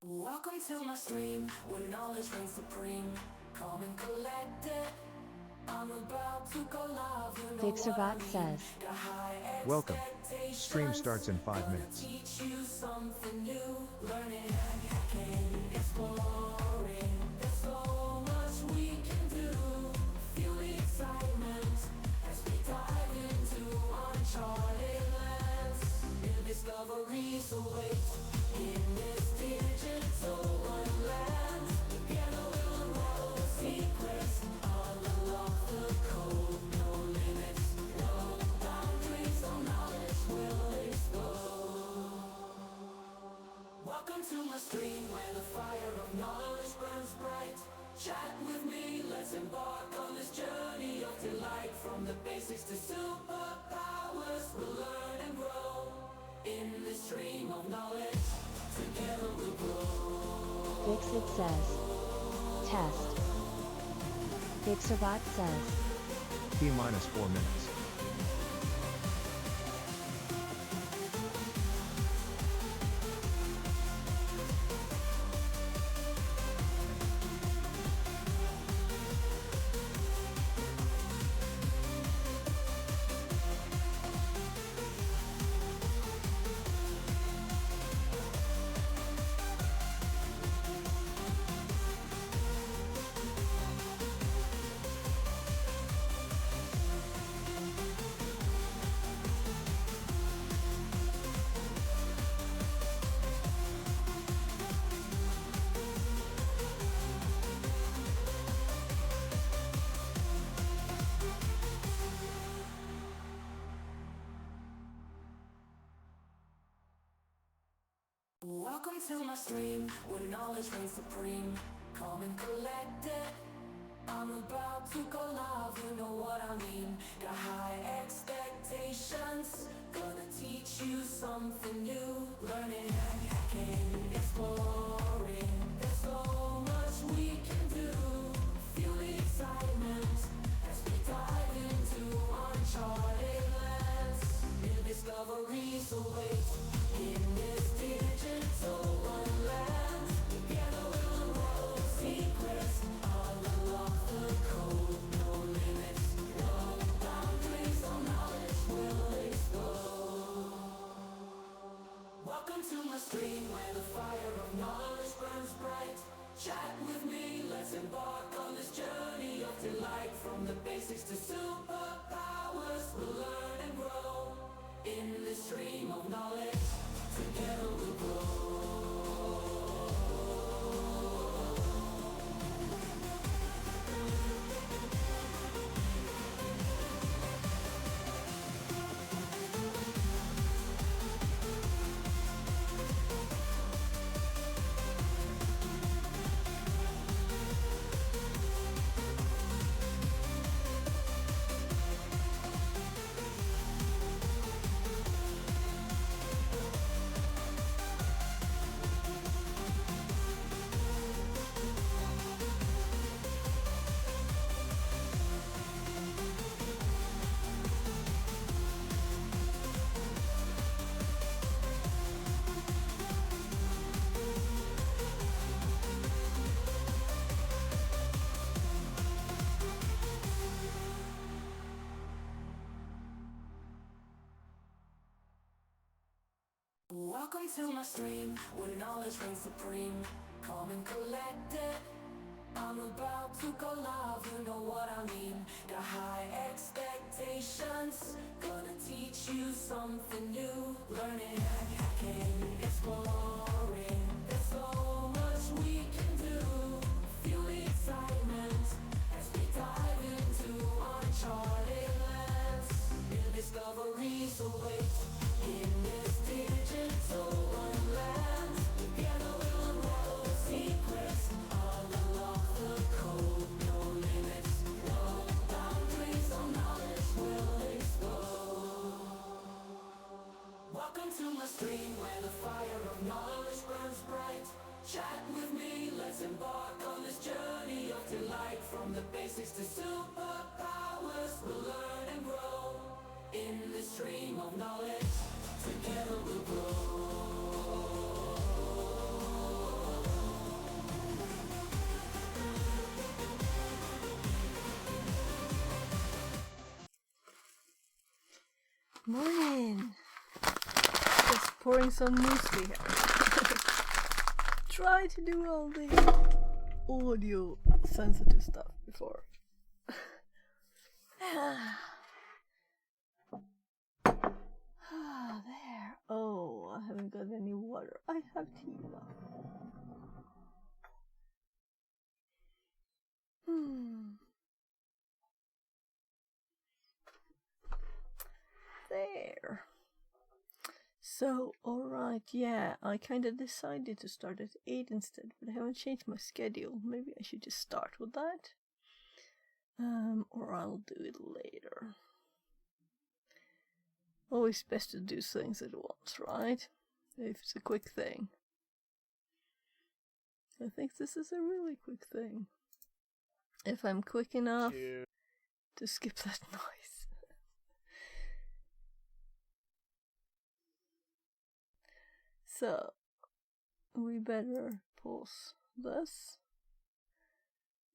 Welcome to my stream, where knowledge reigns supreme. Calm and collected, I'm about to go live. You know what I Dixerbot mean. says, Got high Welcome. expectations. Stream starts in 5 Gonna minutes. teach you something new. Learning, hacking, exploring. There's so much we can do. Feel the excitement as we dive into uncharted lands. New discoveries await in this digital wonderland. Together we'll unravel the secrets, unlock the code. No limits, no boundaries, no knowledge will explode. Welcome to my stream, where the fire of knowledge burns bright. Chat with me, let's embark on this journey of delight. From the basics to superpowers, we'll learn and grow in this stream of knowledge. Together we'll grow. Dixit says, test. Dixerbot says, T minus 4 minutes. Welcome to my stream, where knowledge reigns supreme. Calm and collected, I'm about to go live. You know what I mean. Got high expectations, gonna teach you something new. Learning, hacking, exploring. There's so much we can do. Feel the excitement as we dive into uncharted lands. New discoveries await in this digital wonderland. Together we'll unravel the secrets, unlock the code. No limits, no boundaries, no knowledge will explode. Welcome to my stream, where the fire of knowledge burns bright. Chat with me, let's embark on this journey of delight. From the basics to superpowers, we'll learn and grow in this stream of knowledge. Together we'll grow. Welcome to my stream, where knowledge reigns supreme. Calm and collected, I'm about to go live. You know what I mean. Got high expectations, gonna teach you something new. Learning, hacking, exploring. There's so much we can do. Feel the excitement as we dive into uncharted lands. New discoveries await in this digital wonderland. Together we'll unravel the secrets, unlock the code. No limits, no boundaries, no knowledge will explode. Welcome to my stream, where the fire Morning. Just pouring some muesli here. Try to do all the audio sensitive stuff before. There. Oh, I haven't got any water. I have tea now. There. So, alright, yeah, I kind of decided to start at 8 instead, but I haven't changed my schedule. Maybe I should just start with that. Or I'll do it later. Always best to do things at once, right? If it's a quick thing. I think this is a really quick thing. If I'm quick enough to skip that noise. So, we better pause this.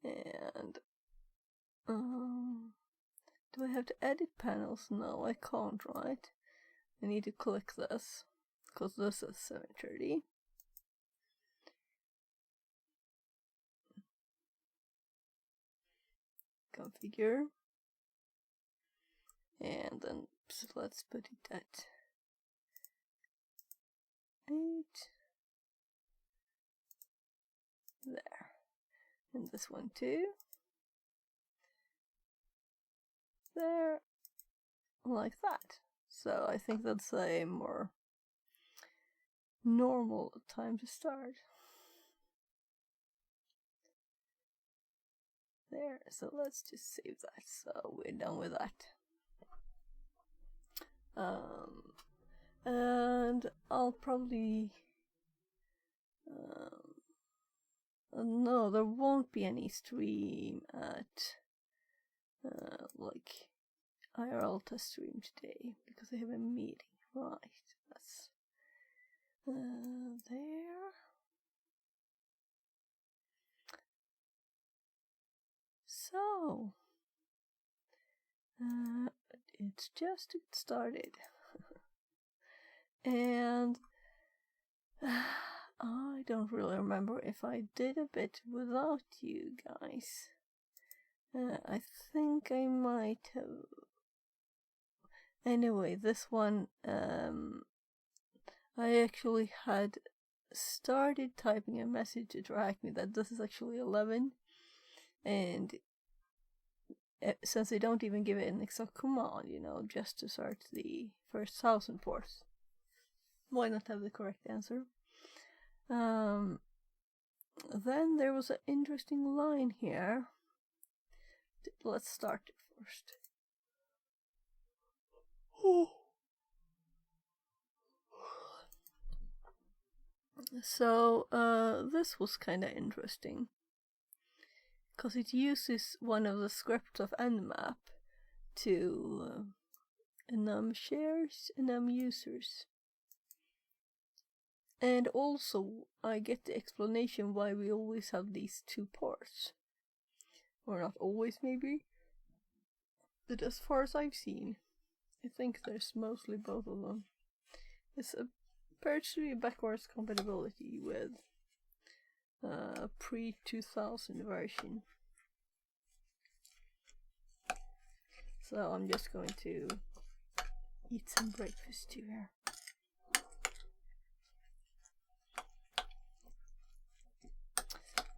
And, do I have to edit panels? No, I can't, right? I need to click this, because this is 730. Configure. And then, so let's put it at 8. There. And this one too. There. Like that. So I think that's a more normal time to start. There. So let's just save that. So we're done with that. And I'll probably no, there won't be any stream at like IRL test stream today because I have a meeting. Right, that's there. So it's just started. And I don't really remember if I did a bit without you guys. I think I might have. Anyway, this one, I actually had started typing a message to track me that this is actually 11. And since they don't even give it an exact command, you know, just to start the first 1000 ports. Why not have the correct answer? Then there was an interesting line here. Let's start it first. So this was kind of interesting because it uses one of the scripts of Nmap to enum shares, enum users. And also, I get the explanation why we always have these two ports. Or not always, maybe. But as far as I've seen, I think there's mostly both of them. It's appears to be backwards compatibility with pre-2000 version. So I'm just going to eat some breakfast too here.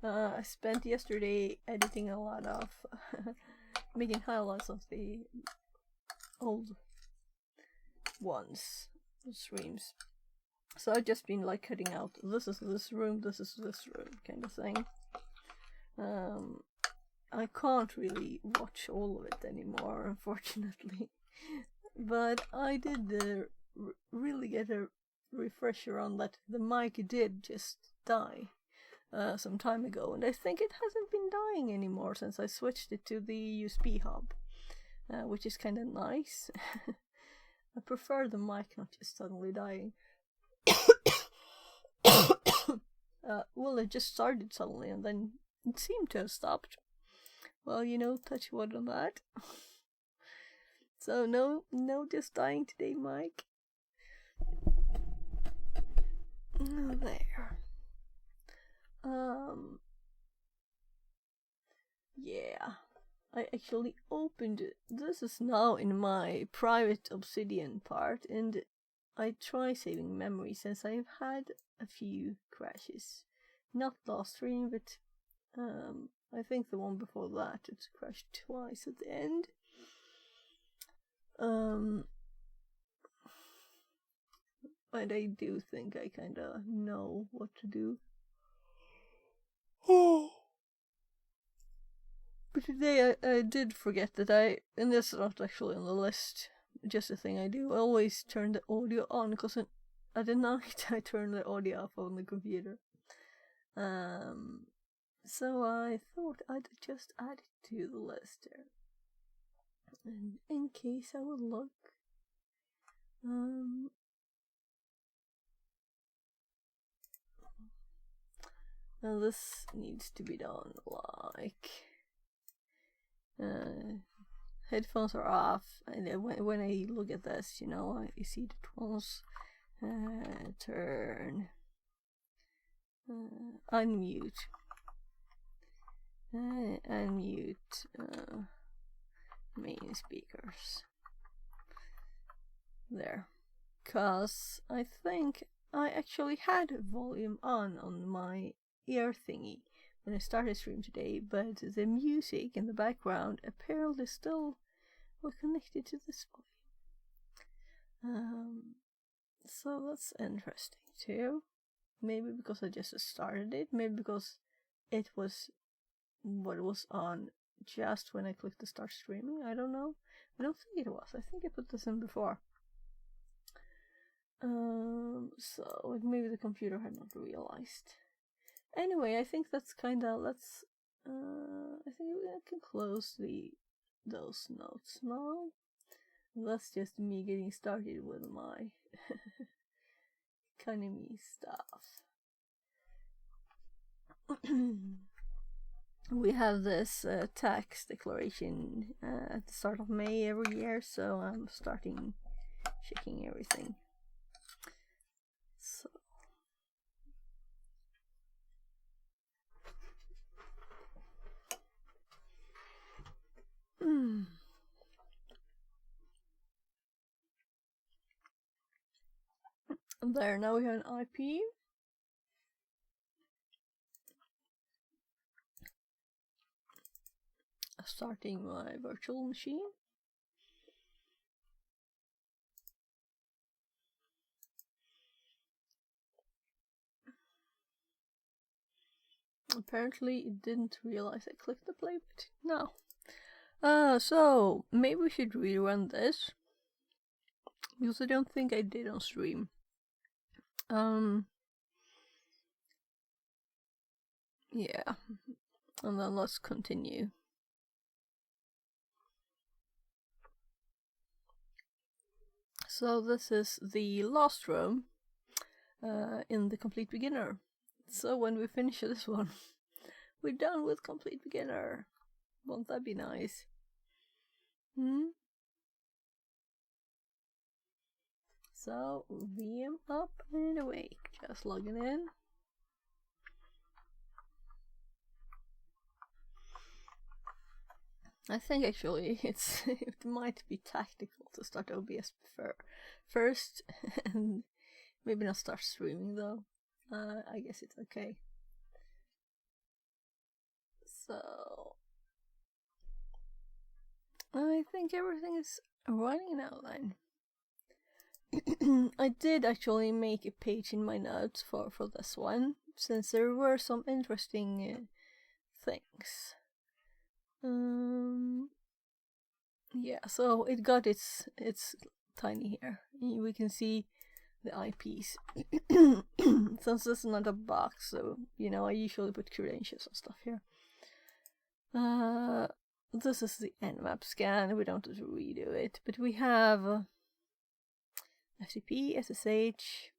I spent yesterday editing a lot of making highlights of the old ones, the streams. So I've just been like cutting out this is this room, this is this room kind of thing. I can't really watch all of it anymore, unfortunately. But I did really get a refresher on that the mic did just die some time ago, and I think it hasn't been dying anymore since I switched it to the USB hub, which is kind of nice. I prefer the mic not just suddenly dying. Well, it just started suddenly and then it seemed to have stopped. Well, you know, touch wood on that. So no just dying today, Mike. There. Yeah. I actually opened it. This is now in my private Obsidian part, and I try saving memory since I've had a few crashes. Not last stream, but I think the one before that it crashed twice at the end. And I do think I kinda know what to do. But today I did forget that and this is not actually on the list, just a thing I do. I always turn the audio on, because at the night I turn the audio off on the computer. So I thought I'd just add it to the list there. And in case I would look. Now this needs to be done like headphones are off, and when I look at this, you know, you see the tones. Turn unmute unmute main speakers there, cause I think I actually had volume on my ear thingy when I started stream today, but the music in the background apparently still was connected to this volume. So that's interesting too. Maybe because I just started it, maybe because it was what was on just when I clicked to start streaming. I don't know. I don't think it was. I think I put this in before. So maybe the computer had not realized. Anyway, I think that's kinda, I think we can close those notes now. That's just me getting started with my Kanemi stuff. We have this tax declaration at the start of May every year, so I'm starting checking everything. So there, now we have an IP. Starting my virtual machine. Apparently it didn't realize I clicked the play button. No. So maybe we should rerun this, because I don't think I did on stream. Yeah. And then let's continue. So this is the last room in the Complete Beginner. So when we finish this one, we're done with Complete Beginner. Won't that be nice? So, VM up and awake. Just logging in. I think actually it might be tactical to start OBS first, and maybe not start streaming though. I guess it's okay. So I think everything is running now then. I did actually make a page in my notes for this one, since there were some interesting things. Yeah, so it got its tiny here. We can see the IPs. Since this is not a box, so you know, I usually put credentials and stuff here. This is the nmap scan. We don't have to redo it, but we have FTP, SSH,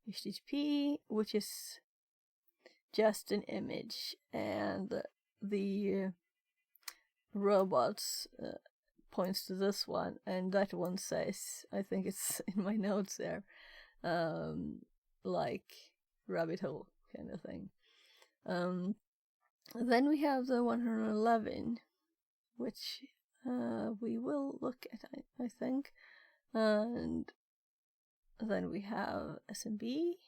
HTTP, which is just an image, and the robots points to this one, and that one says, I think it's in my notes there, like rabbit hole kind of thing. Then we have the 111, which we will look at, I think. And then we have SMB.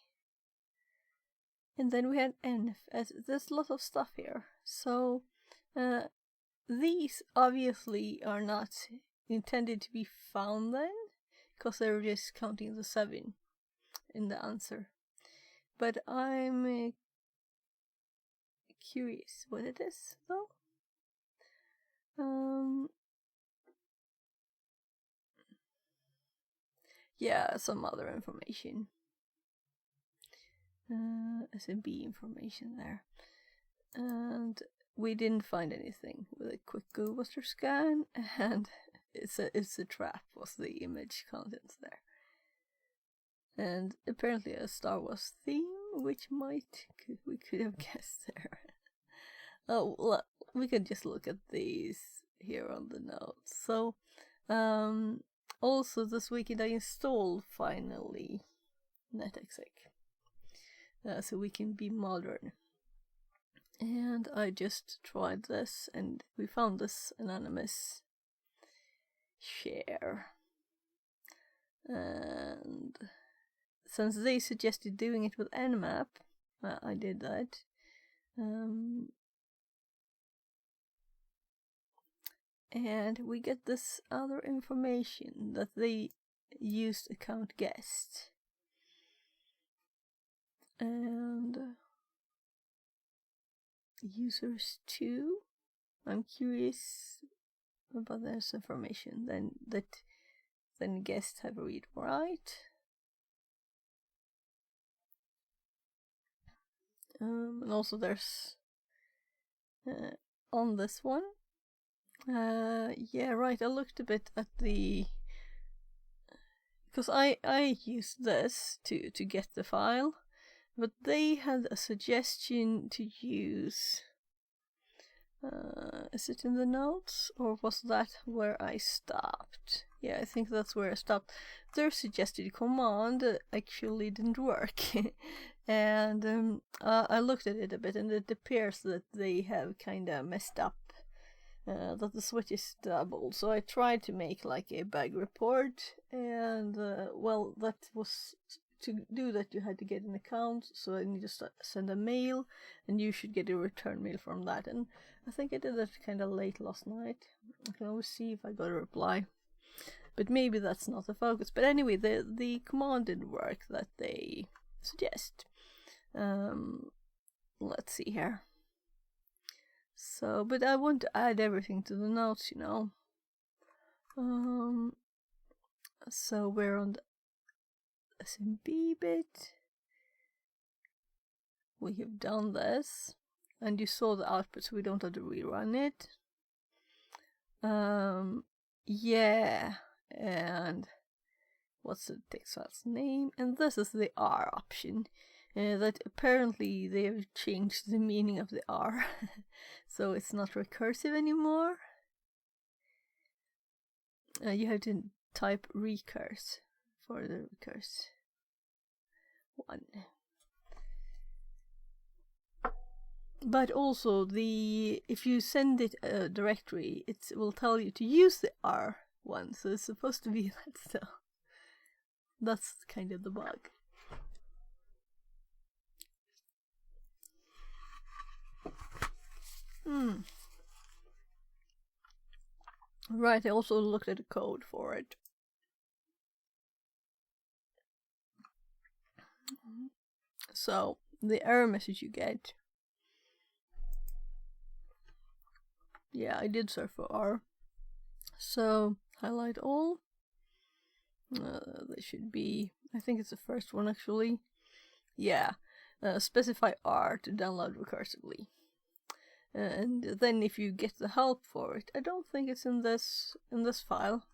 And then we have NF. There's a lot of stuff here. So these obviously are not intended to be found then, because they're just counting the 7 in the answer. But I'm curious what it is, though. Yeah, some other information. SMB information there. And we didn't find anything with a quick Google scan, and it's a trap was the image contents there. And apparently a Star Wars theme, which we could have guessed there. Oh, well, we can just look at these here on the notes. So, also this weekend I installed finally NetExec, so we can be modern. And I just tried this, and we found this anonymous share. And since they suggested doing it with Nmap, I did that. And we get this other information that they used account guest. And users 2. I'm curious about this information. Then guests have read right. And also there's on this one. Yeah, right. I looked a bit at because I used this to get the file, but they had a suggestion to use. Is it in the notes, or was that where I stopped? Yeah, I think that's where I stopped. Their suggested command actually didn't work. And I looked at it a bit, and it appears that they have kind of messed up, that the switch is doubled. So I tried to make like a bug report, and well, that was to do that you had to get an account, so I need to send a mail, and you should get a return mail from that. And I think I did that kind of late last night. I can always see if I got a reply, but maybe that's not the focus. But anyway, the command didn't work that they suggest. Let's see here. So, but I want to add everything to the notes, you know. So we're on the SMB bit. We have done this, and you saw the output, so we don't have to rerun it. Yeah, and what's the text file's name? And this is the R option. That apparently they have changed the meaning of the R, so it's not recursive anymore. You have to type recurse for the recurse one. But also if you send it a directory, it will tell you to use the R one, so it's supposed to be that still. That's kind of the bug. Right, I also looked at the code for it. So, the error message you get. Yeah, I did search for R. So, highlight all. They should be, I think it's the first one actually. Yeah, specify R to download recursively. And then if you get the help for it, I don't think it's in this file.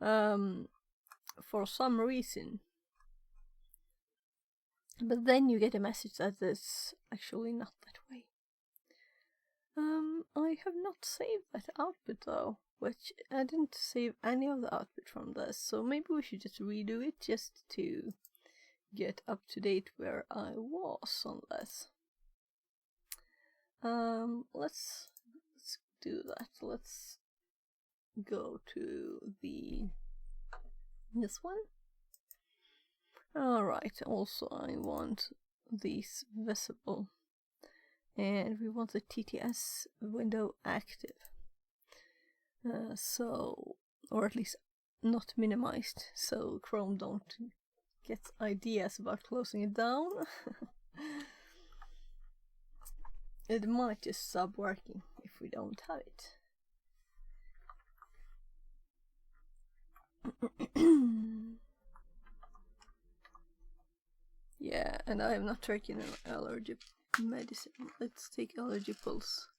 For some reason. But then you get a message that is actually not that way. I have not saved that output though. which I didn't save any of the output from this, so maybe we should just redo it just to get up to date where I was on this. Let's do that. Let's go to this one. Alright, also I want these visible, and we want the TTS window active. So, or at least not minimized, so Chrome don't get ideas about closing it down. It might just stop working if we don't have it. Yeah, and I have not taken an allergy medicine. Let's take allergy pills.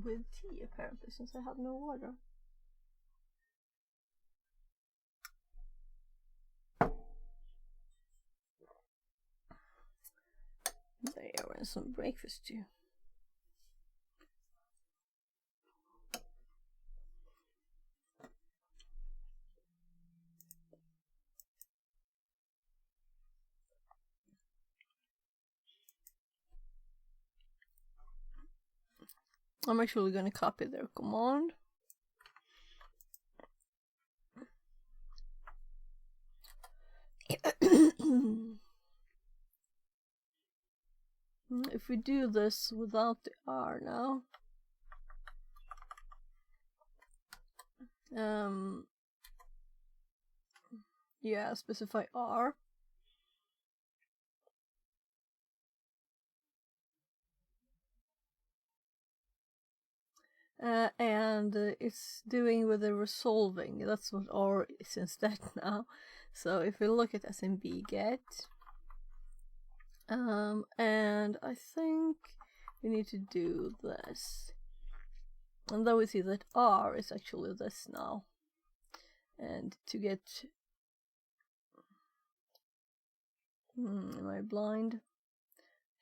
With tea, apparently, since I have no water. There, and some breakfast too. I'm actually going to copy their command. If we do this without the R now, yeah, specify R. And it's doing with the resolving. That's what R is instead now. So if we look at SMB get, and I think we need to do this, and then we see that R is actually this now. And to get, am I blind?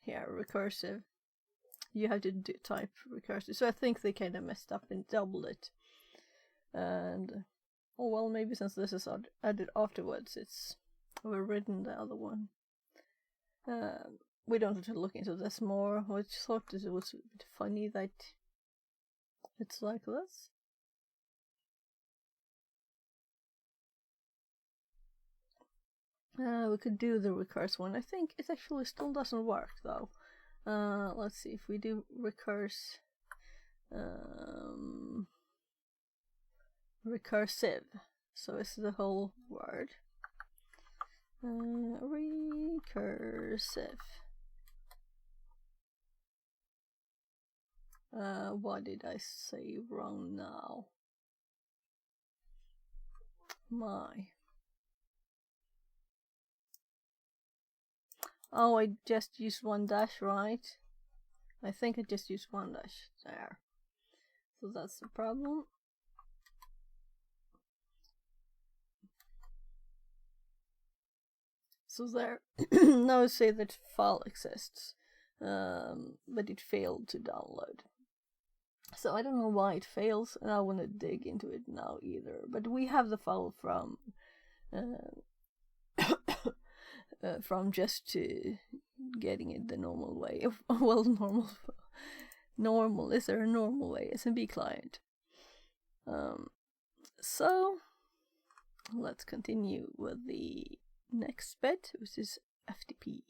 Here, recursive. You have to type recursive. So I think they kind of messed up and doubled it. And, oh well, maybe since this is added afterwards, it's overridden the other one. We don't have to look into this more. I just thought it was a bit funny that it's like this. We could do the recurse one. I think it actually still doesn't work though. Let's see if we do recurse, recursive. So it's the whole word. Recursive. What did I say wrong now? Oh, I just used one dash, right? I think I just used one dash there. So that's the problem. So there, now say that file exists, but it failed to download. So I don't know why it fails, and I want to dig into it now either. But we have the file from just getting it the normal way. Well, normal. Is there a normal way? SMB client. So let's continue with the next bit, which is FTP,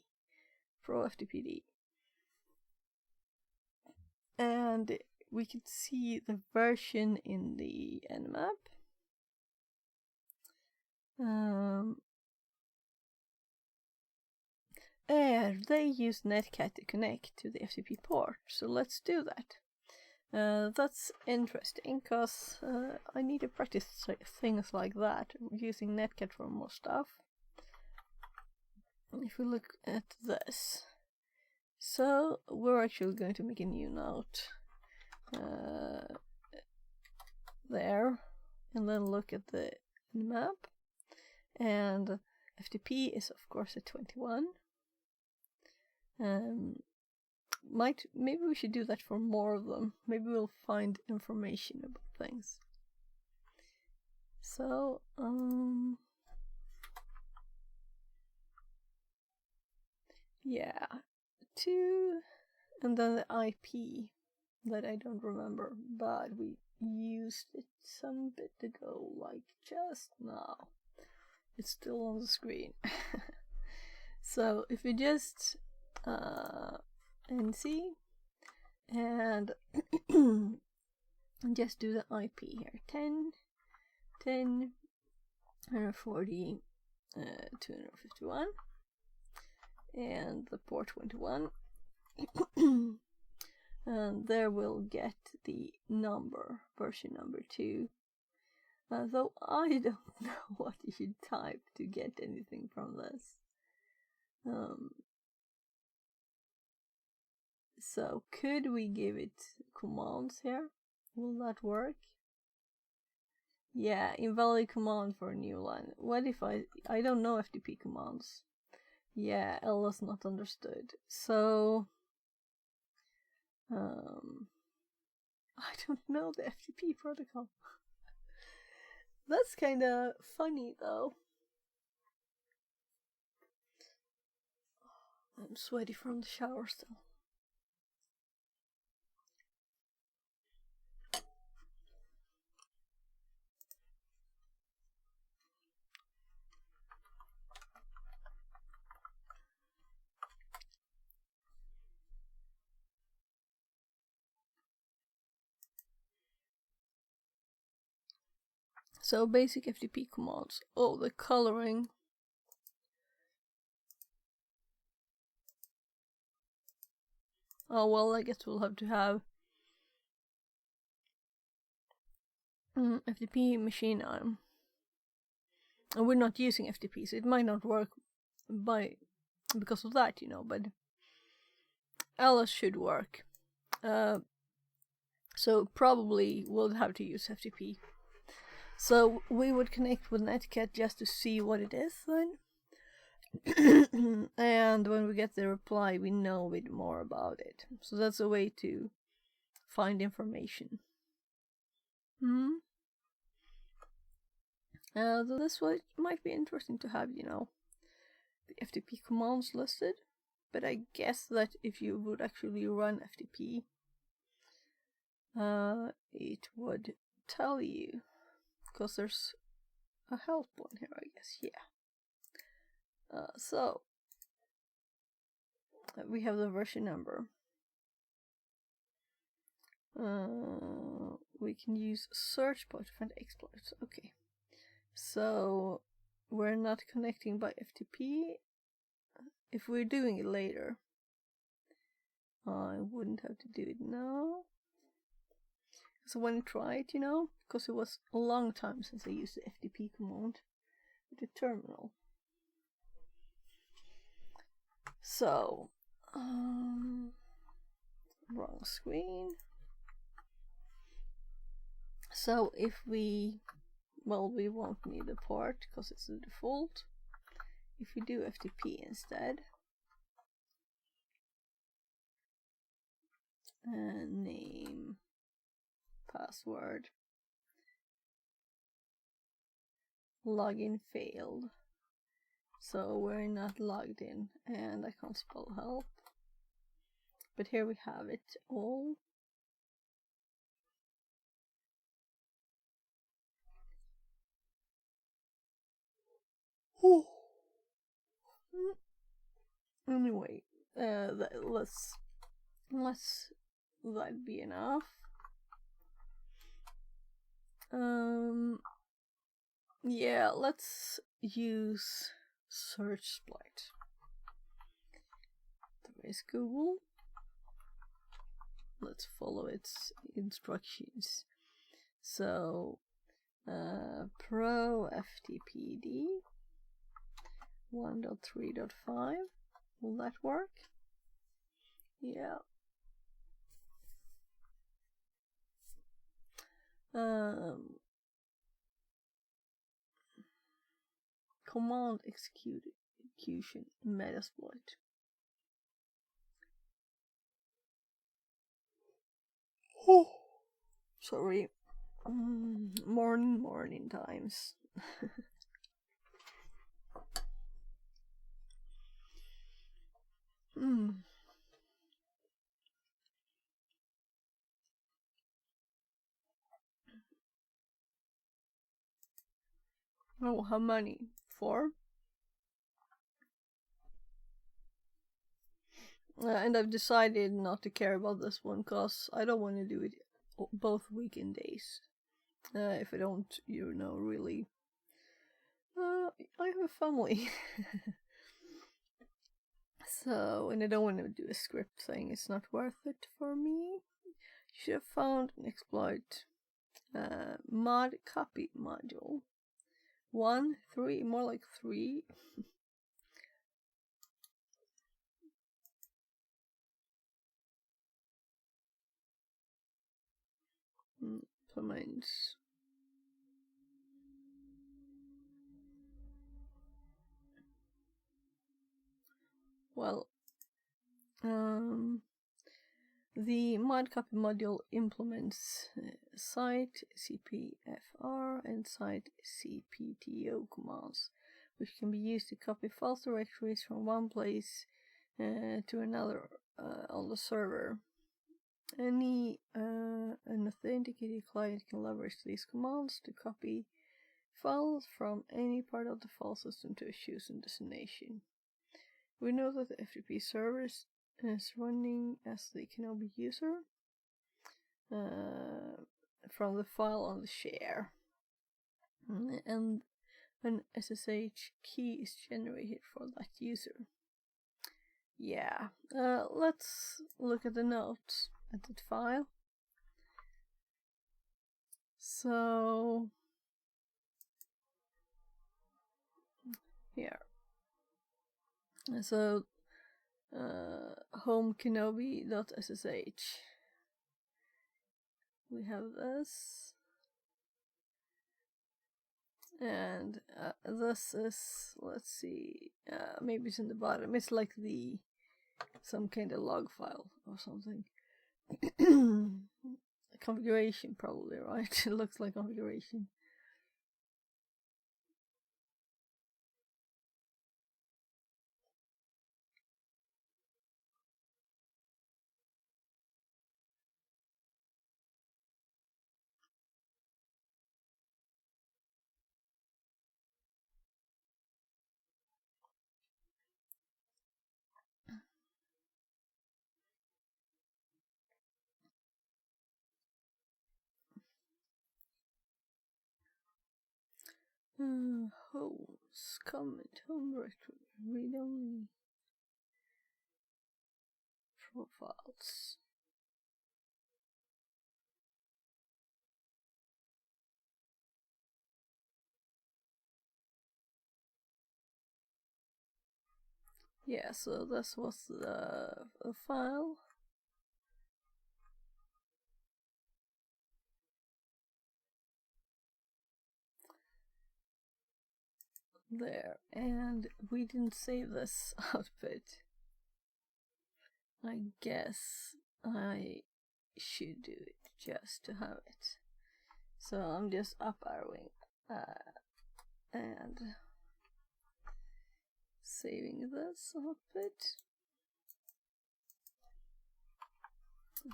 Pro FTPD. And we can see the version in the Nmap. And they use Netcat to connect to the FTP port, so let's do that. That's interesting, because I need to practice things like that, using Netcat for more stuff. If we look at this, so we're actually going to make a new note. there, and then look at the map. And FTP is of course at 21. Maybe we should do that for more of them. Maybe we'll find information about things. So, yeah, 2, and then the IP that I don't remember, but we used it some bit ago, like just now. It's still on the screen. So if we just NC and just do the IP here, 10, 140, 251, and the port 21. And there we'll get the number, version number 2. Though I don't know what you should type to get anything from this. So could we give it commands here? Will that work? Yeah, invalid command for a new line. What if I don't know FTP commands? Yeah, ls not understood. So I don't know the FTP protocol. That's kind of funny though. I'm sweaty from the shower still. So basic FTP commands. Oh, the coloring. Oh well, I guess we'll have to have FTP machine arm. And we're not using FTP, so it might not work because of that, but ls should work. So probably we'll have to use FTP. So we would connect with Netcat just to see what it is then. And when we get the reply, we know a bit more about it. So that's a way to find information. So this might be interesting to have, the FTP commands listed. But I guess that if you would actually run FTP, it would tell you, because there's a help one here, I guess. Yeah. So we have the version number. We can use search bar to find exploits. Okay. So we're not connecting by FTP. If we're doing it later, I wouldn't have to do it now. So when I tried, because it was a long time since I used the FTP command with the terminal. So, wrong screen. So if we won't need the port because it's the default. If we do FTP instead, name, password, login failed. So we're not logged in, and I can't spell help. But here we have it all. Anyway, let's that be enough. Yeah, let's use search split. There is Google. Let's follow its instructions. So, pro FTPD 1.3.5. Will that work? Yeah. Command execution Metasploit. Oh, sorry. Morning times. Oh, how many? 4? And I've decided not to care about this one because I don't want to do it both weekend days. If I don't, really. I have a family. So, and I don't want to do a script saying it's not worth it for me. You should have found an exploit. Mod copy module. 1, 3, more like 3. Implement. Well, the mod copy module implements site cpfr and site cpto commands, which can be used to copy files directories from one place to another on the server. Any an authenticated client can leverage these commands to copy files from any part of the file system to a chosen destination. We know that the FTP server is running as the Kenobi user from the file on the share, and an SSH key is generated for that user. Yeah, let's look at the notes at that file. So here, so home kenobi.ssh. We have this, and this is, let's see, maybe it's in the bottom. It's like some kind of log file or something. Configuration, probably, right? It looks like configuration. Homes, comment, home directory, read only, profiles. Yeah, so this was the file. There, and we didn't save this output. I guess I should do it just to have it. So I'm just up arrowing and saving this output.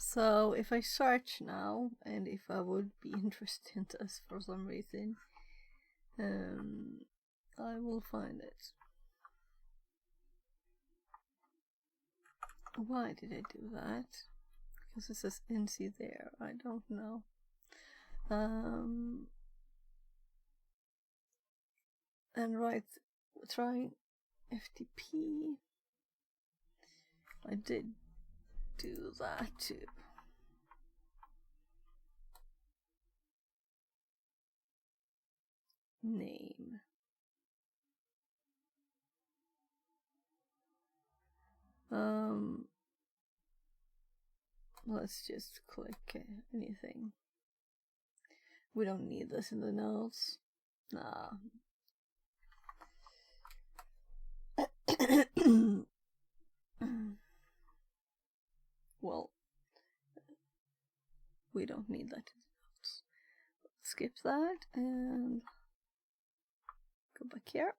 So if I search now, and if I would be interested in this for some reason, I will find it. Why did I do that? Because it says NC there. I don't know. And trying FTP. I did do that too. Name. Let's just click anything. We don't need this in the notes. Nah. Well, we don't need that in the notes. Skip that and go back here.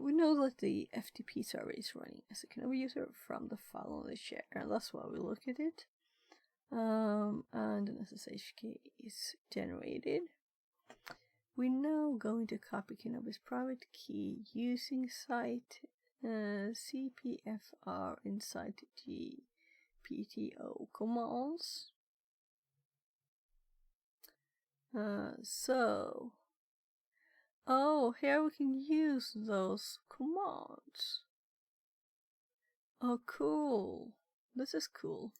We know that the FTP server is running as a Canova user from the file on the share, and that's why we look at it. And an SSH key is generated. We now going to copy Canova's private key using site cpfr inside gpto commands. Oh, here we can use those commands. Oh, cool. This is cool.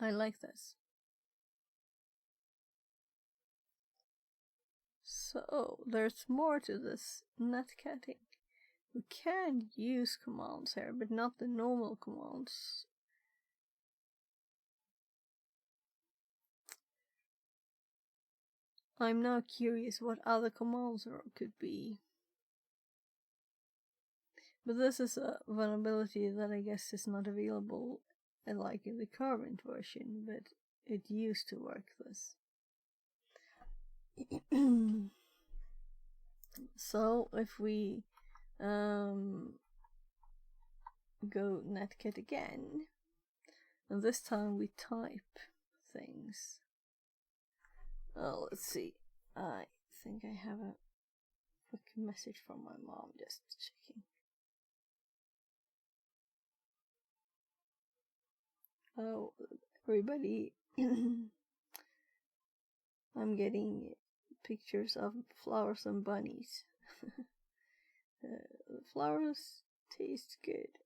I like this. So, there's more to this netcatting. We can use commands here, but not the normal commands. I'm now curious what other commands there could be. But this is a vulnerability that I guess is not available like in the current version, but it used to work this. So if we go netcat again, and this time we type things. Oh, let's see. I think I have a quick message from my mom, just checking. Oh, everybody. I'm getting pictures of flowers and bunnies. The flowers taste good.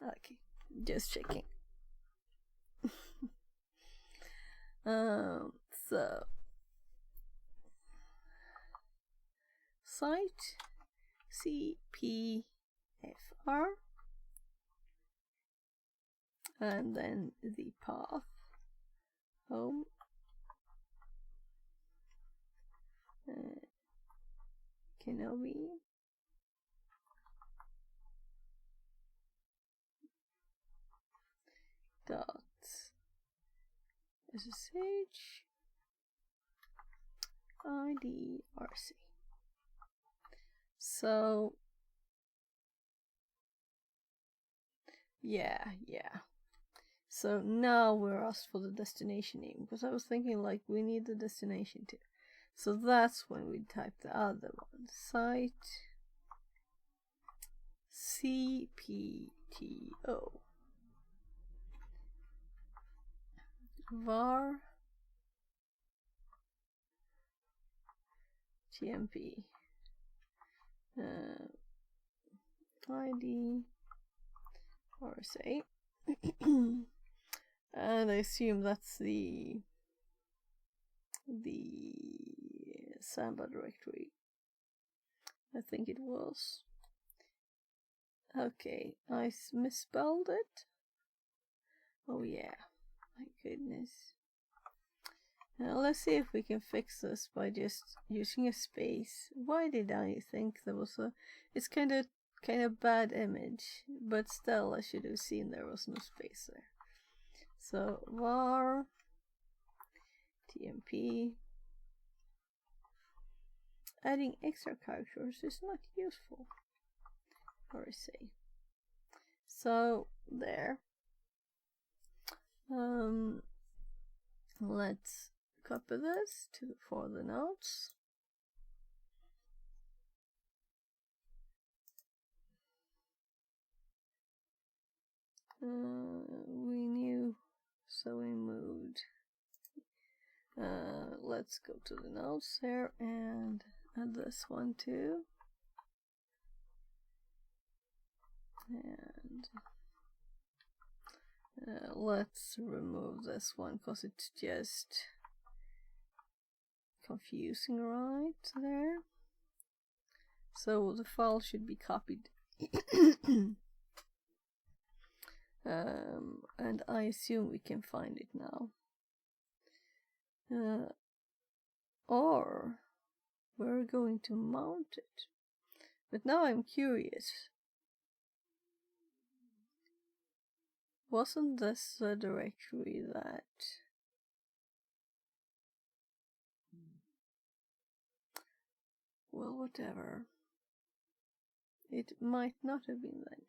Okay, just checking. So site cpfr and then the path home Kenobi dot ssh idrc. So yeah. So now we're asked for the destination name, because I was thinking like we need the destination too. So that's when we type the other one. Site cpto var gmp id rsa. And I assume that's the Samba directory. I think it was. Okay, I misspelled it. Oh yeah, my goodness. Now let's see if we can fix this by just using a space. Why did I think there was a... It's kind of bad image, but still I should have seen there was no space there. So var tmp. Adding extra characters is not useful. Or say. So there. Let's copy this for the notes. We knew, so we moved. Let's go to the notes here and add this one too. And let's remove this one because it's just confusing right there. So the file should be copied And I assume we can find it now. Or we're going to mount it. But now I'm curious. Wasn't this the directory that... Well, whatever. It might not have been then.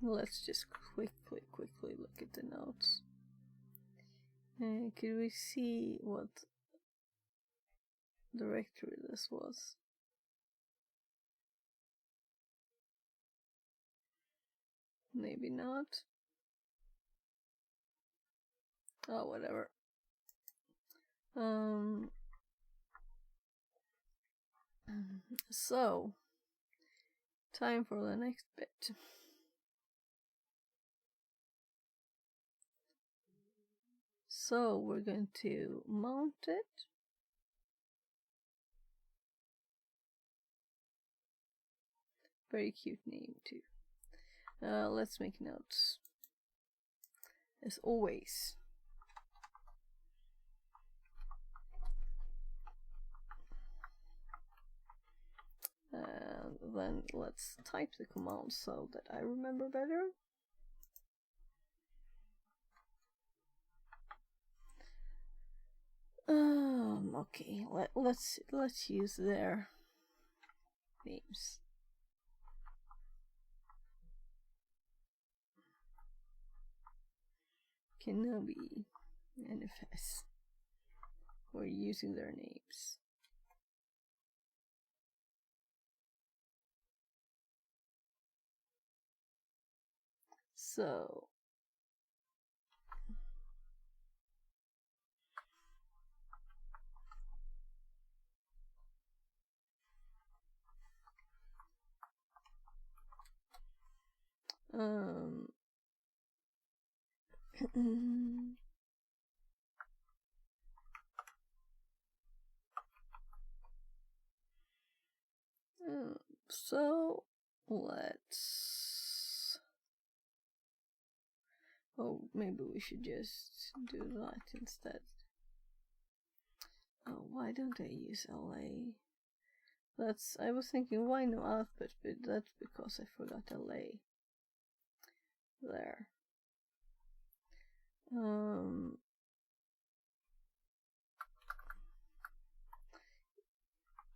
Let's just quickly look at the notes. Could we see what directory this was? Maybe not. Oh, whatever. So, time for the next bit. So, we're going to mount it. Very cute name, too. Let's make notes. As always. And then let's type the command so that I remember better. Okay, let's use their names. Kenobi NFS. We're using their names. So so let's... Oh, maybe we should just do that instead. Oh, why don't I use LA? I was thinking, why no output, but that's because I forgot LA. There.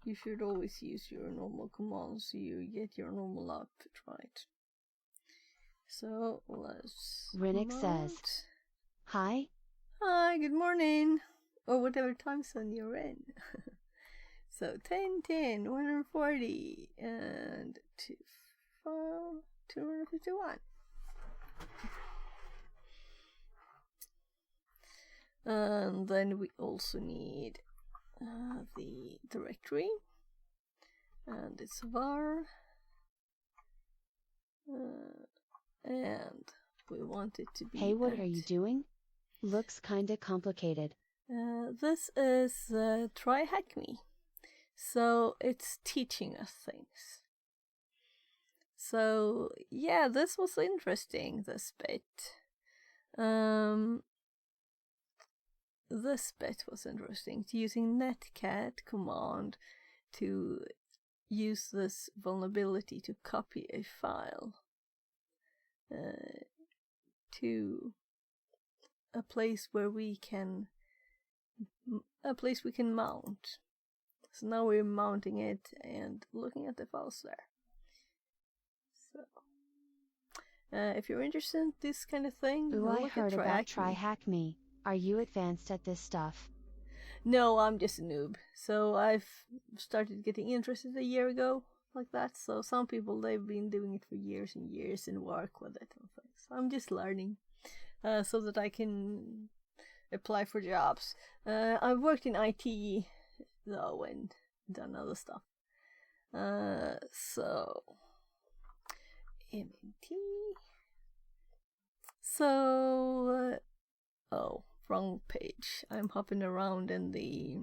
You should always use your normal commands so you get your normal output right. So let's... Rinnick says, hi. Hi, good morning. Or whatever time zone you're in. So 10, 10, 140, and 251. And then we also need the directory, and it's var, and we want it to be... Hey, what are you doing? Looks kinda complicated. This is Try Hack Me. So it's teaching us things. So yeah, this was interesting, this bit. This bit was interesting. Using netcat command to use this vulnerability to copy a file to a place where we can mount. So now we're mounting it and looking at the files there. So if you're interested in this kind of thing, Ooh, I heard about Try Hack Me. Are you advanced at this stuff? No, I'm just a noob. So I've started getting interested a year ago, like that. So some people, they've been doing it for years and years and work with it and things. I'm just learning so that I can apply for jobs. I've worked in IT though and done other stuff. So MNT. So oh, wrong page. I'm hopping around in the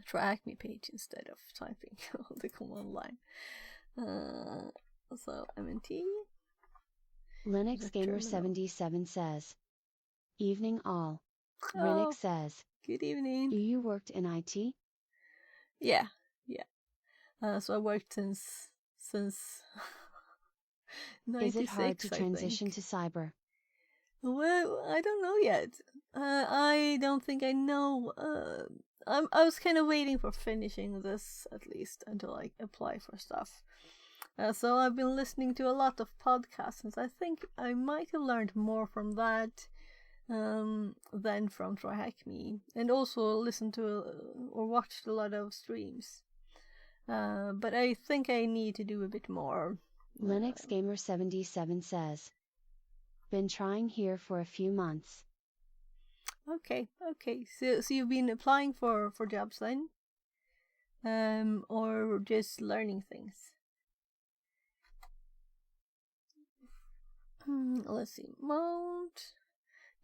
track me page instead of typing the command line. So MNT. Linux Gamer 77 says, "Evening all." Oh, Rinix says, good evening. "Do you worked in IT?" Yeah. So I worked since Is it hard 96, to I transition think. to cyber? Well, I don't know yet. I don't think I know. I was kind of waiting for finishing this at least until I apply for stuff. So I've been listening to a lot of podcasts, and I think I might have learned more from that than from Try Hack Me, and also listened to or watched a lot of streams. But I think I need to do a bit more. Linux Gamer 77 says, "Been trying here for a few months." Okay. So you've been applying for jobs then, or just learning things? Let's see. Mount.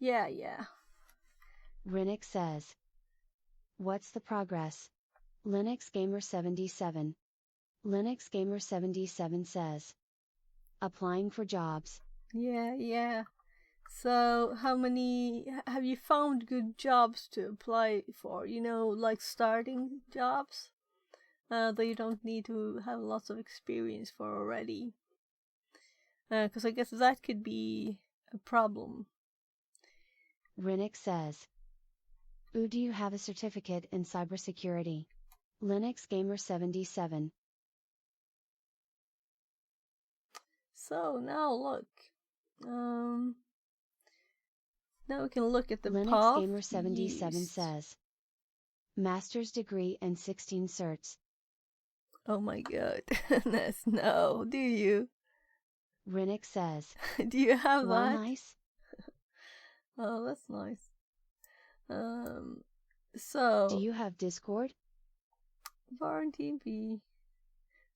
Yeah. Rinix says, "What's the progress?" Linux Gamer 77. Linux Gamer 77 says, "Applying for jobs." Yeah. So how many have you found good jobs to apply for? Like starting jobs that you don't need to have lots of experience for already. Because I guess that could be a problem. Rinix says, "Ooh, do you have a certificate in cybersecurity?" Linux Gamer 77. So now look. Now we can look at the Linux path Gamer 77 used. says, "Master's degree and 16 certs." Oh my god. No, do you? Rinix says, Do you have "Well, that? nice." Oh, that's nice. So Do you have Discord? Varn TV.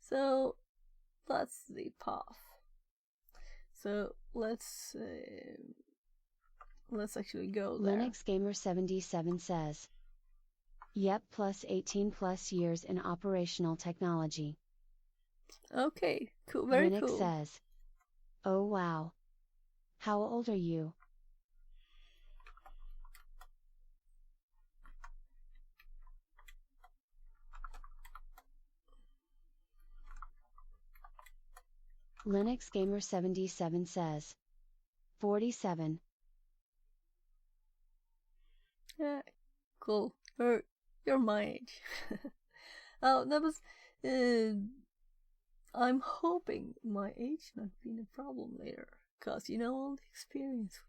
So that's the path. So let's actually go there. Linux Gamer 77 says, "Yep, plus 18 plus years in operational technology." Okay, cool, very Rinix cool. says, "Oh wow. How old are you?" Linux Gamer 77 says, 47. Yeah, cool. You're my age. Oh, that was. I'm hoping my age not being a problem later, cause all the experience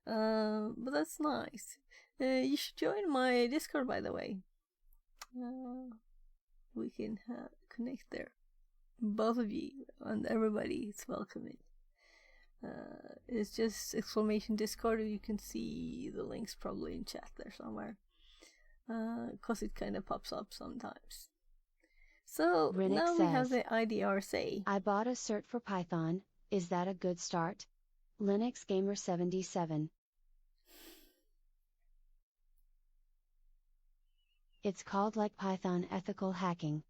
we have. But that's nice. You should join my Discord, by the way. We can connect there. Both of you and everybody is welcome in. It's just exclamation Discord. You can see the links probably in chat there somewhere, cause it kind of pops up sometimes. So Rinix now we have says, the IDRC. "I bought a cert for Python. Is that a good start?" Linux Gamer 77. "It's called like Python ethical hacking."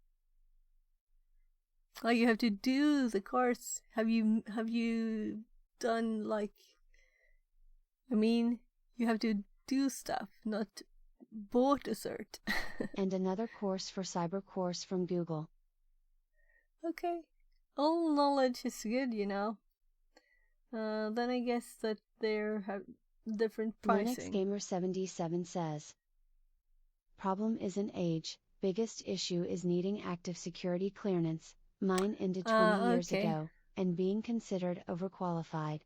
Oh, you have to do the course. Have you done like? I mean, you have to do stuff, not bought a cert. And another course for cyber course from Google. Okay, all knowledge is good, Then I guess that there have different pricing. Linux Gamer 77 says, "Problem isn't age, biggest issue is needing active security clearance. Mine ended 20 years Okay. ago, and being considered overqualified."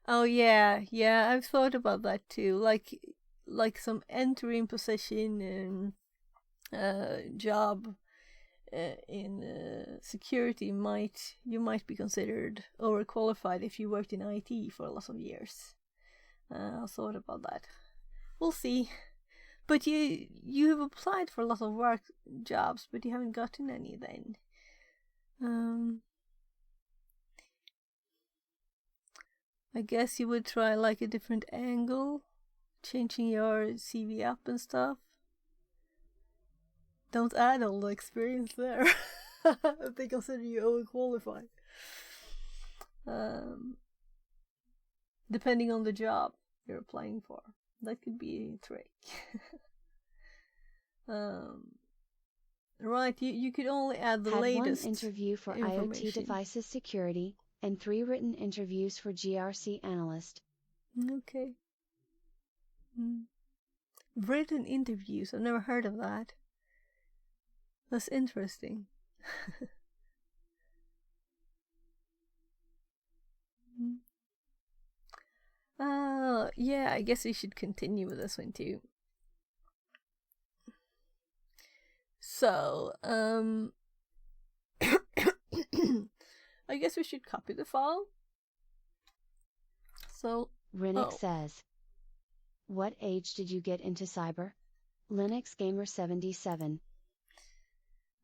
Oh yeah, I've thought about that too. Like some entering position and job in security you might be considered overqualified if you worked in IT for a lot of years. I thought about that. We'll see. But you have applied for a lot of work jobs, but you haven't gotten any then. I guess you would try like a different angle, changing your CV up and stuff. don't add all the experience there. If they consider you overqualified. Depending on the job you're applying for, that could be a trick. Right, you could only add the Had latest one interview for IoT devices security, and 3 written interviews for GRC analyst. Okay. Written interviews, I've never heard of that. That's interesting. Yeah, I guess we should continue with this one too. So, I guess we should copy the file. So, Rinnick says, what age did you get into cyber? Linux Gamer 77.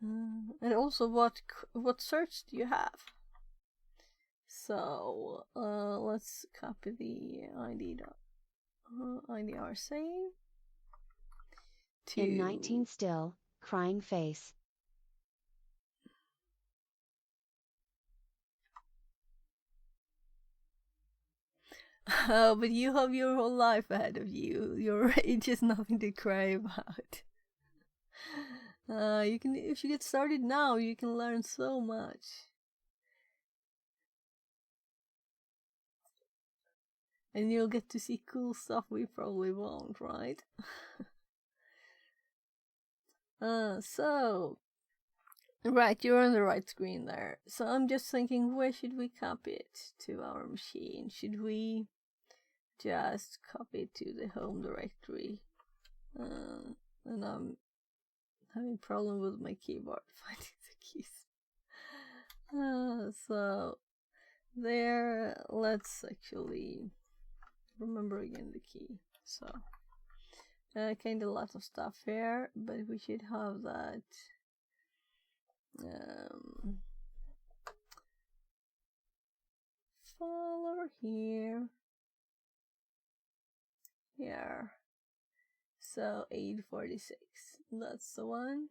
And also, what certs do you have? So, let's copy the IDR save. In 19 still, crying face. But you have your whole life ahead of you. Your age is nothing to cry about. You can, if you get started now, you can learn so much. And you'll get to see cool stuff we probably won't, right? So, right, you're on the right screen there. So I'm just thinking, where should we copy it to our machine? Should we just copy it to the home directory? And I'm having problem with my keyboard finding the keys. So there, let's actually remember again the key. So kind of a lot of stuff here, but we should have that file over here. Here. So 846, that's the one.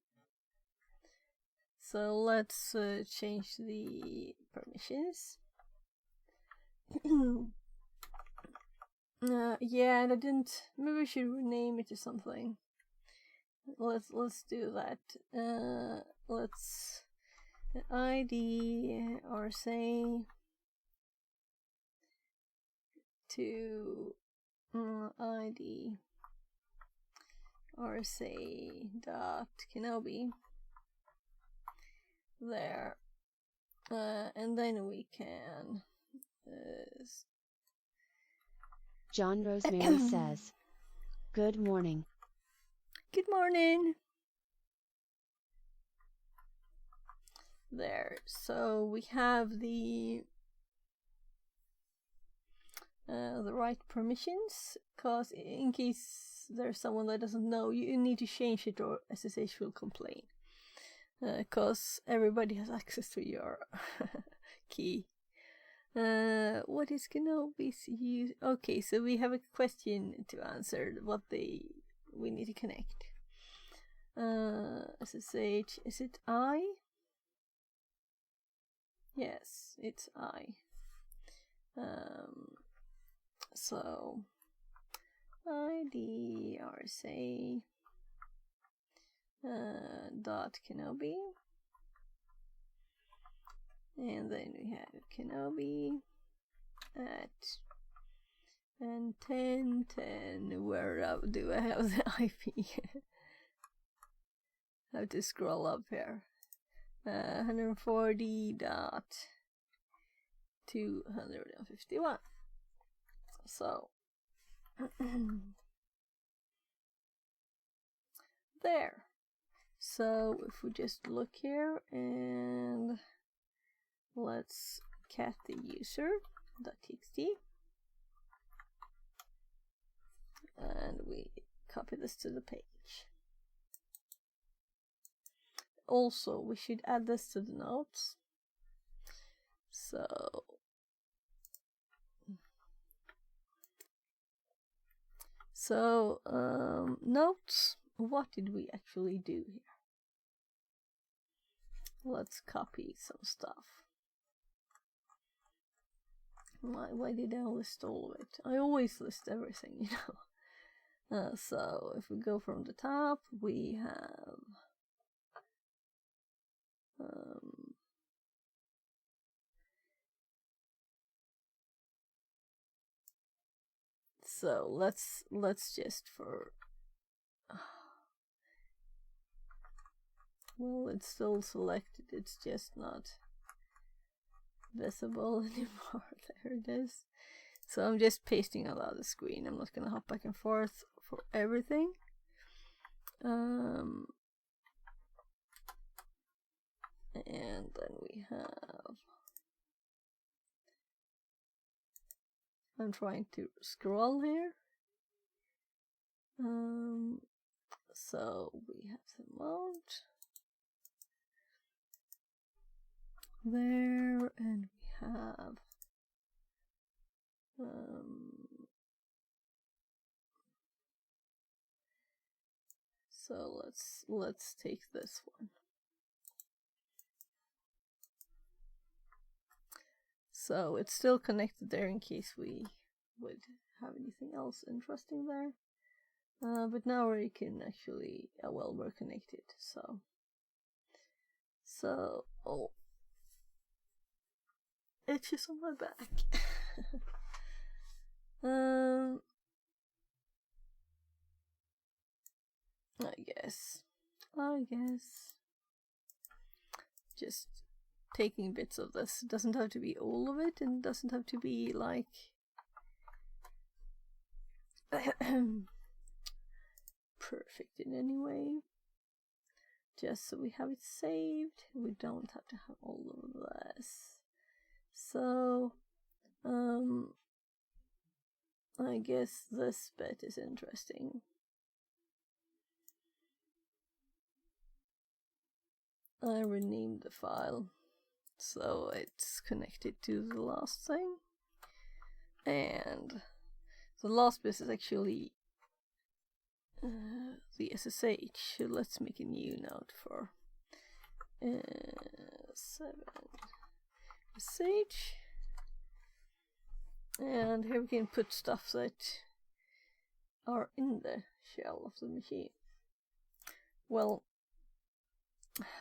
So let's change the permissions. Yeah, and I didn't. Maybe we should rename it to something. Let's do that. Let's ID or say to ID or say dot Kenobi there, and then we can. John Rosemary says, good morning. Good morning. There, so we have the right permissions, because in case there's someone that doesn't know, you need to change it or SSH will complain, because everybody has access to your key. What is Kenobi's use? Okay, so we have a question to answer. We need to connect. SSH, is it I? Yes, it's I. So ID or say dot Kenobi, and then we have Kenobi at and 1010. Where do I have the IP? I have to scroll up here. 140.251. So there. So if we just look here and let's cat the user.txt and we copy this to the page. Also, we should add this to the notes. So, notes, what did we actually do here? let's copy some stuff. Why did I list all of it? I always list everything, you know. So if we go from the top, we have so let's just for well, it's still selected, it's just not visible anymore. There it is. So I'm just pasting it on the screen. I'm not gonna hop back and forth for everything. And then we have, I'm trying to scroll here. So we have the mount there, and we have so let's take this one. So it's still connected there in case we would have anything else interesting there. But now we can actually, well, we're connected. So oh, itches on my back. I guess just taking bits of this. It doesn't have to be all of it, and it doesn't have to be like perfect in any way. Just so we have it saved. We don't have to have all of this. So I guess this bit is interesting. I renamed the file so it's connected to the last thing, and the last bit is actually the SSH. So let's make a new node for 7 SSH, and here we can put stuff that are in the shell of the machine. Well,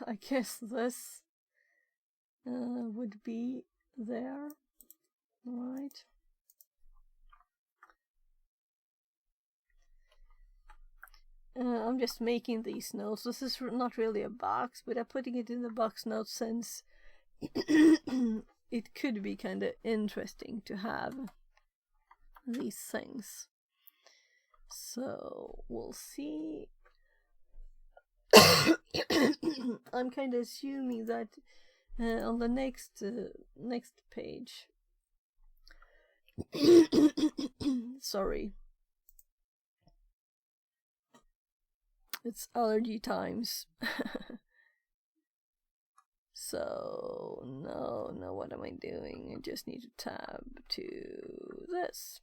I guess this would be there, right? I'm just making these notes. This is not really a box, but I'm putting it in the box notes since it could be kind of interesting to have these things. So we'll see. I'm kind of assuming that on the next page. Sorry. It's allergy times. So, no, what am I doing? I just need to tab to this.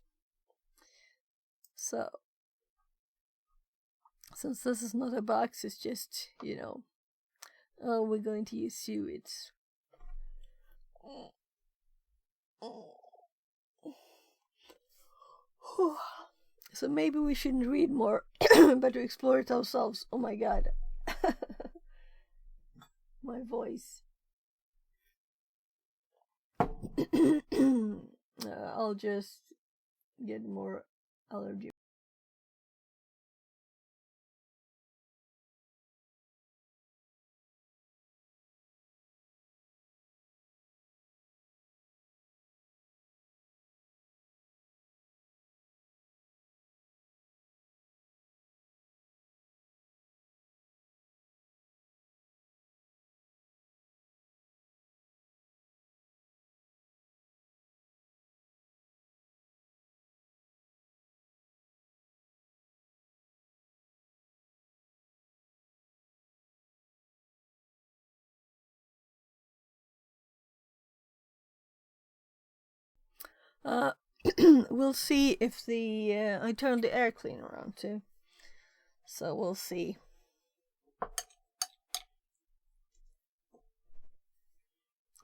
So, since this is not a box, it's just, you know, we're going to use suets. So maybe we shouldn't read more, but to explore it ourselves. Oh my god. My voice. I'll just get more allergy. We'll see if the I turned the air cleaner on too, so we'll see.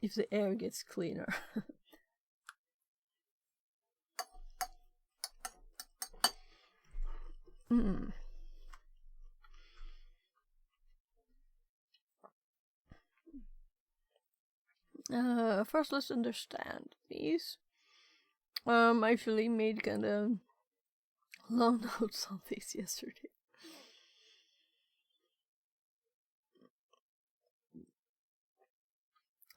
if the air gets cleaner. First, let's understand these. I actually made kind of long notes on these yesterday.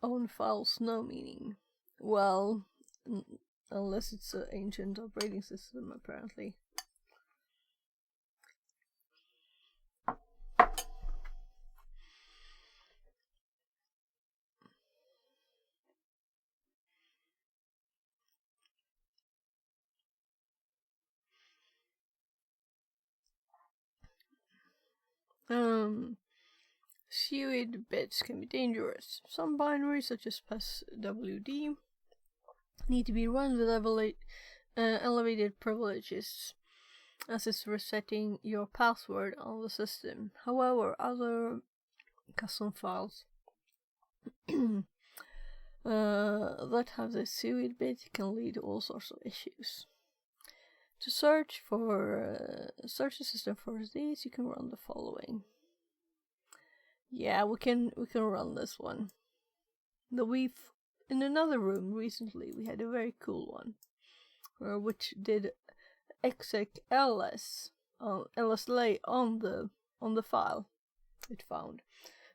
On files, no meaning. Well, unless it's an ancient operating system, apparently. Sewered bits can be dangerous. Some binaries, such as passwd, need to be run with elevated privileges, as is resetting your password on the system. However, other custom files that have the sewered bit can lead to all sorts of issues. To search the system for these, you can run the following. Yeah, we can run this one. In another room recently we had a very cool one, which did exec ls lay on the file it found.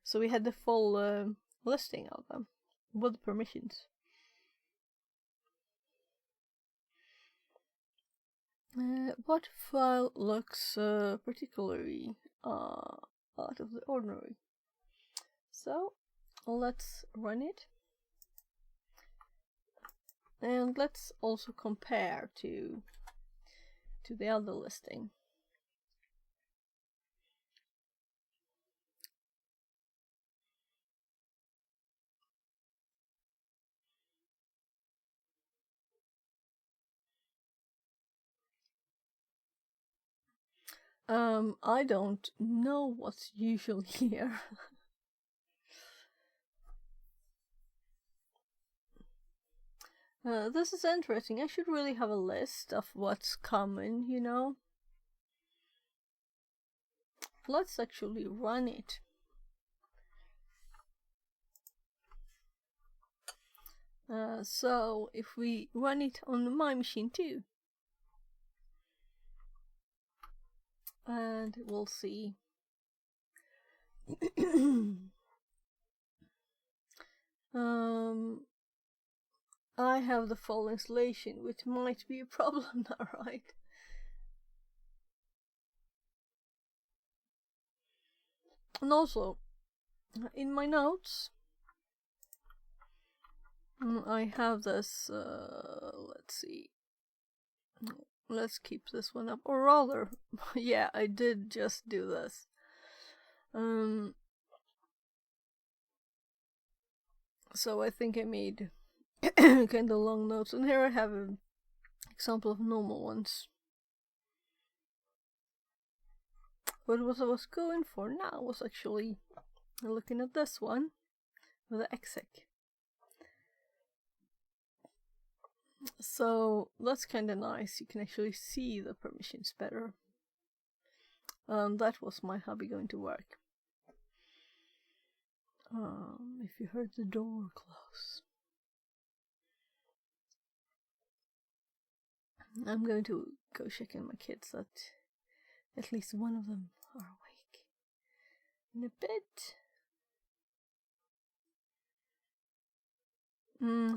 So we had the full listing of them with permissions. What file looks particularly out of the ordinary? So let's run it, and let's also compare to the other listing. I don't know what's usually here. This is interesting. I should really have a list of what's common, you know. Let's actually run it. So if we run it on my machine too, and we'll see. I have the full installation, which might be a problem now, right? And also, in my notes, I have this, let's see. Let's keep this one up, or rather, yeah, I did just do this. So I think I made kind of long notes, and here I have an example of normal ones. But what I was going for now was actually looking at this one with the exec. So that's kind of nice. You can actually see the permissions better. That was my hobby going to work. If you heard the door close, I'm going to go check in my kids that at least one of them are awake in a bit.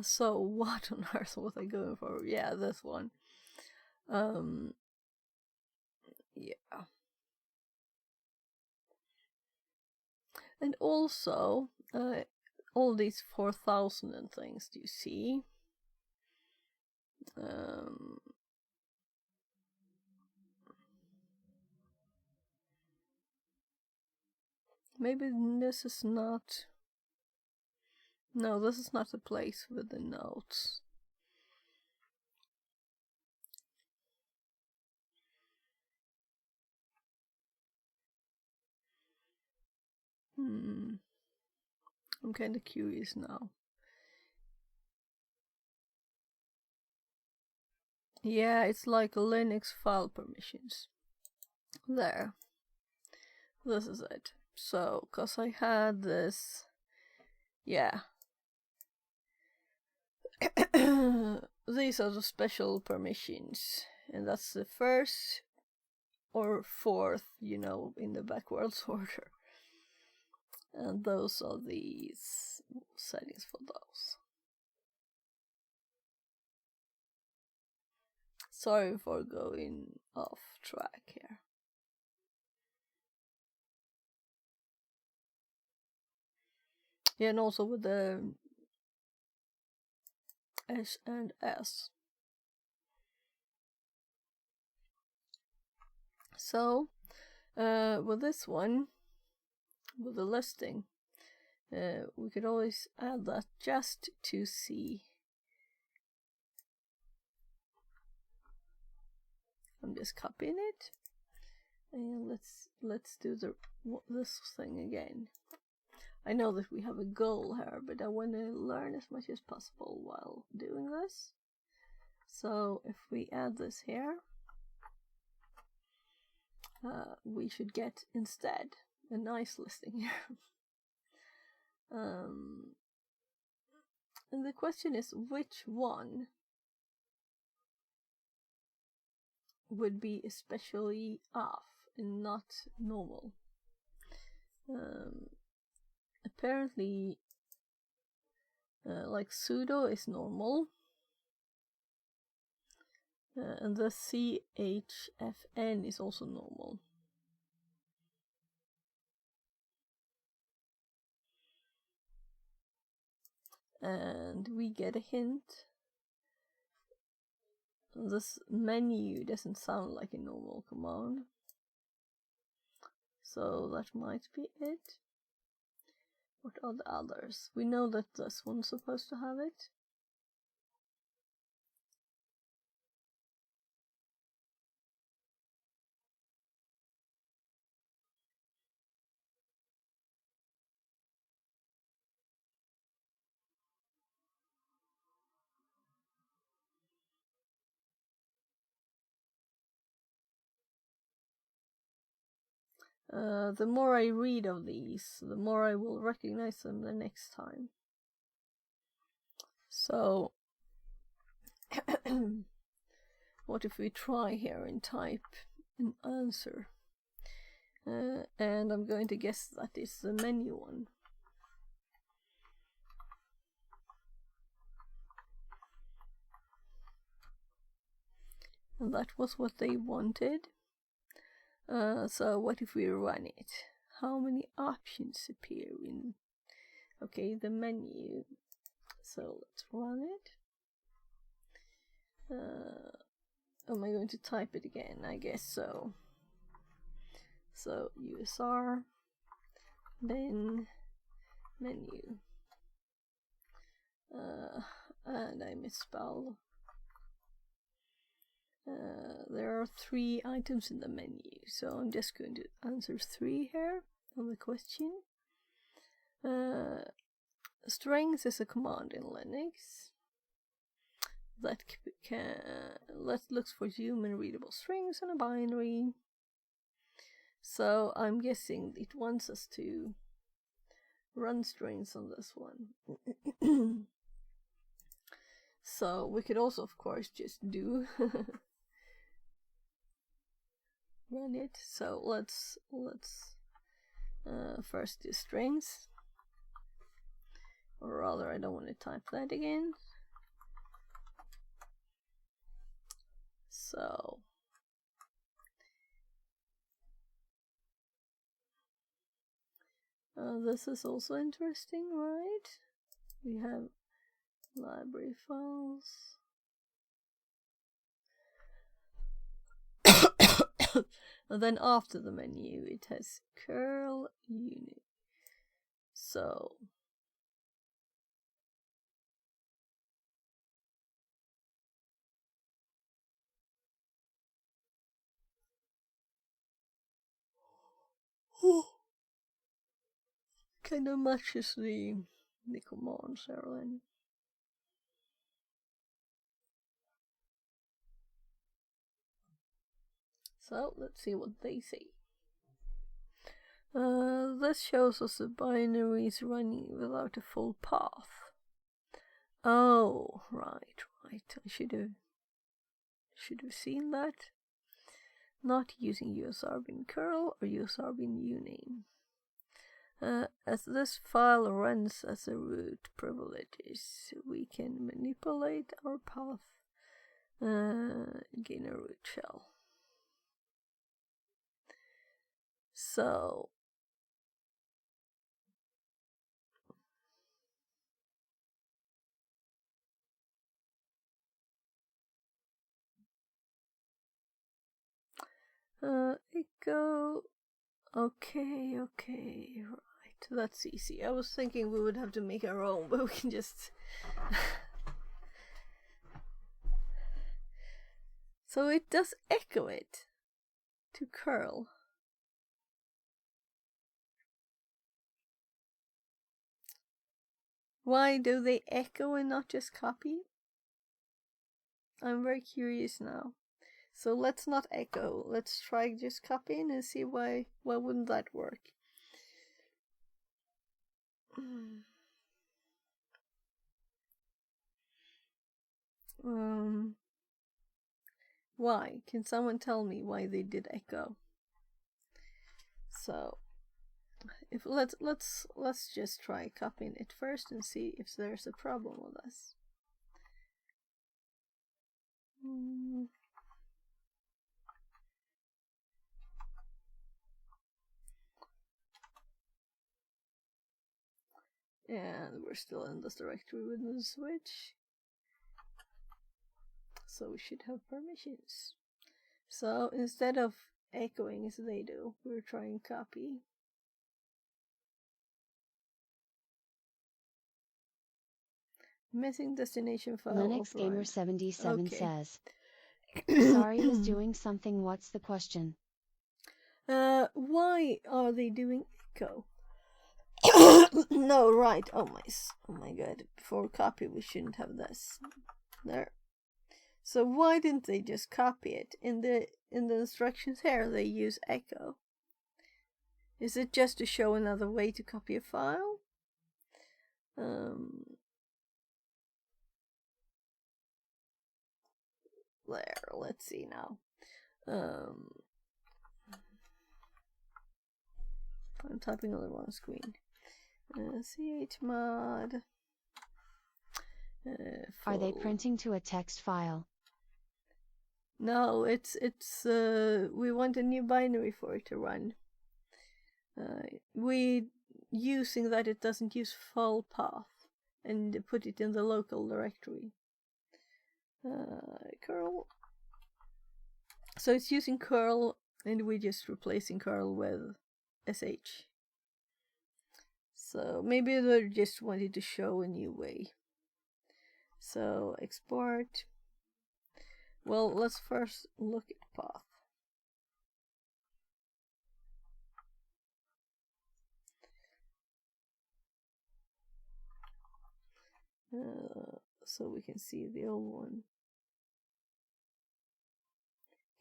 So what on earth was I going for? Yeah, this one. Yeah. And also, all these 4,000 and things, do you see? Maybe this is not... No, this is not the place with the notes. I'm kind of curious now. Yeah, it's like Linux file permissions. There. This is it. So, because I had this. Yeah. These are the special permissions. And that's the first or fourth, in the backwards order. And those are these settings for those. Sorry for going off track here. Yeah, and also with the S and S. So, with this one, with the listing, we could always add that just to see. I'm just copying it, and let's do this thing again. I know that we have a goal here, but I want to learn as much as possible while doing this. So if we add this here, we should get instead a nice listing here. And the question is, which one would be especially off and not normal? Apparently, like sudo is normal, and the CHFN is also normal. And we get a hint. This menu doesn't sound like a normal command, so that might be it. What are the others? We know that this one's supposed to have it. The more I read of these, the more I will recognize them the next time. So, what if we try here and type an answer? And I'm going to guess that it's the menu one. And that was what they wanted. So what if we run it? How many options appear in, the menu? So let's run it. Am I going to type it again? I guess so. So USR, then menu. And I misspelled. There are 3 items in the menu, so I'm just going to answer 3 here on the question. Strings is a command in Linux that looks for human readable strings and a binary. So I'm guessing it wants us to run strings on this one. So we could also, of course, just do run it. So let's first do strings, or rather, I don't want to type that again. So this is also interesting, right? We have library files. And then after the menu, it has curl unit. So kind of matches the commands there then. So let's see what they say. This shows us the binaries running without a full path. Oh, right. I should have seen that. Not using USR bin curl or USR bin uname. As this file runs as a root privileges, we can manipulate our path, gain a root shell. So echo. Okay, right. That's easy. I was thinking we would have to make our own, but we can just. So it does echo it to curl. Why do they echo and not just copy? I'm very curious now. So let's not echo. Let's try just copying and see why wouldn't that work? Why? Can someone tell me why they did echo? So if let's just try copying it first and see if there's a problem with this. And we're still in this directory with the switch. So we should have permissions. So instead of echoing as they do, we're trying copy. Missing destination file. Linux Gamer 77 okay. says, Sorry was doing something. What's the question? Why are they doing echo? No, right. Oh my god. Before copy, we shouldn't have this. There. So why didn't they just copy it? In the instructions here, they use echo. Is it just to show another way to copy a file? There. Let's see now. I'm typing on the wrong screen. Chmod. Are they printing to a text file? No, it's we want a new binary for it to run. We using that it doesn't use full path and put it in the local directory. Curl. So it's using curl and we're just replacing curl with sh. So maybe they just wanted to show a new way. So export. Well, let's first look at path. So we can see the old one.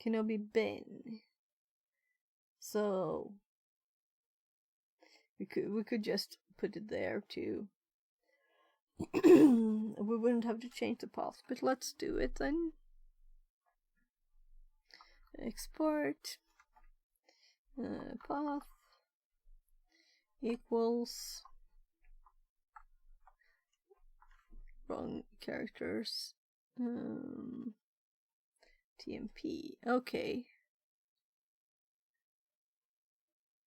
Kenobi bin. So we could just put it there too. We wouldn't have to change the path, but let's do it then. Export path equals wrong characters TMP. Okay.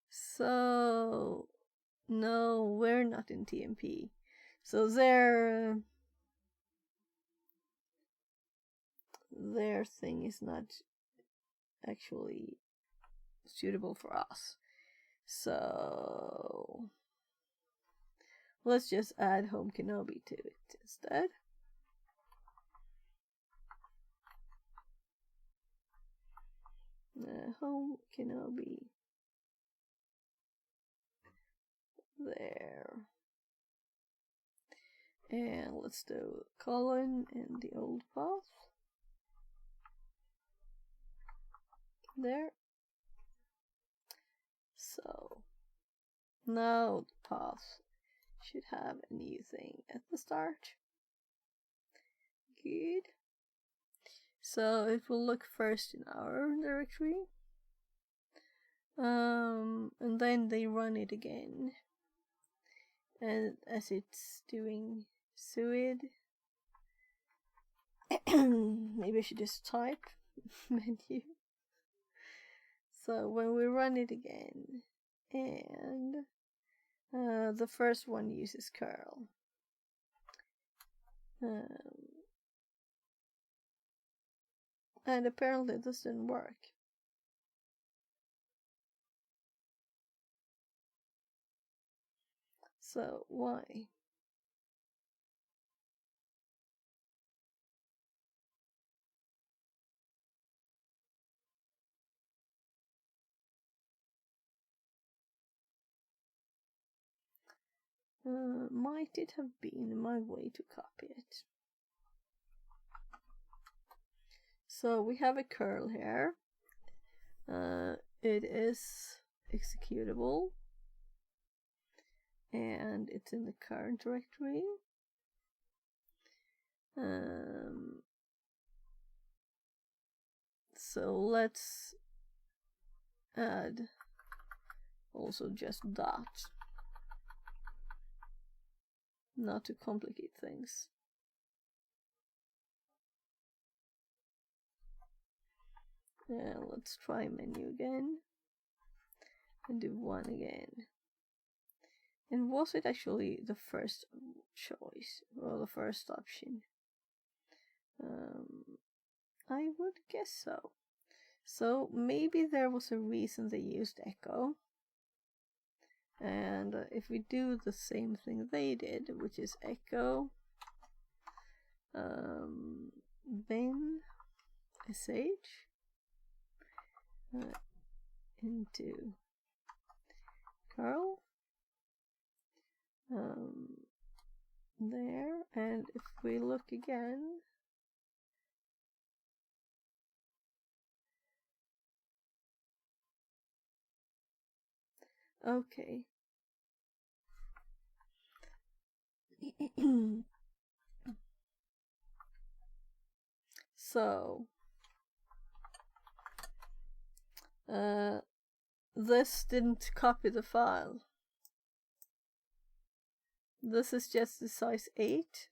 So no, we're not in TMP. So their thing is not actually suitable for us. So let's just add Home Kenobi to it instead. Home Kenobi. There. And let's do colon and the old path. there. So now the path should have a new thing at the start. Good. So it will look first in our directory. And then they run it again. And as it's doing suid, maybe I should just type menu. So when we run it again, and the first one uses curl. And apparently this didn't work. So why? Might it have been my way to copy it? So we have a curl here. It is executable. And it's in the current directory. So let's add also just dot, not to complicate things. And let's try menu again and do one again. And was it actually the first choice or the first option? I would guess so. So maybe there was a reason they used echo. And if we do the same thing they did, which is echo, then sh into curl, there, and if we look again, okay. So this didn't copy the file. This is just the size 8.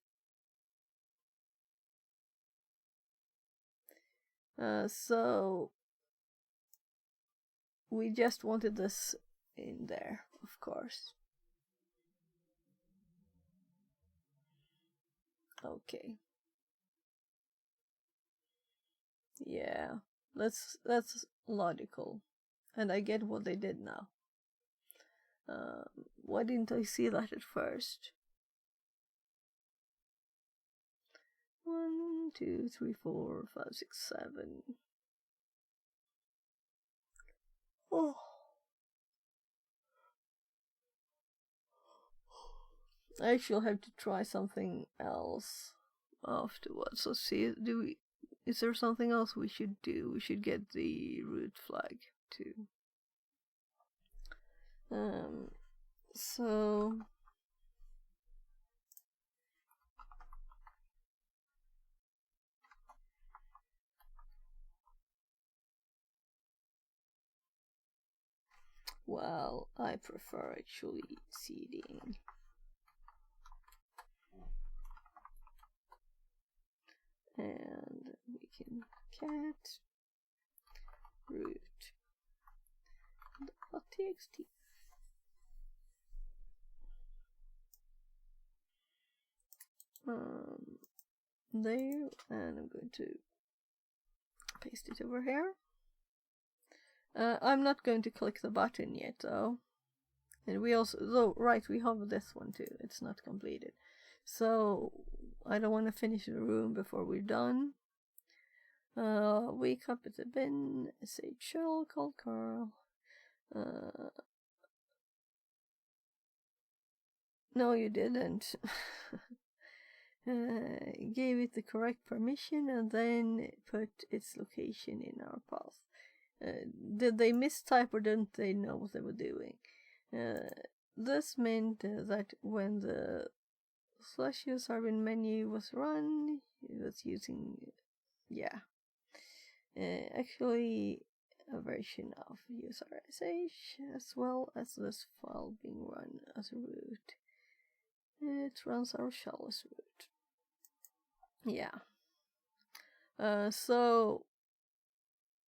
So we just wanted this in there, of course. Okay. Yeah, that's logical, and I get what they did now. Why didn't I see that at first? 1, 2, 3, 4, 5, 6, 7. Oh. I actually have to try something else afterwards. Let's see, is there something else we should do? We should get the root flag too. So well, I prefer actually seeding. And we can cat root .txt. There, and I'm going to paste it over here. I'm not going to click the button yet though. And we also, right, we have this one too. It's not completed. So I don't want to finish the room before we're done. We copy the bin, say shell called curl. No, you didn't. Gave it the correct permission and then put its location in our path. Did they mistype or didn't they know what they were doing? This meant that when the /useRBin menu was run, it was using, actually a version of user.sh as well as this file being run as root. It runs our shell as root. So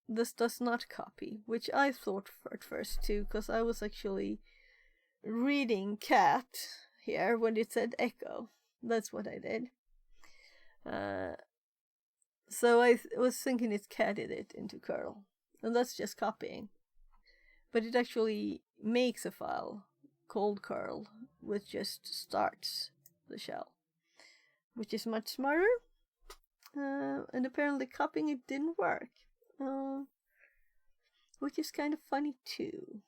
this does not copy, which I thought at first too, because I was actually reading cat here when it said echo. That's what I did. So I was thinking it catted it into curl, and that's just copying. But it actually makes a file called curl, which just starts the shell, which is much smarter. And apparently copying it didn't work, which is kind of funny too.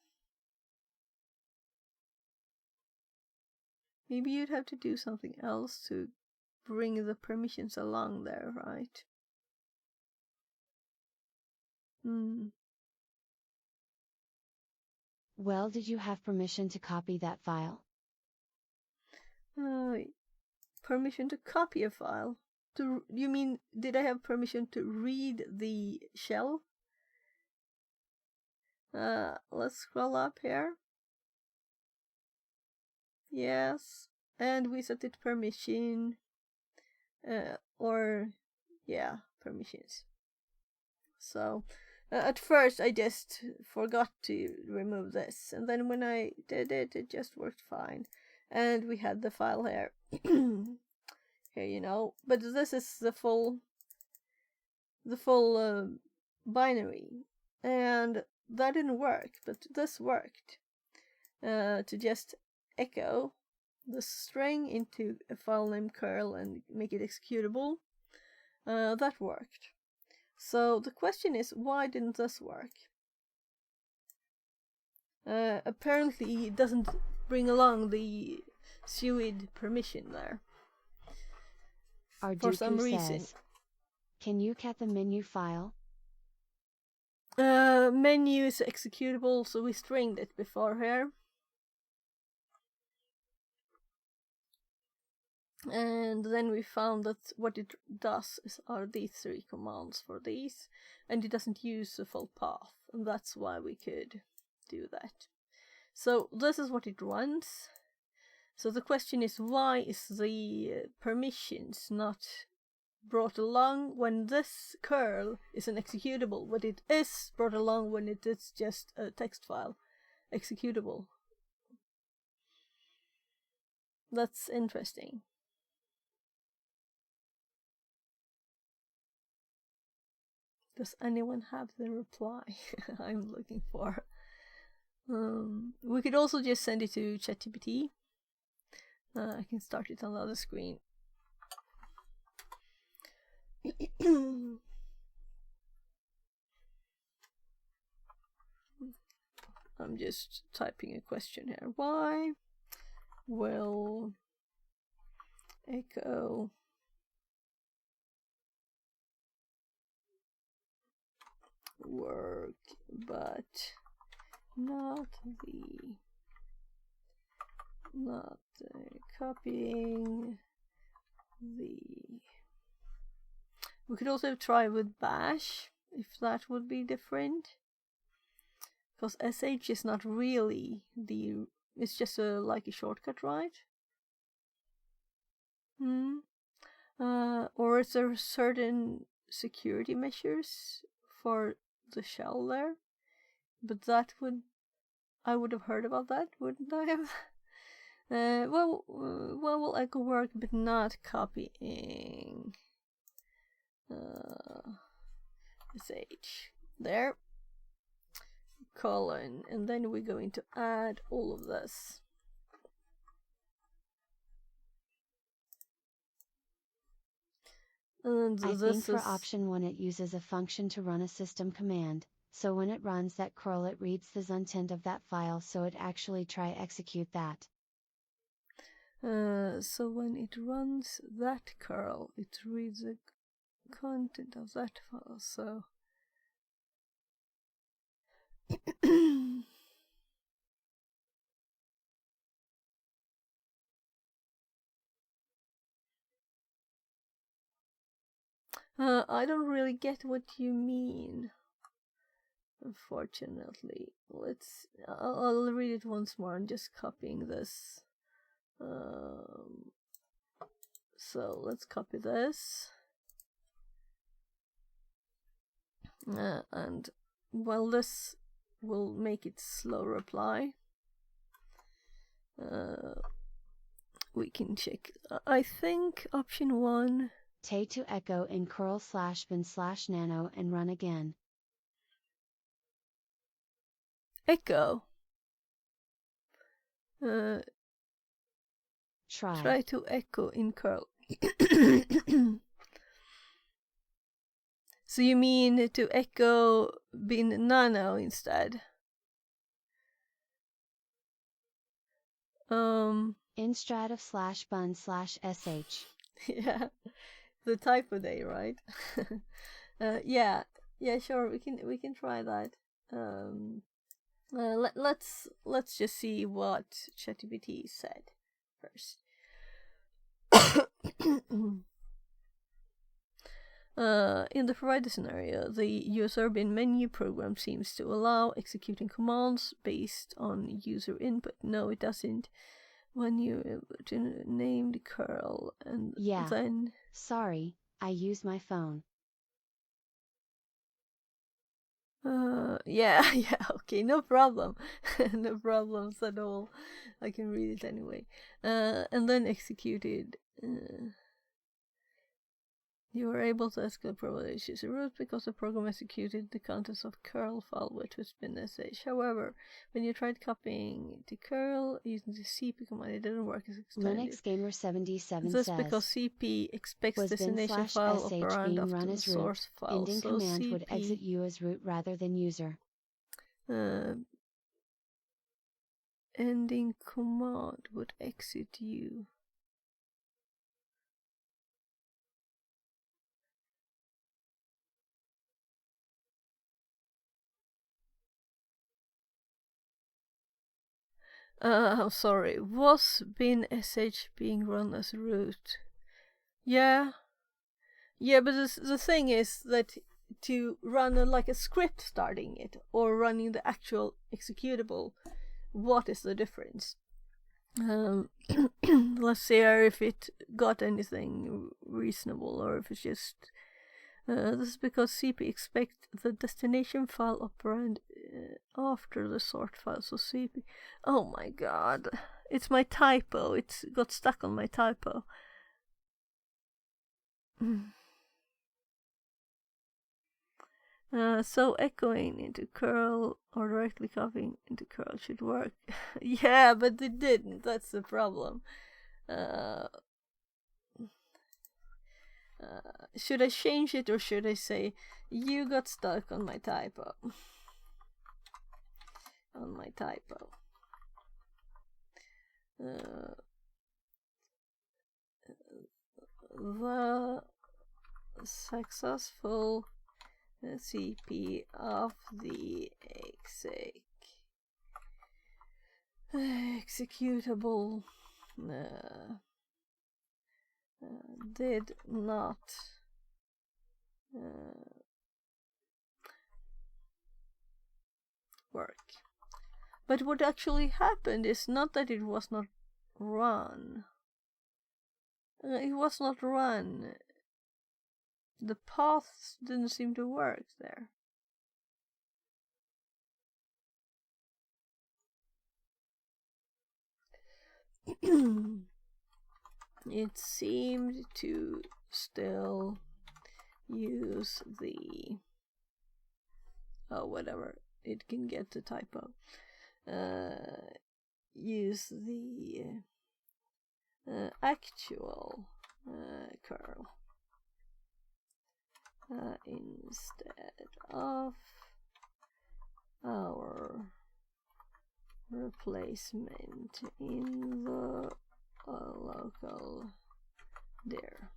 Maybe you'd have to do something else to bring the permissions along there, right? Well, did you have permission to copy that file? Permission to copy a file? You mean, did I have permission to read the shell? Let's scroll up here. Yes, and we set it permission. Permissions. So, at first I just forgot to remove this, and then when I did it, it just worked fine. And we had the file here. Here, but this is the full binary, and that didn't work, but this worked. To just echo the string into a file named curl and make it executable, that worked. So the question is, why didn't this work? Apparently it doesn't bring along the suid permission there. For some reason. Says, can you cat the menu file? Menu is executable, so we stringed it before here. And then we found that what it does are these 3 commands for these, and it doesn't use the full path, and that's why we could do that. So this is what it runs. So the question is, why is the permissions not brought along when this curl is an executable, but it is brought along when it is just a text file executable? That's interesting. Does anyone have the reply I'm looking for? We could also just send it to ChatGPT. I can start it on the other screen. I'm just typing a question here. Why will echo work but not copying the... We could also try with bash, if that would be different, because sh is not really it's just like a shortcut, right? Or is there certain security measures for the shell there? But I would have heard about that, wouldn't I have? Well, will echo work but not copying sh there, colon, and then we're going to add all of this. And I think for option 1 it uses a function to run a system command, so when it runs that curl it reads the content of that file, so it actually try execute that. So when it runs that curl, it reads the content of that file, so I don't really get what you mean. Unfortunately, I'll read it once more. I'm just copying this. So let's copy this. And while this will make it slow reply, we can check. I think option 1. Tay to echo in curl/bin/nano and run again. Echo. Try to echo in curl. So you mean to echo bin nano instead? Instead of /bun/sh. Yeah, the typo day, right? Yeah, sure. We can try that. Let's just see what ChatGPT said first. In the provided scenario, the user bin menu program seems to allow executing commands based on user input. No, it doesn't. When you name the curl and then... Sorry, I use my phone. Yeah, okay, no problem. No problems at all. I can read it anyway. And then executed. You were able to escalate privilege user root because the program executed the contents of curl file, which was bin.sh. However, when you tried copying the curl using the cp command, it didn't work as extended. Linux Gamer 77 This says, because cp expects was destination file bin/sh operand being after run the as root, source file. ending So command cp would exit you as root rather than user. Ending command would exit you. I'm sorry. Was bin.sh being run as root? Yeah, but the thing is that to run like a script starting it or running the actual executable, what is the difference? Let's see if it got anything reasonable or if it's just... this is because cp expects the destination file operand after the sort file. So cp... Oh my god. It's my typo. It got stuck on my typo. So echoing into curl or directly copying into curl should work. Yeah, but it didn't. That's the problem. Should I change it or should I say, you got stuck on my typo? On my typo. The successful CP of the executable did not work. But what actually happened is not that it was not run. It was not run. The paths didn't seem to work there. It seemed to still use the... oh, whatever. It can get the typo. Use the actual curl instead of our replacement in the local dir.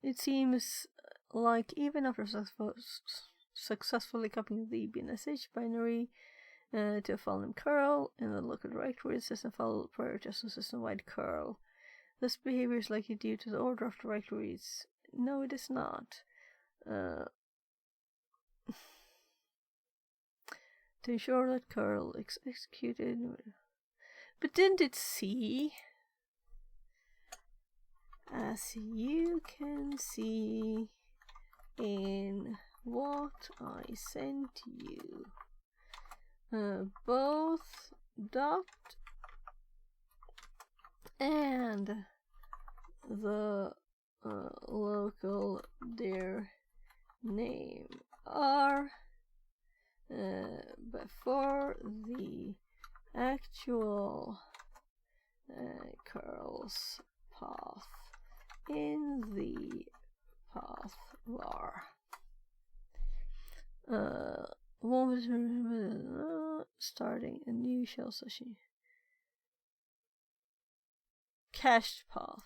It seems like even after successfully copying the bin.sh binary, to a file name curl in the local directory. System file priorities to system-wide curl. This behavior is likely due to the order of directories. No, it is not. To ensure that curl is executed. But didn't it see? As you can see in what I sent you, both dot and the local dir name are before the actual curl's path in the path var. Starting a new shell session. Cached path.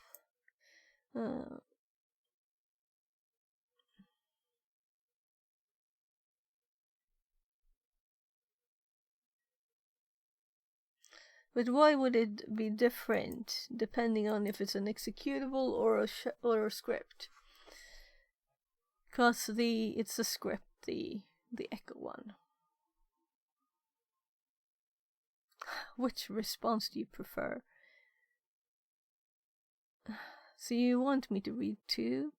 But why would it be different depending on if it's an executable or a script? Because it's a script, the echo one. Which response do you prefer? So you want me to read two?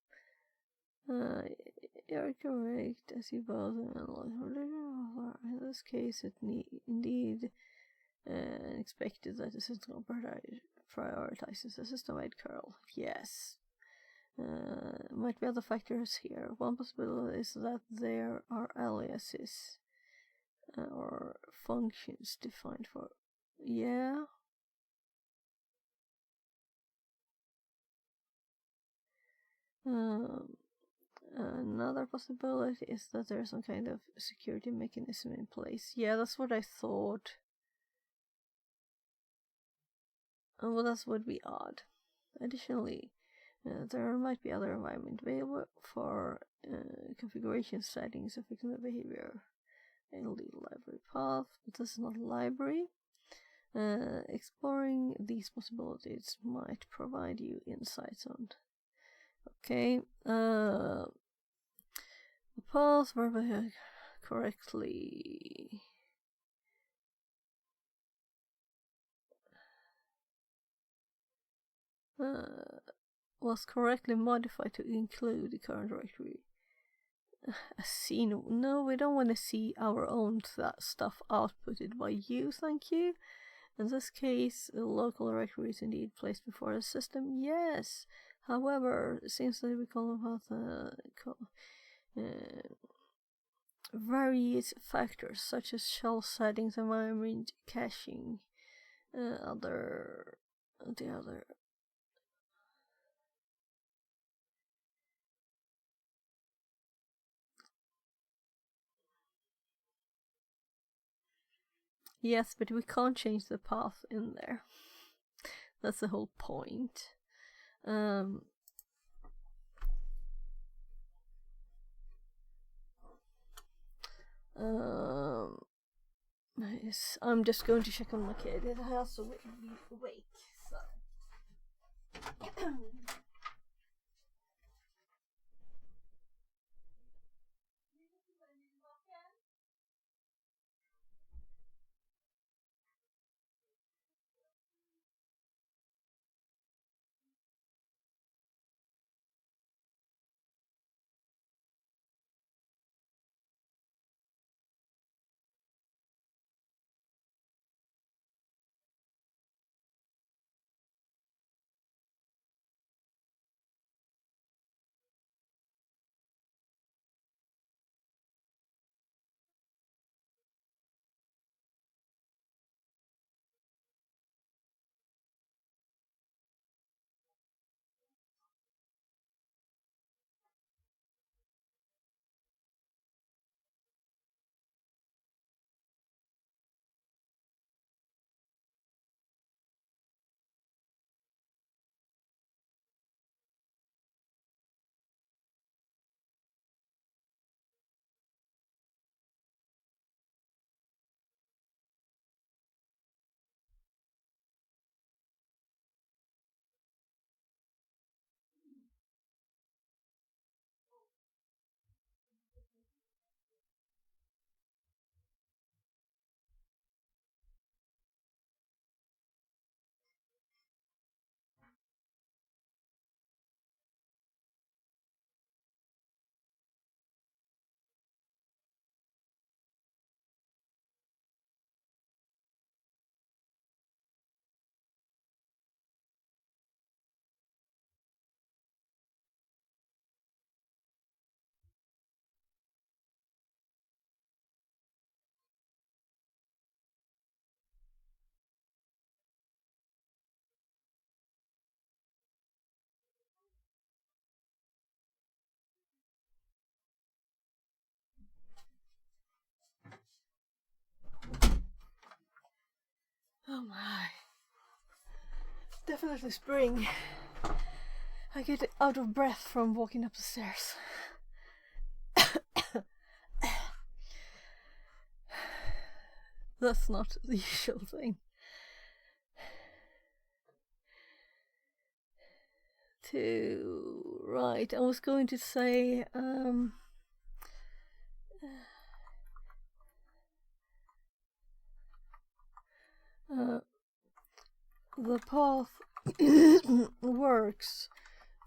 You're correct, as you both in this case it indeed expected that the system prioritizes the system-wide curl. Yes. Might be other factors here. One possibility is that there are aliases or functions defined for. Yeah. Another possibility is that there's some kind of security mechanism in place. Yeah, that's what I thought. Well, that would be odd. Additionally, there might be other environment available for configuration settings affecting the behavior. LD library path, but this is not a library. Exploring these possibilities might provide you insights on. Okay, the path where correctly. Was correctly modified to include the current directory. No, we don't want to see our own stuff outputted by you, thank you. In this case, the local directory is indeed placed before the system, yes. However, it seems that we call about various factors such as shell settings, environment, caching, the other. Yes, but we can't change the path in there. That's the whole point. Nice. I'm just going to check on my kid. It has to be awake, so. Oh my. Definitely spring. I get out of breath from walking up the stairs. That's not the usual thing. Right, I was going to say, the path works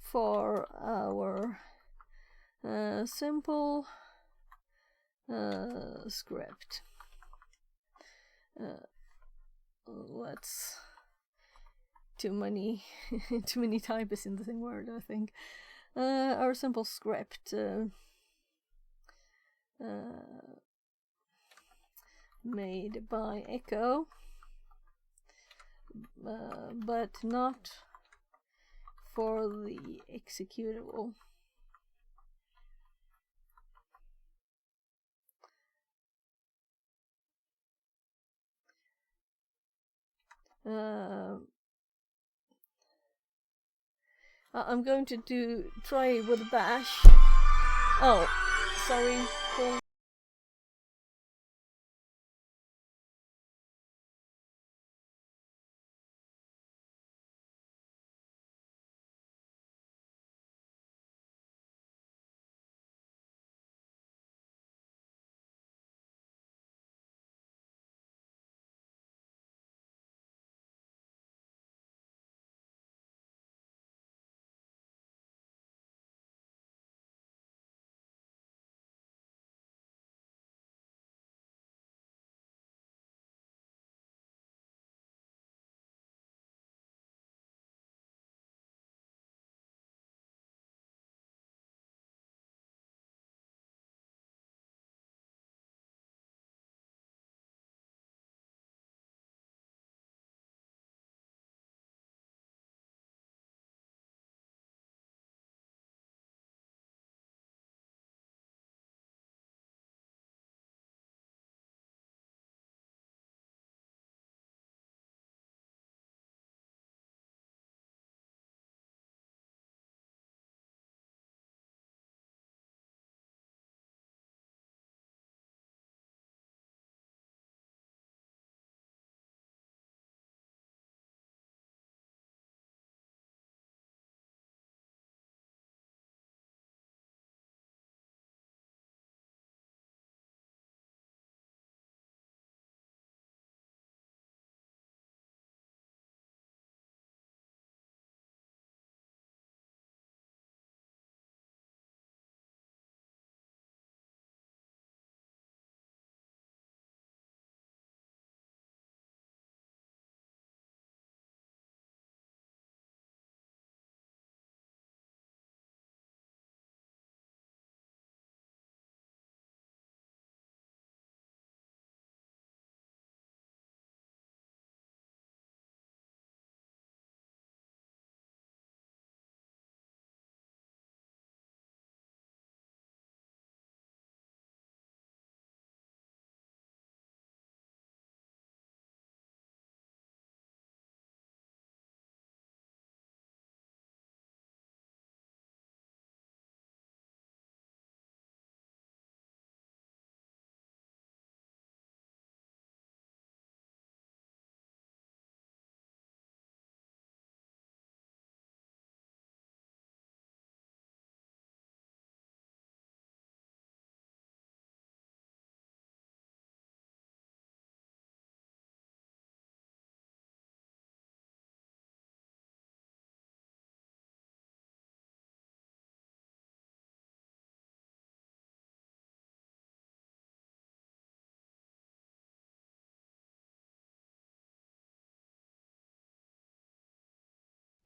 for our simple script. Let's too many types in the same word, I think. Our simple script made by Echo, but not for the executable. I'm going to try with bash. Oh, sorry.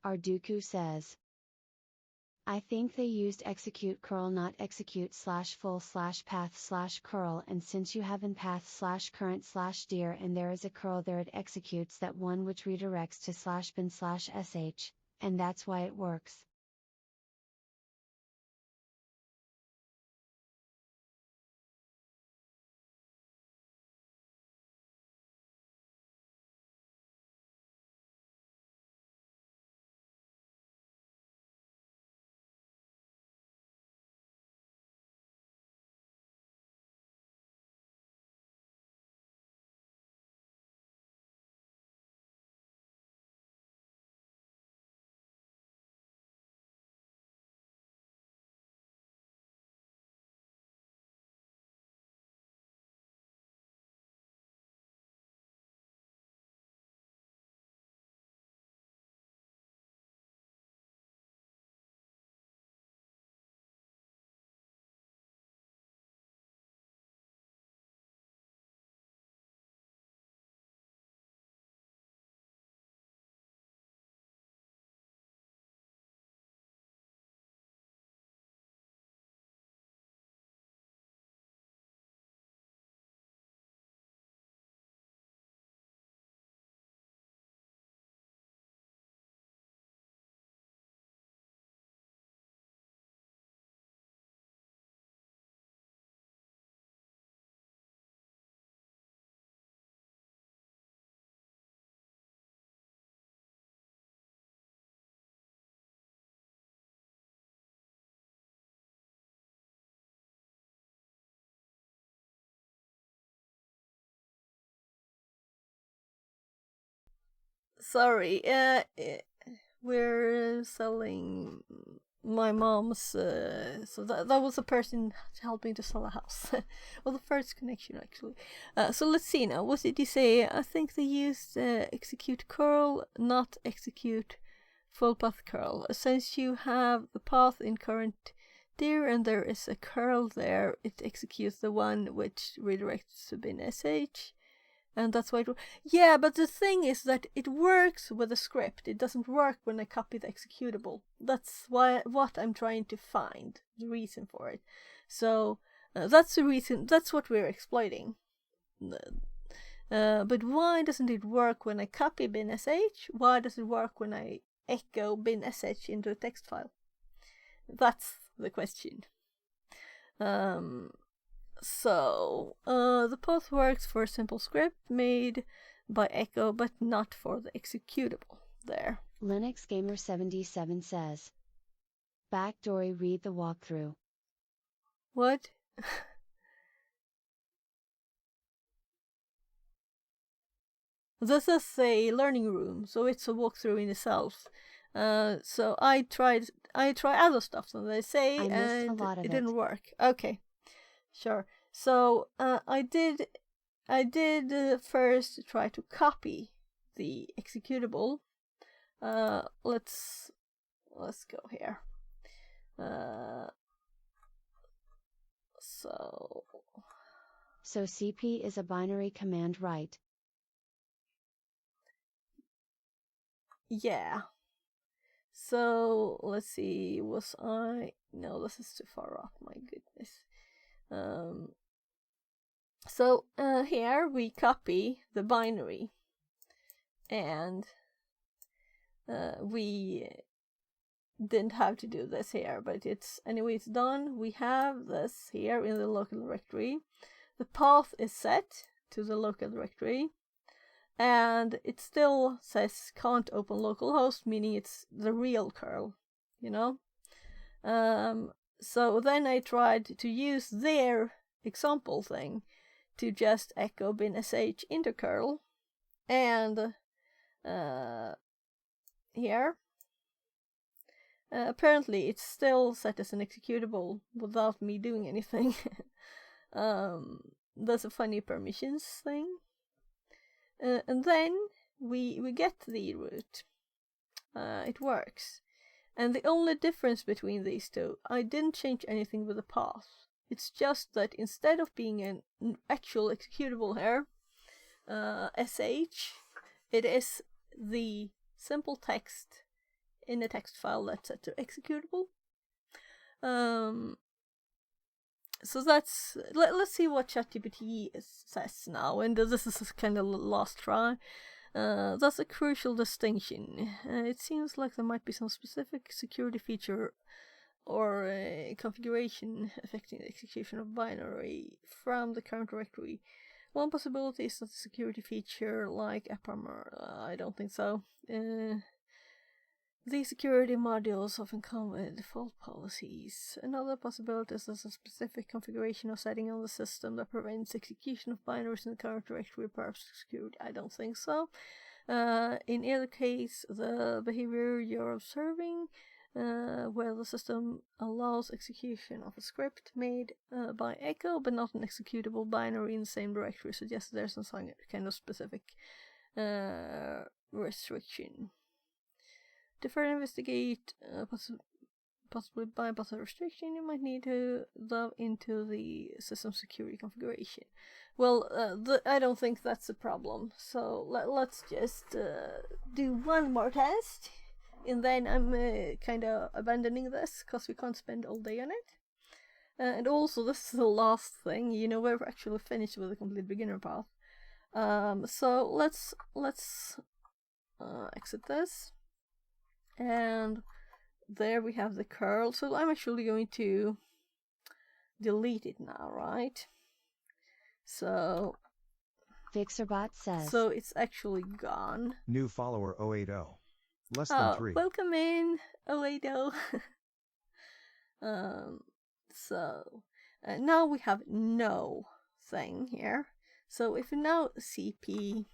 Arduku says, I think they used execute curl not execute slash full slash path slash curl, and since you have in path slash current slash dir and there is a curl there, it executes that one which redirects to slash bin slash sh, and that's why it works. sorry. We're selling my mom's. So that was a person helping to sell a house. Well, the first connection actually. So let's see now. What did he say? I think they used execute curl, not execute full path curl. Since you have the path in current dir and there is a curl there, it executes the one which redirects to bin sh. And that's why yeah, but the thing is that it works with a script. It doesn't work when I copy the executable. That's what I'm trying to find, the reason for it. So that's the reason, that's what we're exploiting. But why doesn't it work when I copy bin sh? Why does it work when I echo bin sh into a text file? That's the question. So, the path works for a simple script made by echo, but not for the executable. There. Linux Gamer 77 says. Backdory read the walkthrough. What? This is a learning room, so it's a walkthrough in itself. So I try other stuff than they say, and it didn't work. Okay. Sure. So I did first try to copy the executable. Let's go here. So cp is a binary command, right? Yeah. So let's see. No, this is too far off. My goodness. So here we copy the binary, and we didn't have to do this here, but it's done. We have this here in the local directory. The path is set to the local directory, and it still says can't open localhost, meaning it's the real curl, So then I tried to use their example thing to just echo bin sh into curl, and here apparently it's still set as an executable without me doing anything. That's a funny permissions thing. And then we get the root. It works. And the only difference between these two, I didn't change anything with the path. It's just that instead of being an actual executable here, sh, it is the simple text in a text file that's set to executable. So that's, let's see what ChatGPT says now, and this is kind of last try. That's a crucial distinction. It seems like there might be some specific security feature or configuration affecting the execution of binary from the current directory. One possibility is that the security feature like AppArmor. I don't think so. These security modules often come with default policies. Another possibility is there's a specific configuration or setting on the system that prevents execution of binaries in the current directory, perhaps security. I don't think so. In either case, the behavior you're observing, where the system allows execution of a script made by echo, but not an executable binary in the same directory, suggests there's some kind of specific restriction. To further investigate possibly bypass a restriction, you might need to delve into the system security configuration. Well, I don't think that's a problem. So let's just do one more test, and then I'm kind of abandoning this because we can't spend all day on it. And also, this is the last thing. We're actually finished with the complete beginner path. So let's exit this. And there we have the curl. So I'm actually going to delete it now, right? So Fixerbot says. So it's actually gone. New follower 080. Less than 3. Welcome in 080. So now we have no thing here. So if we now cp,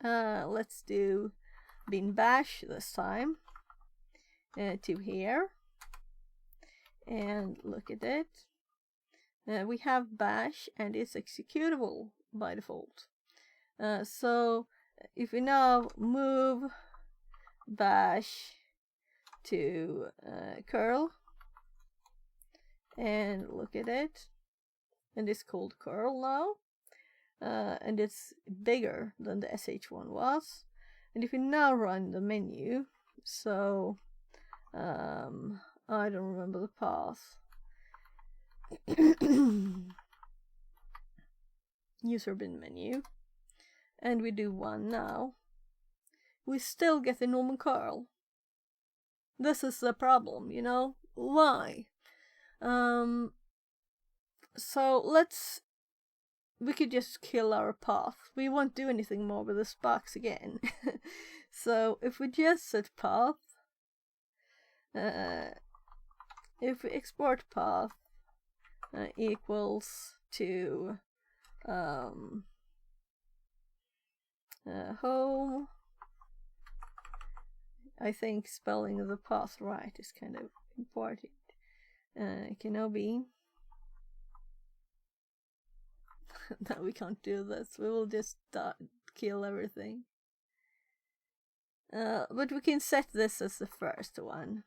let's do bin bash this time to here, and look at it. We have bash and it's executable by default. So if we now move bash to curl and look at it, and it's called curl now, and it's bigger than the sh one was. And if we now run the menu, so I don't remember the path. User bin menu, and we do one now, we still get the normal curl. This is the problem, you know? Why? So we could just kill our path. We won't do anything more with this box again. So if we just set path, if we export path equals to home, I think spelling the path right is kind of important. Kenobi. No, we can't do this. We will just kill everything. But we can set this as the first one.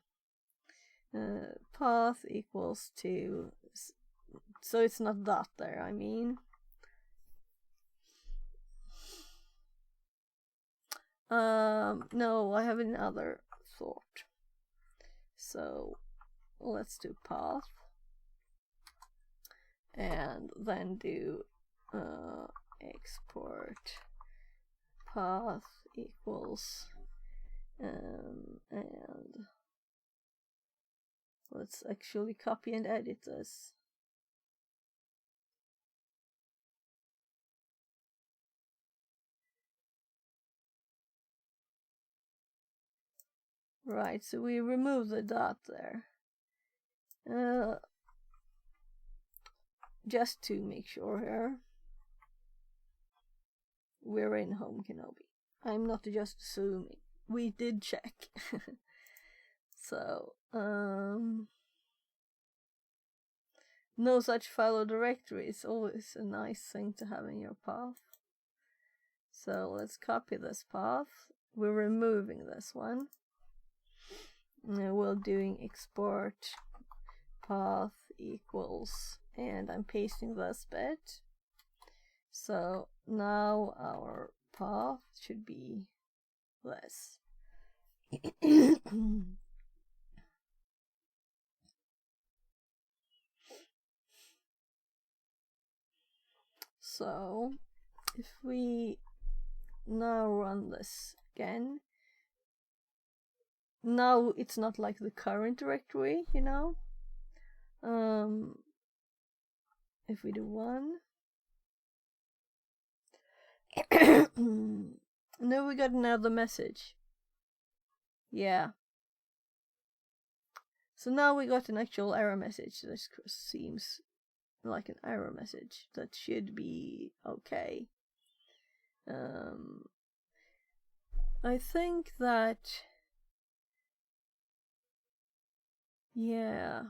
Path equals to, so it's not that there, I mean. No, I have another thought. So let's do path, and then do export path equals, and let's actually copy and edit this. Right, so we remove the dot there. Just to make sure here. We're in home Kenobi. I'm not just assuming. We did check. So, no such file or directory is always a nice thing to have in your path. So let's copy this path. We're removing this one. And we're doing export path equals, and I'm pasting this bit. So now our path should be this. So if we now run this again, now it's not like the current directory, you know. If we do one, now we got another message. Yeah. So now we got an actual error message. This seems like an error message. That should be okay. I think that, yeah,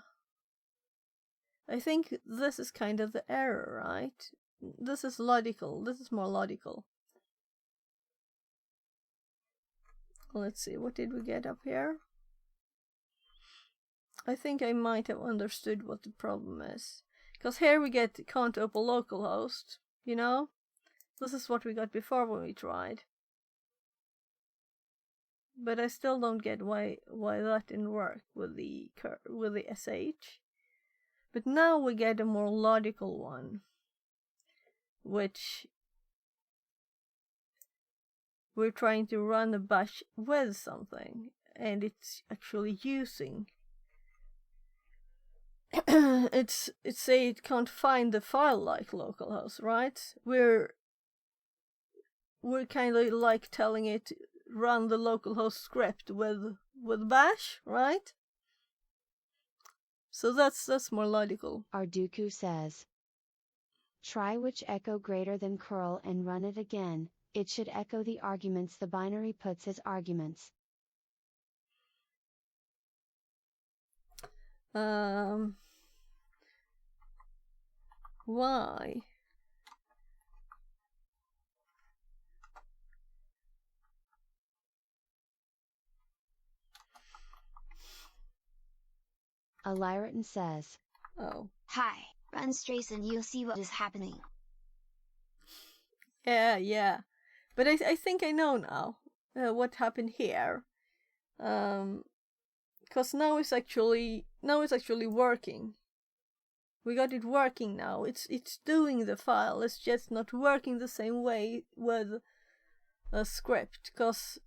I think this is kind of the error, right? This is logical. This is more logical. Let's see, what did we get up here? I think I might have understood what the problem is. Because here we get can't open localhost, you know? This is what we got before when we tried. But I still don't get why that didn't work with the sh. But now we get a more logical one, which we're trying to run a bash with something, and it's actually using. It's say it can't find the file like localhost, right? We're kind of like telling it run the localhost script with bash, right? So that's more logical. Arduku says, try which echo greater than curl and run it again. it should echo the arguments the binary puts as arguments. Why? A Lyritan says, Oh. Hi, run Strays and you'll see what is happening. Yeah. But I think I know now what happened here. Because now it's actually working. We got it working now. It's doing the file. It's just not working the same way with a script. Because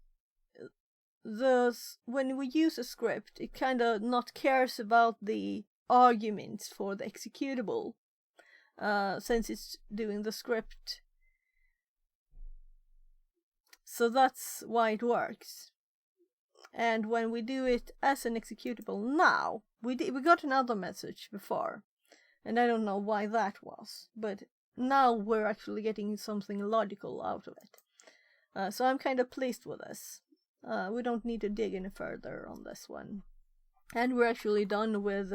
when we use a script, it kind of not cares about the arguments for the executable, since it's doing the script. So that's why it works. And when we do it as an executable now, we got another message before, and I don't know why that was, but now we're actually getting something logical out of it. So I'm kind of pleased with this. We don't need to dig any further on this one, and we're actually done with.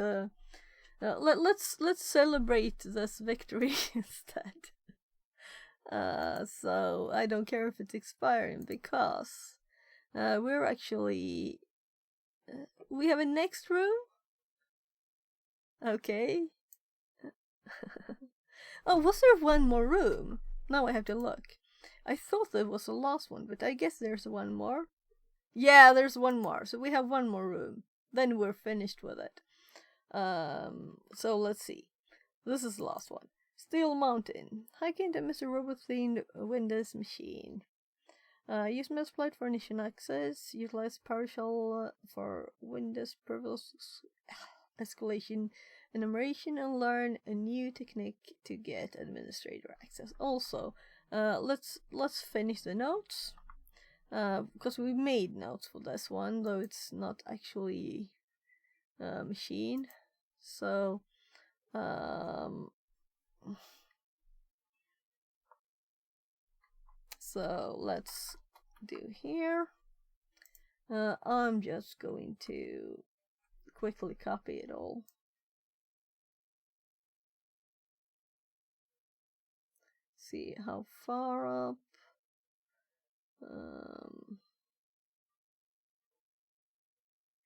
Let's celebrate this victory instead. So I don't care if it's expiring, because we're actually we have a next room. Okay. Oh, was there one more room? Now I have to look. I thought there was the last one, but I guess there's one more. Yeah, there's one more. So we have one more room. Then we're finished with it. So let's see. This is the last one. Steel Mountain. Hack into Mr. Robot-themed Windows machine. Use Metasploit for initial access. Utilize PowerShell for Windows privilege escalation enumeration, and learn a new technique to get administrator access. Also, let's finish the notes, because we made notes for this one, though it's not actually a machine. So let's do here. I'm just going to quickly copy it all. See how far up.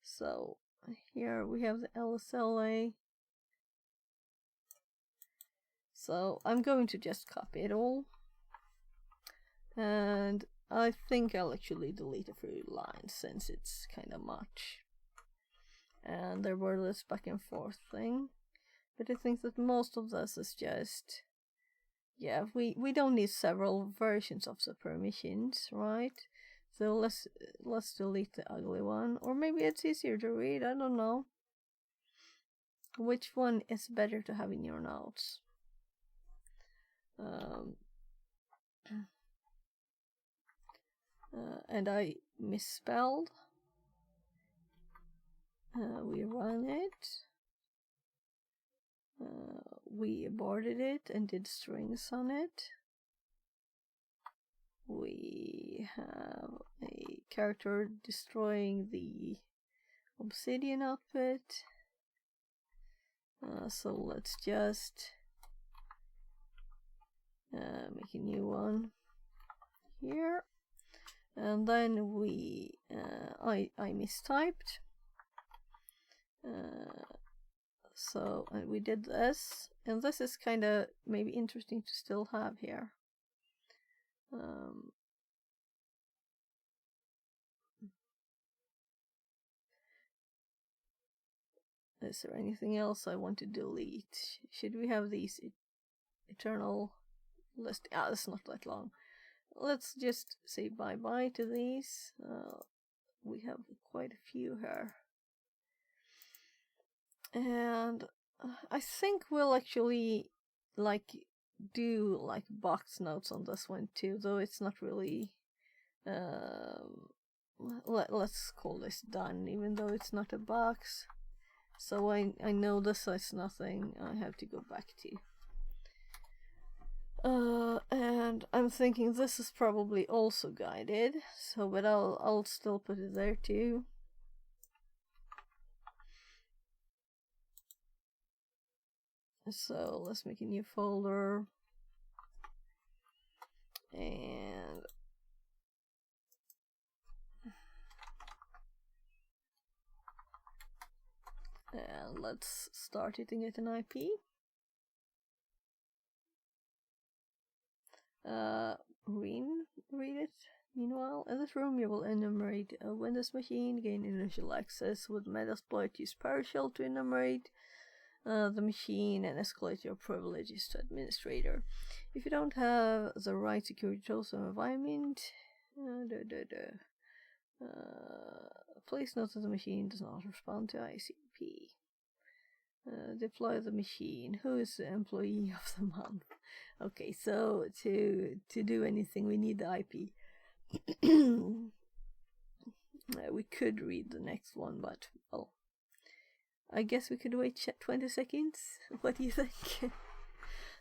So here we have the LSLA. So I'm going to just copy it all. And I think I'll actually delete a few lines, since it's kind of much. And there were this back and forth thing. But I think that most of this is just... Yeah, we don't need several versions of the permissions, right? So let's delete the ugly one. Or maybe it's easier to read, I don't know. Which one is better to have in your notes? And I misspelled. We run it. We aborted it and did strings on it. We have a character destroying the obsidian output. So let's just make a new one here. And then we I mistyped. So we did this, and this is kind of maybe interesting to still have here. Is there anything else I want to delete? Should we have these eternal list? Ah, it's not that long. Let's just say bye-bye to these. We have quite a few here. And I think we'll actually do box notes on this one too, though it's not really let's call this done, even though it's not a box. So I know this is nothing I have to go back And I'm thinking this is probably also guided, so but I'll still put it there too. So let's make a new folder, and let's start it and get an IP. Read it. Meanwhile, in this room you will enumerate a Windows machine, gain initial access with Metasploit, use PowerShell to enumerate the machine, and escalate your privileges to administrator. If you don't have the right security tools or environment, please note that the machine does not respond to ICP. Deploy the machine. Who is the employee of the month? Okay, so to do anything we need the IP. We could read the next one, but well, I guess we could wait 20 seconds. What do you think?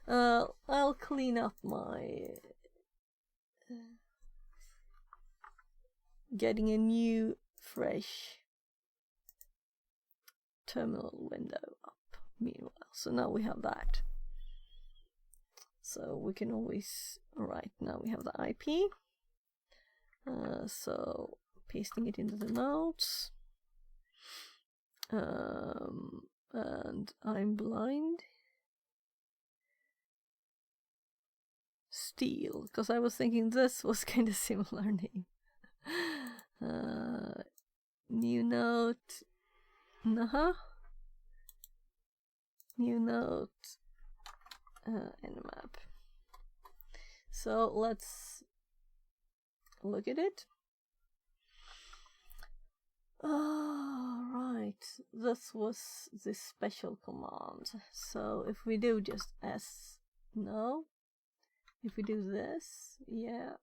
I'll clean up my getting a new fresh terminal window up meanwhile. So now we have that. So we can always, right, now we have the IP. So pasting it into the notes. And I'm blind. Steel, because I was thinking this was kind of similar name. New note. New note. Nmap. So let's look at it. Right, this was the special command. So if we do just S, no. If we do this, yeah,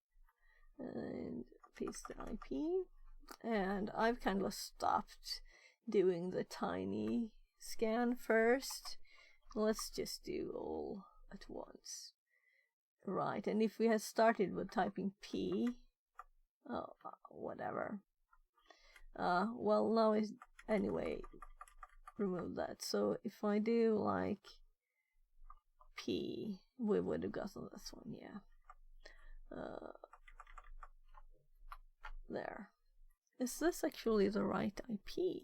and paste the IP, and I've kind of stopped doing the tiny scan first. Let's just do all at once. Right, and if we had started with typing P, whatever. Well, now is anyway, remove that. So if I do like P, we would have gotten this one, yeah. There. Is this actually the right IP?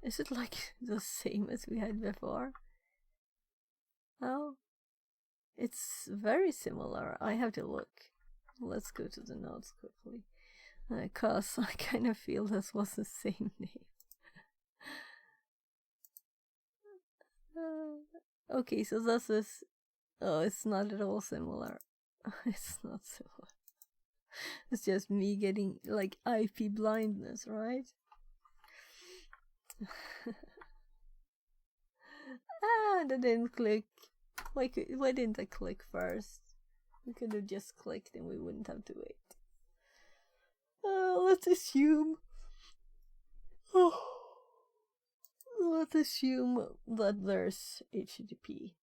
Is it like the same as we had before? Oh, it's very similar. I have to look. Let's go to the notes quickly. Because I kind of feel this was the same name. Okay, so this is... Oh, it's not at all similar. It's not similar. It's just me getting, like, IP blindness, right? That didn't click. Why didn't I click first? We could have just clicked and we wouldn't have to wait. Let's assume... let's assume that there's HTTP.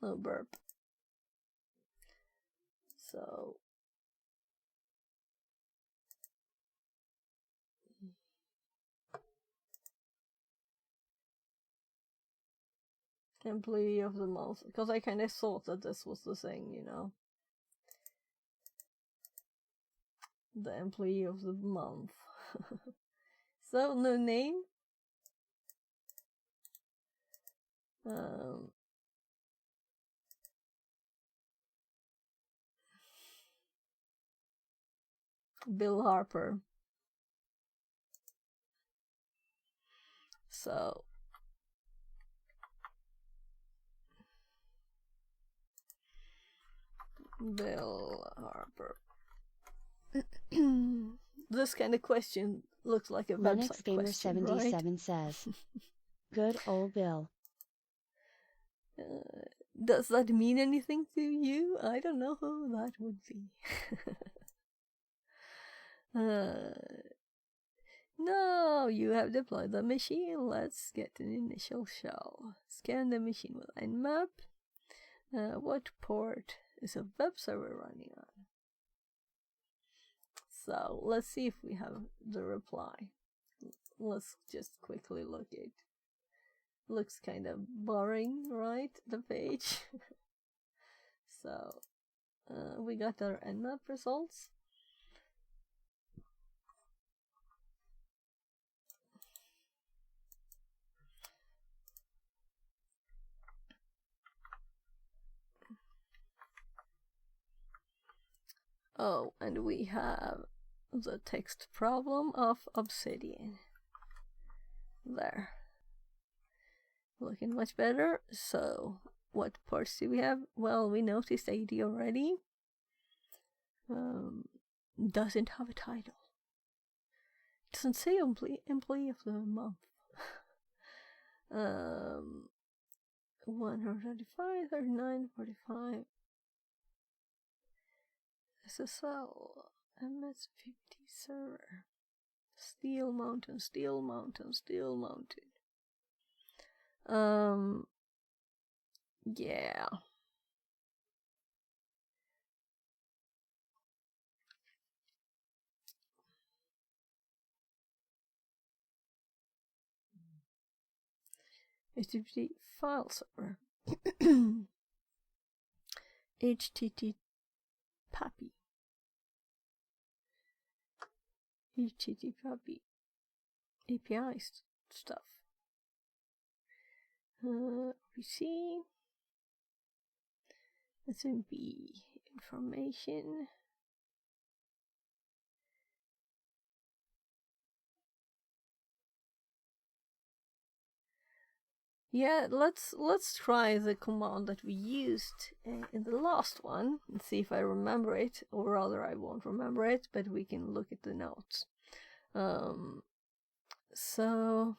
No burp. So employee of the month, because I kind of thought that this was the thing, you know. The employee of the month. So no name. Bill Harper. So Bill Harper. This kind of question looks like a Linux website Gamer question, 77 right? says, "Good old Bill." Does that mean anything to you? I don't know who that would be. No, you have deployed the machine. Let's get an initial shell. Scan the machine with Nmap. What port is a web server running on? So let's see if we have the reply. Let's just quickly look it. Looks kind of boring, right? The page. So we got our Nmap results. Oh, and we have the text problem of Obsidian. There. Looking much better. So, what parts do we have? Well, we noticed ID already. Doesn't have a title. Doesn't say employee of the month. 135, 39, 45. SSL, MS50 server. Steel Mountain, Steel Mountain, Steel Mountain. Yeah. HTTP file server. HTTP Puppy. HTTP Puppy. API stuff. PC. SMB information. Yeah, let's try the command that we used in the last one and see if I remember it, or rather I won't remember it, but we can look at the notes. So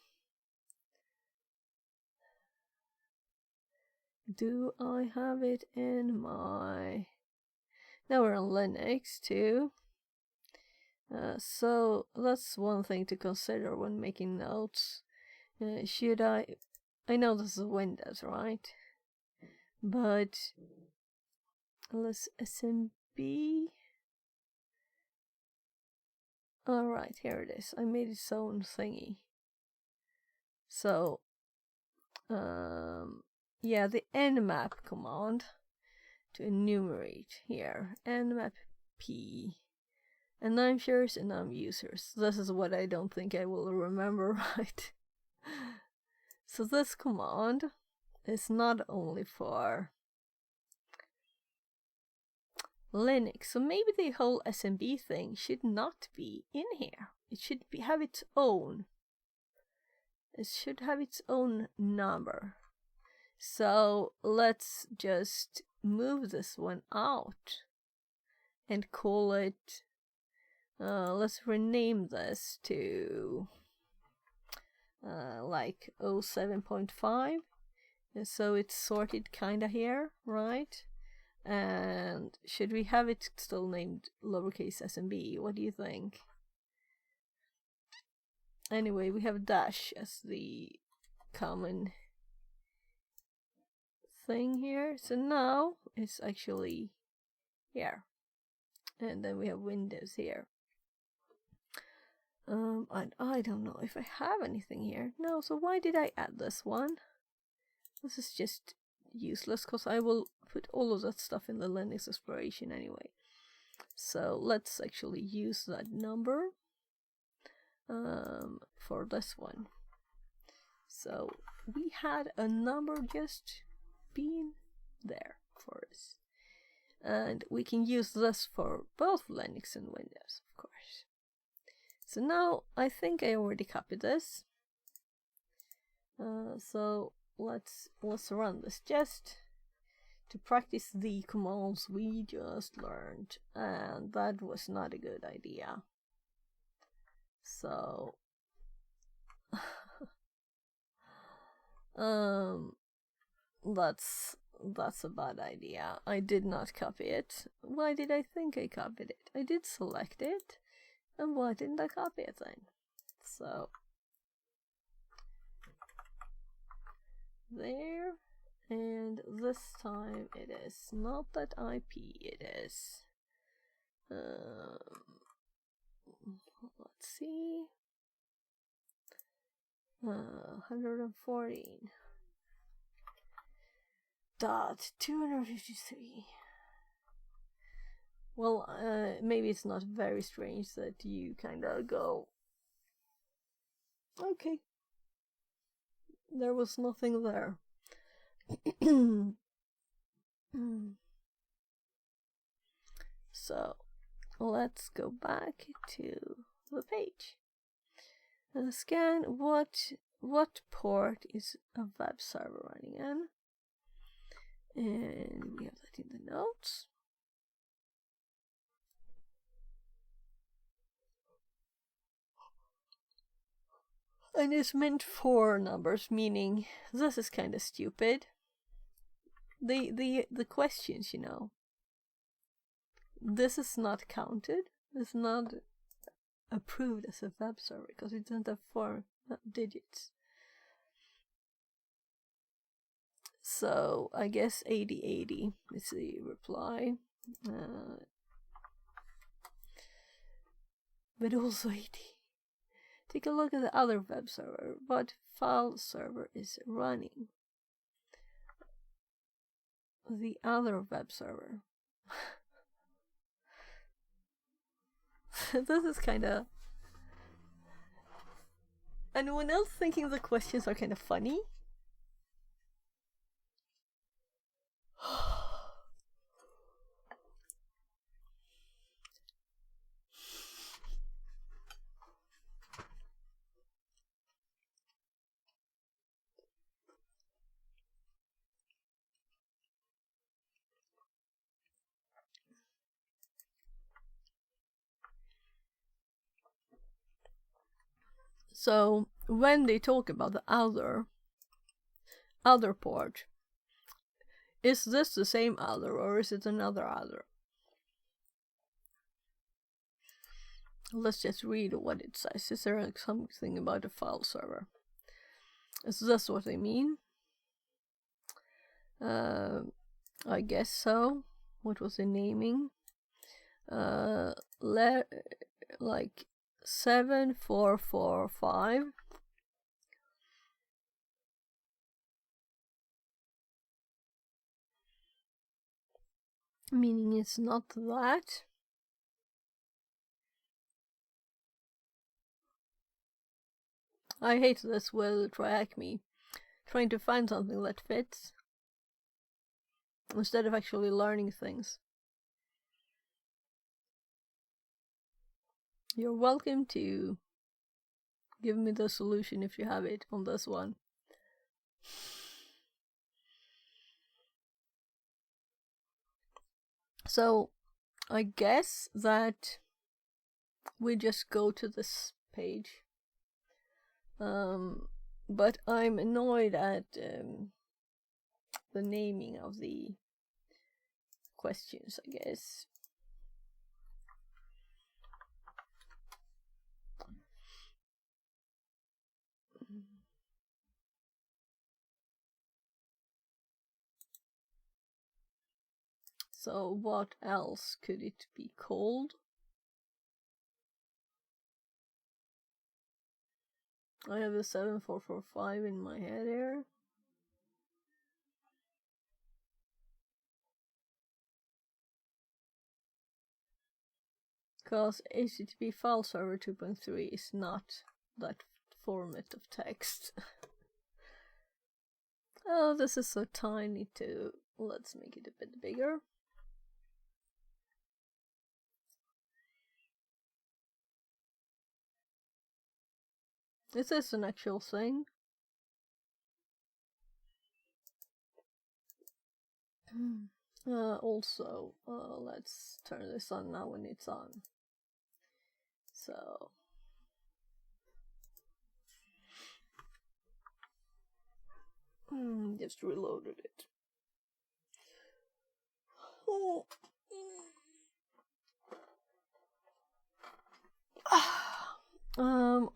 do I have it in my... Now we're on Linux too. So that's one thing to consider when making notes. Should I know this is Windows, right? But let's SMB. Alright, here it is. I made its own thingy. So, yeah, the nmap command to enumerate here. Nmap p. And I'm shares and I'm users. This is what I don't think I will remember, right? So this command is not only for Linux, so maybe the whole SMB thing should not be in here. It should have its own. It should have its own number. So let's just move this one out and call it, let's rename this to like 07.5. So it's sorted kinda here, right? And should we have it still named lowercase SMB? What do you think? Anyway, we have dash as the common thing here. So now it's actually here. And then we have Windows here. I don't know if I have anything here. No, so why did I add this one? This is just useless because I will put all of that stuff in the Linux exploration anyway. So let's actually use that number for this one. So we had a number just being there for us. And we can use this for both Linux and Windows, of course. So now I think I already copied this. So let's run this just to practice the commands we just learned, and that was not a good idea. So that's a bad idea. I did not copy it. Why did I think I copied it? I did select it, and why didn't I copy it then? So there, and this time it is not that IP. It is let's see, 114.253. Well, maybe it's not very strange that you kind of go, okay, there was nothing there. So let's go back to the page and scan what port is a web server running on, and we have that in the notes. And it's meant for numbers, meaning this is kind of stupid. The questions, you know, this is not counted. It's not approved as a web server because it doesn't have 4 digits. So I guess 8080 is the reply, but also 80. Take a look at the other web server. What file server is running? The other web server. This is kind of... Anyone else thinking the questions are kind of funny? So when they talk about the other port, is this the same other or is it another other? Let's just read what it says. Is there something about a file server? Is this what they mean? I guess so. What was the naming? Like 7445. Meaning it's not that. I hate this with TryAcme. Trying to find something that fits instead of actually learning things. You're welcome to give me the solution if you have it on this one. So I guess that we just go to this page. But I'm annoyed at the naming of the questions, I guess. So what else could it be called? I have a 7445 in my head here. Because HTTP file server 2.3 is not that format of text. Oh, this is so tiny too. Let's make it a bit bigger. This is an actual thing. Also, let's turn this on now when it's on. So, just reloaded it. Oh.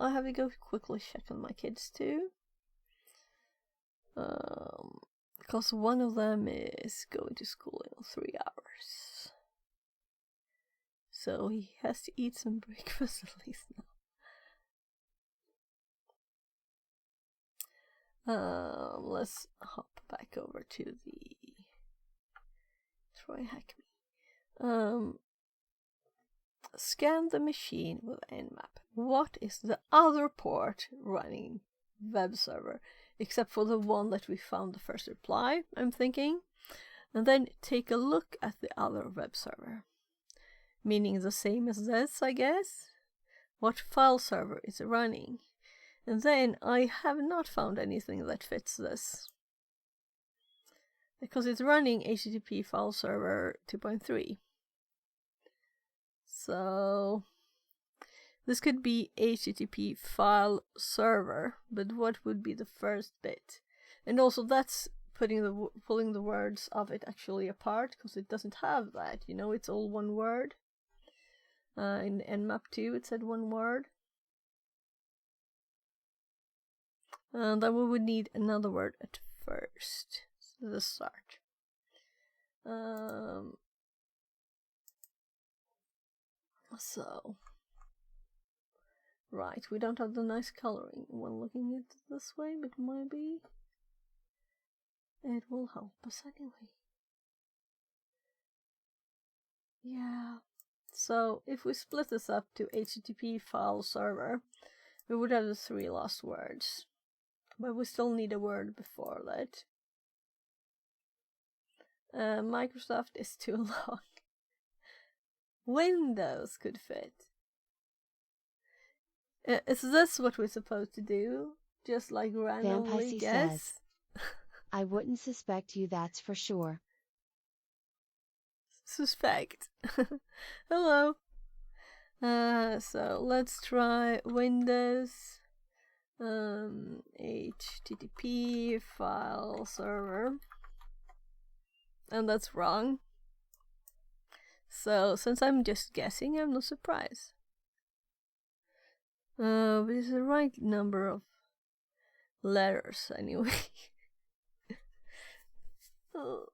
I have to go quickly check on my kids too. Because one of them is going to school in 3 hours. So he has to eat some breakfast at least now. Let's hop back over to the try hack me. Scan the machine with Nmap. What is the other port running web server except for the one that we found the first reply, I'm thinking, and then take a look at the other web server, meaning the same as this, I guess. What file server is running? And then I have not found anything that fits this, because it's running HTTP file server 2.3. So this could be HTTP file server, but what would be the first bit? And also that's pulling the words of it actually apart, because it doesn't have that, you know, it's all one word. In Nmap 2 it said one word. And then we would need another word at first. So the start. So right, we don't have the nice coloring when looking at it this way, but maybe it will help us anyway. Yeah. So if we split this up to HTTP file server, we would have the 3 last words. But we still need a word before that. Microsoft is too long. Windows could fit. Is this what we're supposed to do? Just like randomly Vampicey guess? says, I wouldn't suspect you, that's for sure. Suspect. Hello. So let's try Windows HTTP file server. And that's wrong. So since I'm just guessing, I'm not surprised. But it's the right number of letters anyway. Oh.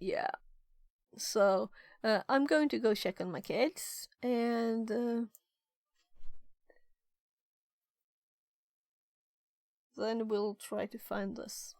Yeah. So I'm going to go check on my kids, and then we'll try to find this.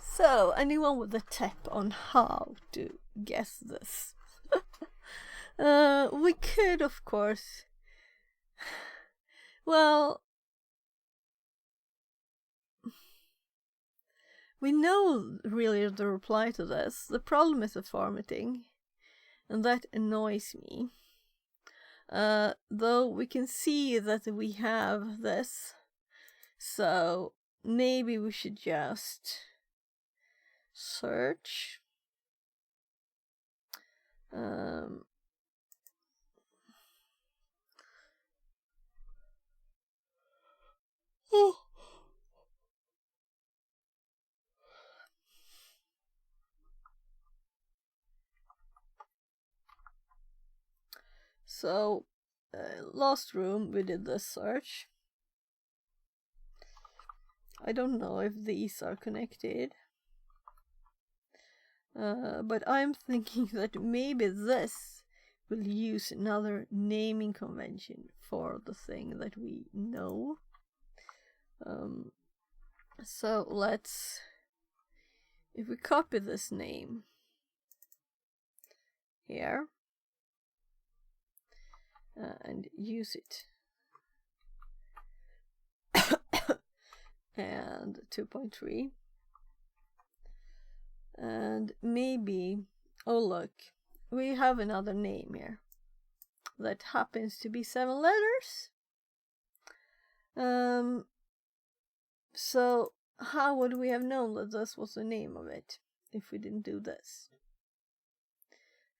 So, anyone with a tip on how to guess this? We could, of course. Well, we know really the reply to this. The problem is the formatting, and that annoys me. Though we can see that we have this, so maybe we should just search. So, last room we did this search. I don't know if these are connected. But I'm thinking that maybe this will use another naming convention for the thing that we know. So let's, if we copy this name here and use it, and 2.3, and maybe, oh look, we have another name here that happens to be 7 letters. So how would we have known that this was the name of it if we didn't do this?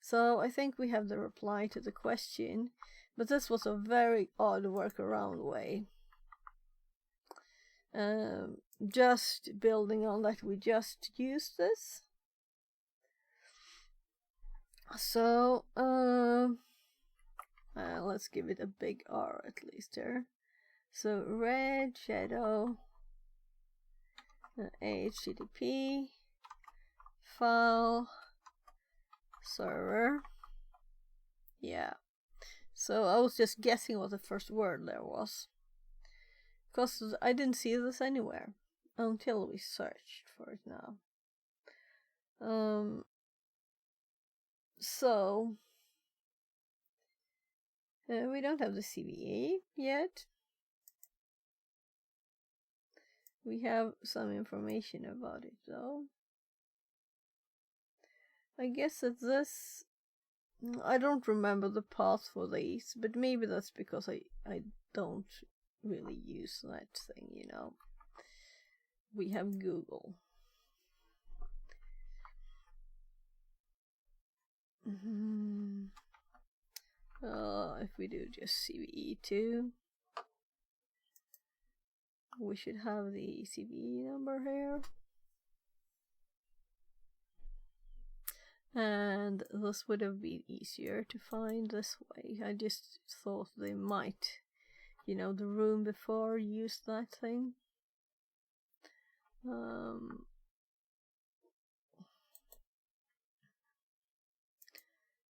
So I think we have the reply to the question, but this was a very odd workaround way. Just building on that, we just used this. So let's give it a big R at least here. So red shadow HTTP file server. Yeah. So I was just guessing what the first word there was, because I didn't see this anywhere until we searched for it now. So we don't have the CVE yet. We have some information about it though. I guess that this, I don't remember the path for these, but maybe that's because I don't really use that thing, you know. We have Google. If we do just CVE2, we should have the CVE number here. And this would have been easier to find this way. I just thought they might, you know, the room before used that thing.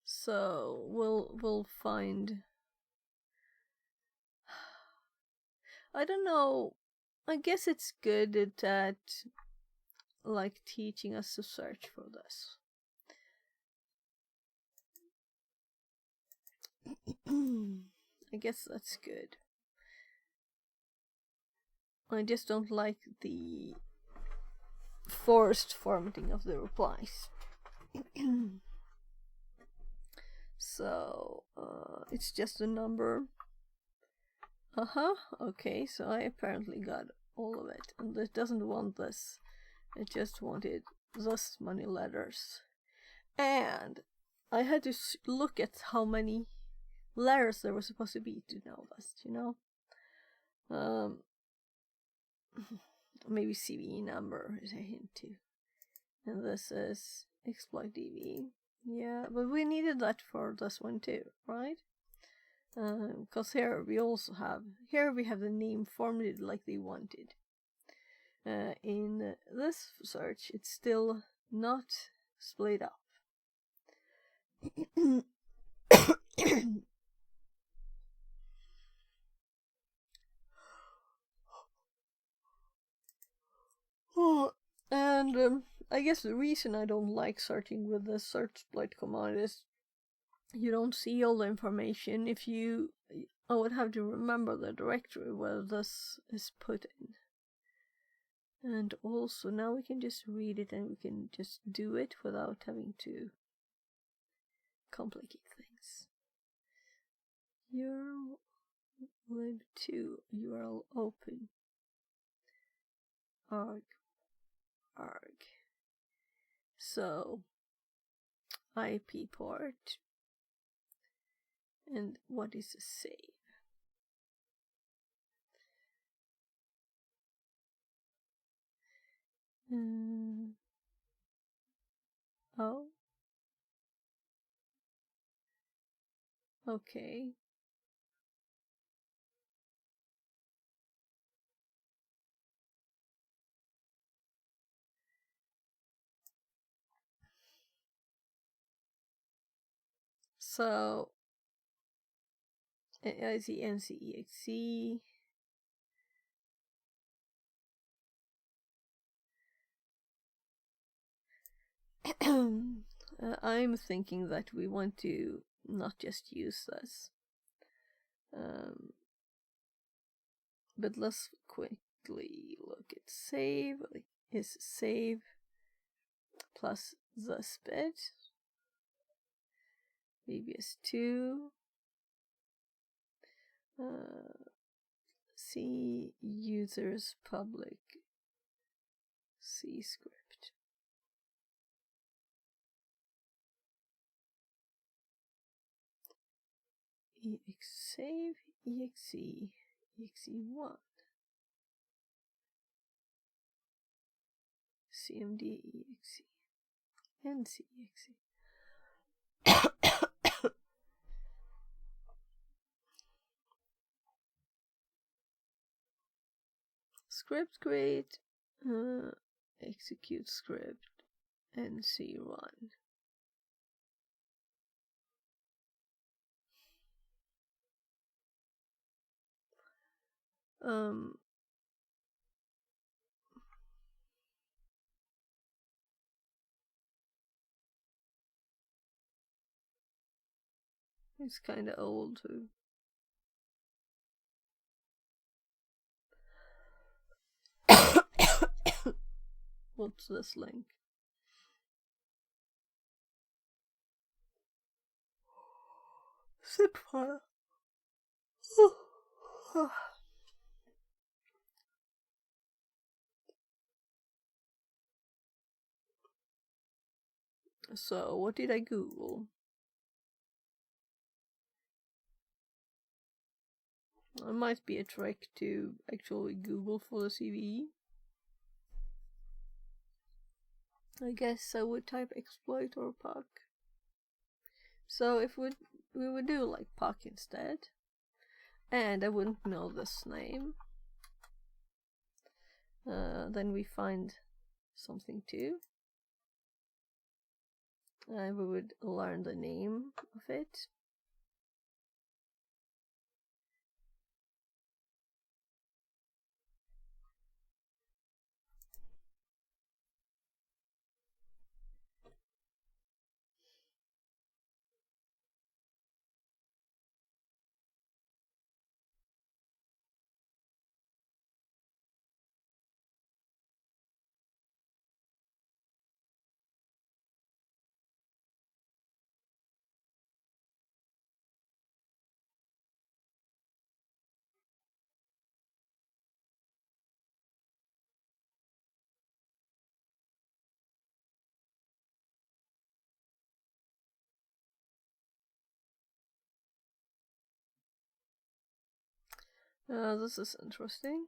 So we'll find. I don't know. I guess it's good at like teaching us to search for this. I guess that's good. I just don't like the forced formatting of the replies. So it's just a number. Okay, so I apparently got all of it, and it doesn't want this. It just wanted this many letters, and I had to look at how many letters there were supposed to be to know this, you know. Maybe CVE number is a hint too, and this is exploit DB. Yeah, but we needed that for this one too, right? Because here we also have, here we have the name formatted like they wanted. In this search, it's still not split up. And I guess the reason I don't like searching with the search exploit command is you don't see all the information. I would have to remember the directory where this is put in. And also now we can just read it and we can just do it without having to complicate things. lib2 URL open arg. So IP port, and what is a save? Oh, okay. So I see NCEXE. I'm thinking that we want to not just use this. But let's quickly look at save. Is save plus this bit. VBS2. C users public C script. ex save exe1 cmd exe ncexe. Script create, execute script, nc run. It's kind of old too. What's this link? Zip file. So, what did I Google? It might be a trick to actually Google for the CVE. I guess I would type exploit or PUC. So if we would do like PUC instead, and I wouldn't know this name, then we find something too. We would learn the name of it. This is interesting.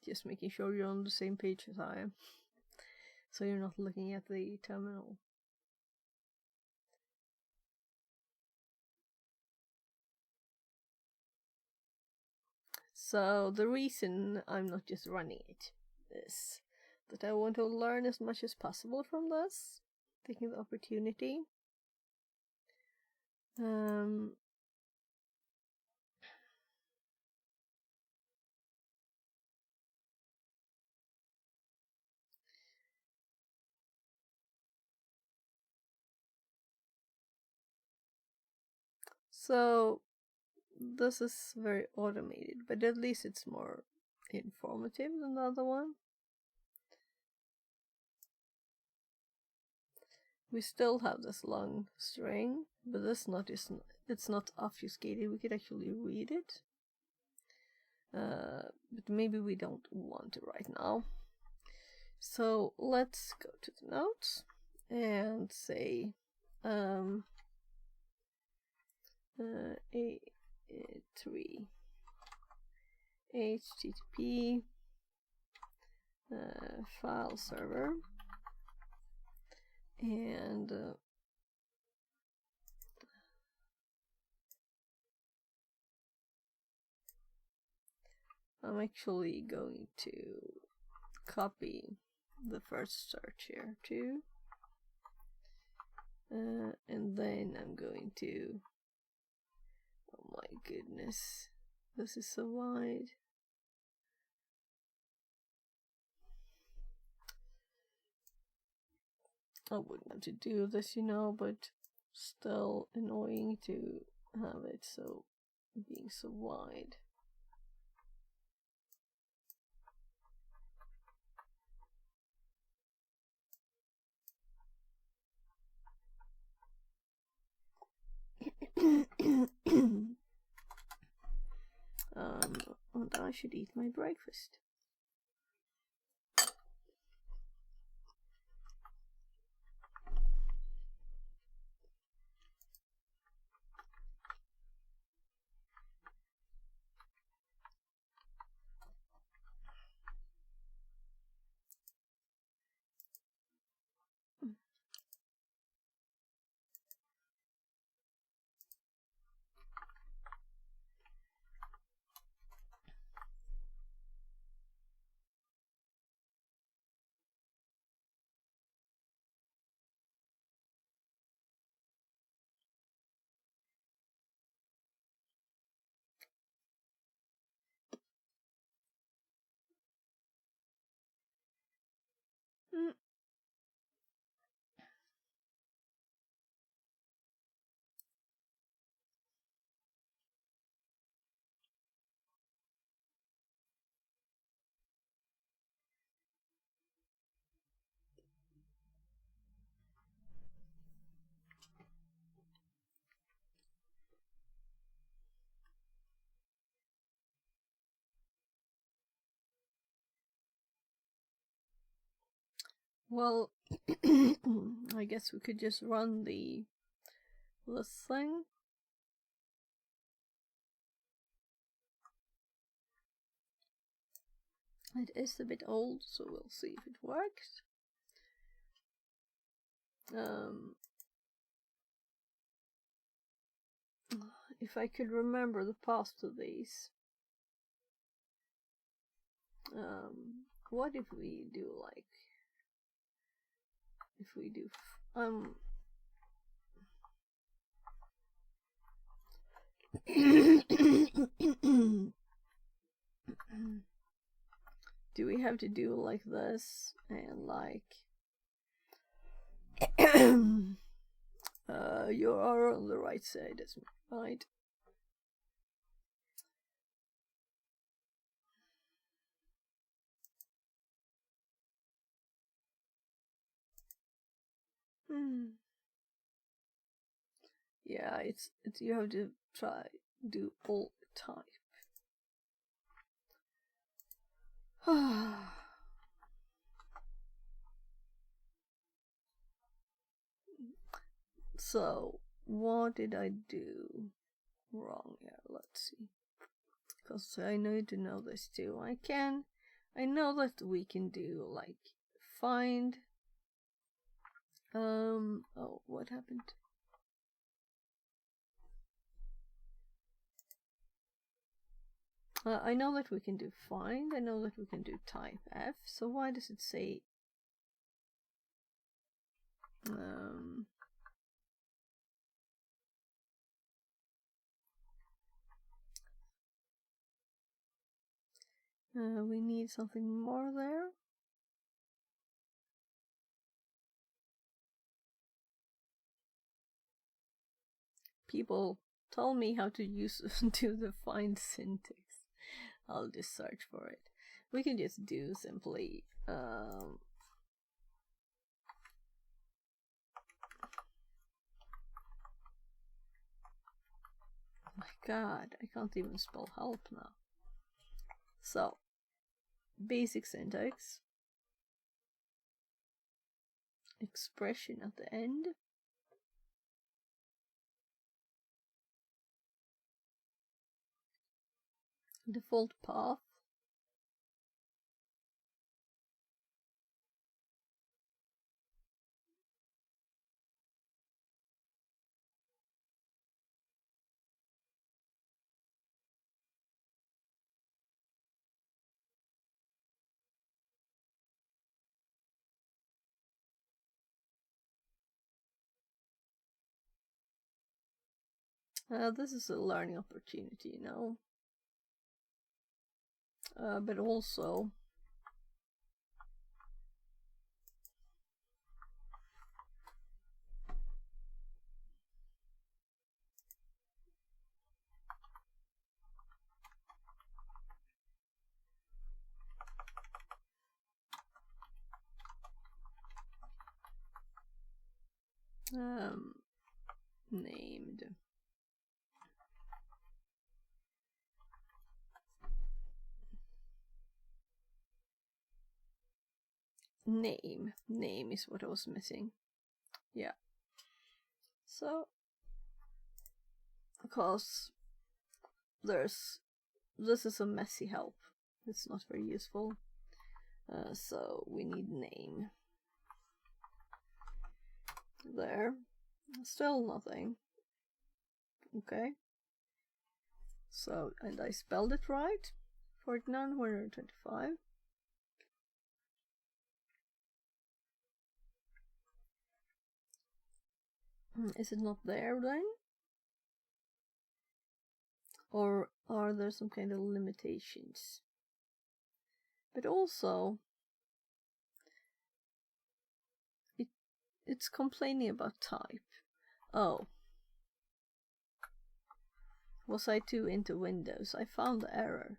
Just making sure you're on the same page as I am, so you're not looking at the terminal. So the reason I'm not just running it is that I want to learn as much as possible from this, taking the opportunity. So this is very automated, but at least it's more informative than the other one. We still have this long string, but it's not obfuscated. We could actually read it. But maybe we don't want to right now. So let's go to the notes and say A3 HTTP file server, and I'm actually going to copy the first search here too, and then I'm going to, oh my goodness, this is so wide. I wouldn't have to do this, but still annoying to have it so being so wide. And I should eat my breakfast. Well, I guess we could just run this thing. It is a bit old, so we'll see if it works. If I could remember the path to these. What if we do like, if we do do we have to do like this and like you are on the right side, that's right. Yeah, it's you have to try do alt type. So what did I do wrong here? Let's see, because I need to know this too. I know that we can do like find. Oh, what happened? I know that we can do find. I know that we can do type F. So why does it say we need something more there? People tell me how to use to define syntax. I'll just search for it. We can just do simply oh my god, I can't even spell help now. So, basic syntax, expression at the end, default path, this is a learning opportunity, you know. But also named. Name is what I was missing. Yeah. So, because this is a messy help. It's not very useful. So we need name. There. Still nothing. Okay. So, and I spelled it right. 49,125. Is it not there then? Or are there some kind of limitations? But also, it's complaining about type. Oh. Was I too into Windows? I found the error.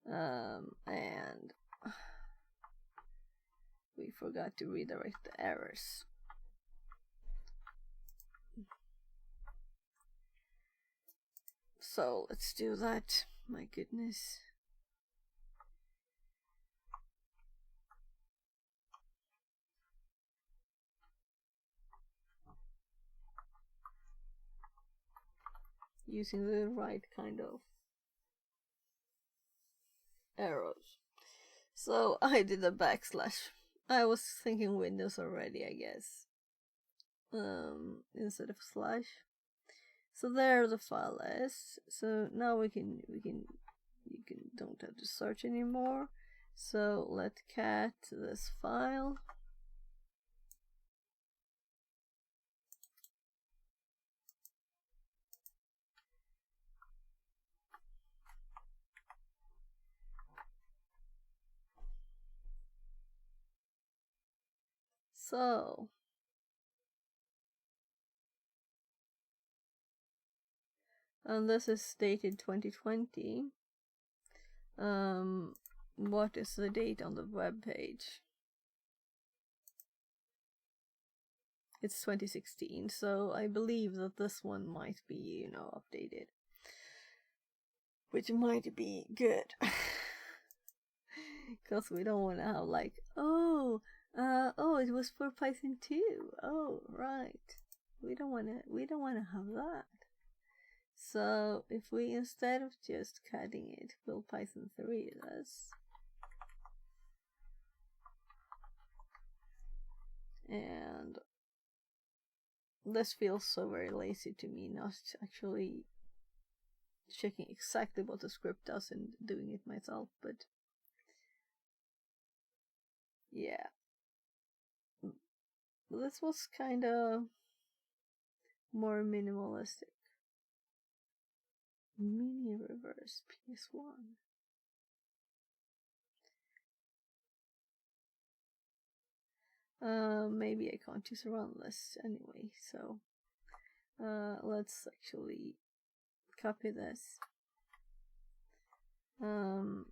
And we forgot to redirect the errors. So let's do that. My goodness. Using the right kind of arrows. So I did a backslash. I was thinking Windows already, I guess. Instead of slash. So there the file is. So now you don't have to search anymore. So let cat this file. So and this is dated 2020. What is the date on the web page? It's 2016, so I believe that this one might be, updated. Which might be good. Because we don't want to have like, it was for Python 2. Oh, right. We don't want to have that. So if we, instead of just cutting it, build Python 3, this. And this feels so very lazy to me, not actually checking exactly what the script does and doing it myself, but yeah. This was kind of more minimalistic. Mini reverse PS1. Maybe I can't just run this anyway, so Let's actually copy this to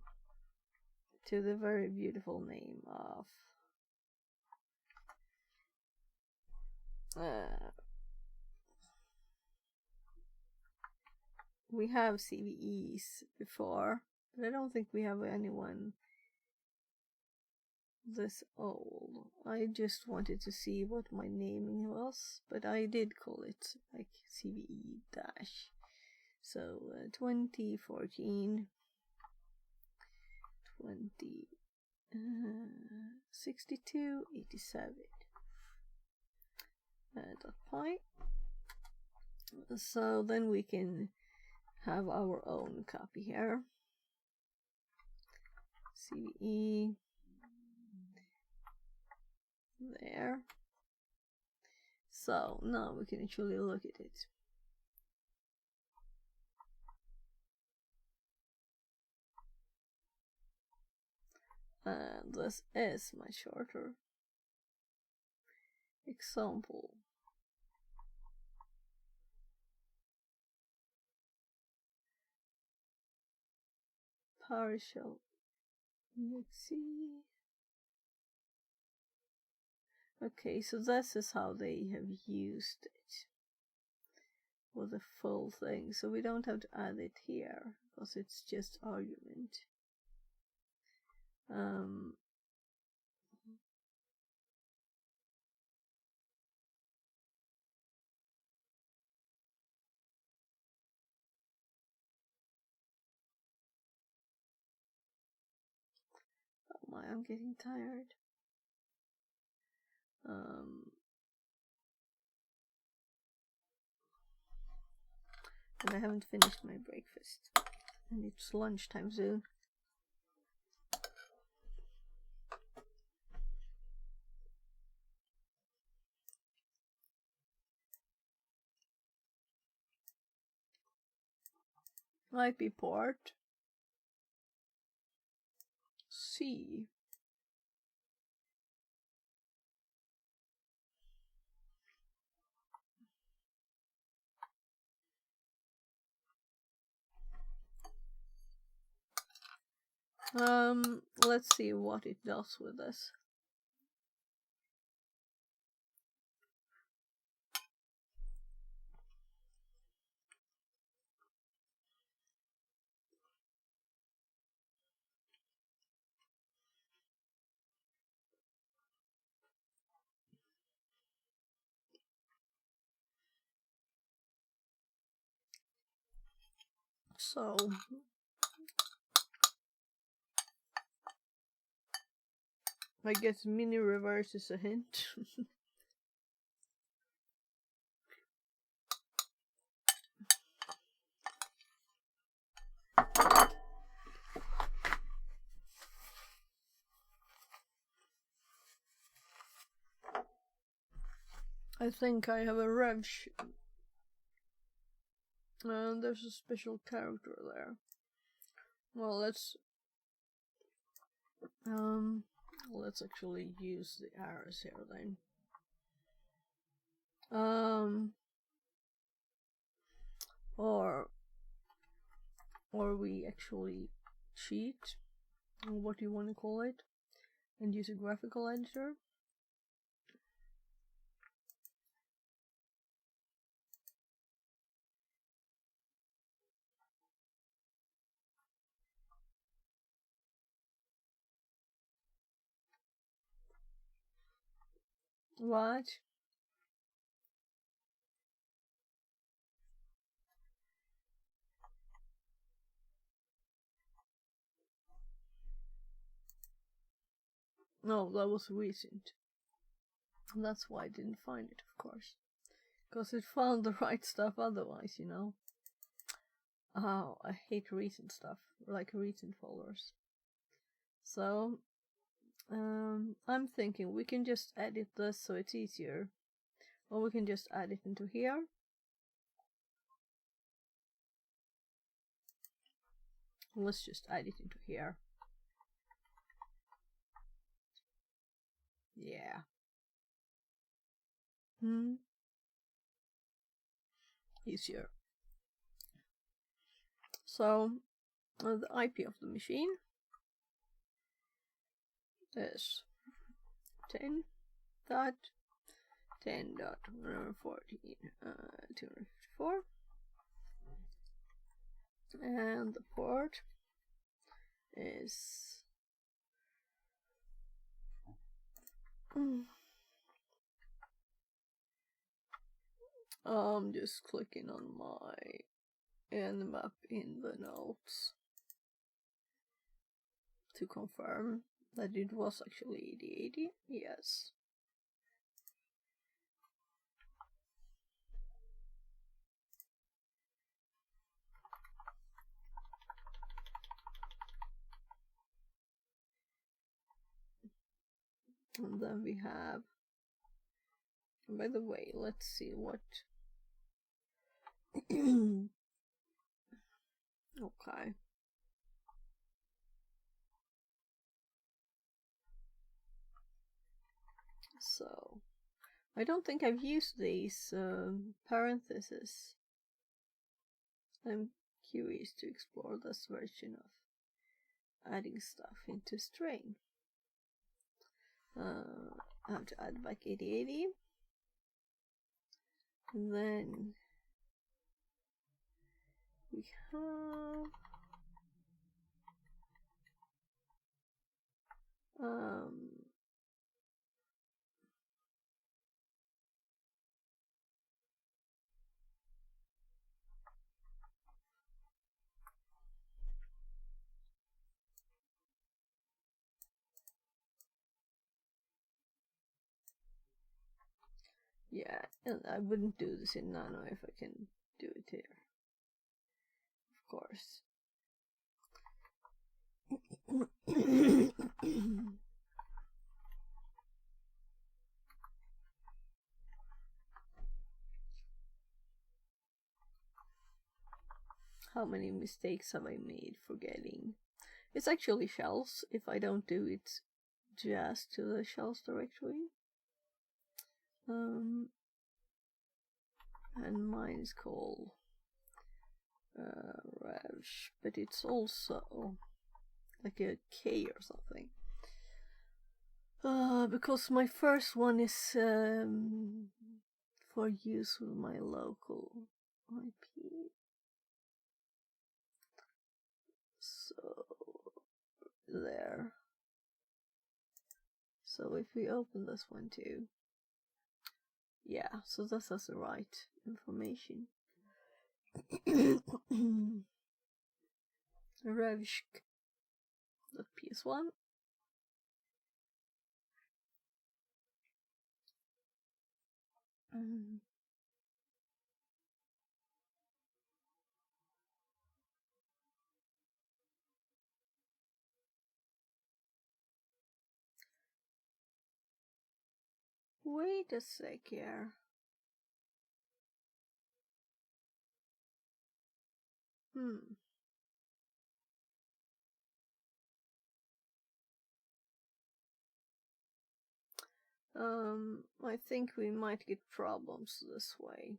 the very beautiful name of we have CVEs before, but I don't think we have anyone this old. I just wanted to see what my naming was, but I did call it like CVE dash. So 2014 20 6287 .py. So then we can have our own copy here. CVE there. So now we can actually look at it. And this is my shorter example. Partial exe. Okay, so this is how they have used it with the full thing. So we don't have to add it here because it's just argument. Oh my, I'm getting tired. And I haven't finished my breakfast. And it's lunchtime soon. IP port C. Let's see what it does with this. So I guess mini reverse is a hint. I think I have a rev and there's a special character there. Well, let's actually use the arrows here then. Or we actually cheat, or what you want to call it, and use a graphical editor. What? No, that was recent. And that's why I didn't find it, of course. Because it found the right stuff otherwise, you know. Oh, I hate recent stuff, like recent folders. So, I'm thinking we can just edit this so it's easier. Or we can just add it into here. Let's just add it into here. Yeah. easier. So the IP of the machine is 10.10.114.254, and the port is I'm just clicking on my nmap in the notes to confirm that it was actually 8080. Yes. And then we have, by the way, let's see what okay. So I don't think I've used these parentheses. I'm curious to explore this version of adding stuff into string. I have to add back 8080. And then we have yeah, and I wouldn't do this in Nano if I can do it here. Of course. How many mistakes have I made forgetting? It's actually shells if I don't do it just to the shells directory. And mine is called Revsh, but it's also like a K or something. Because my first one is for use with my local IP. So there. So if we open this one too, yeah, so this has the right information. Revshk.ps1. Wait a sec here. I think we might get problems this way.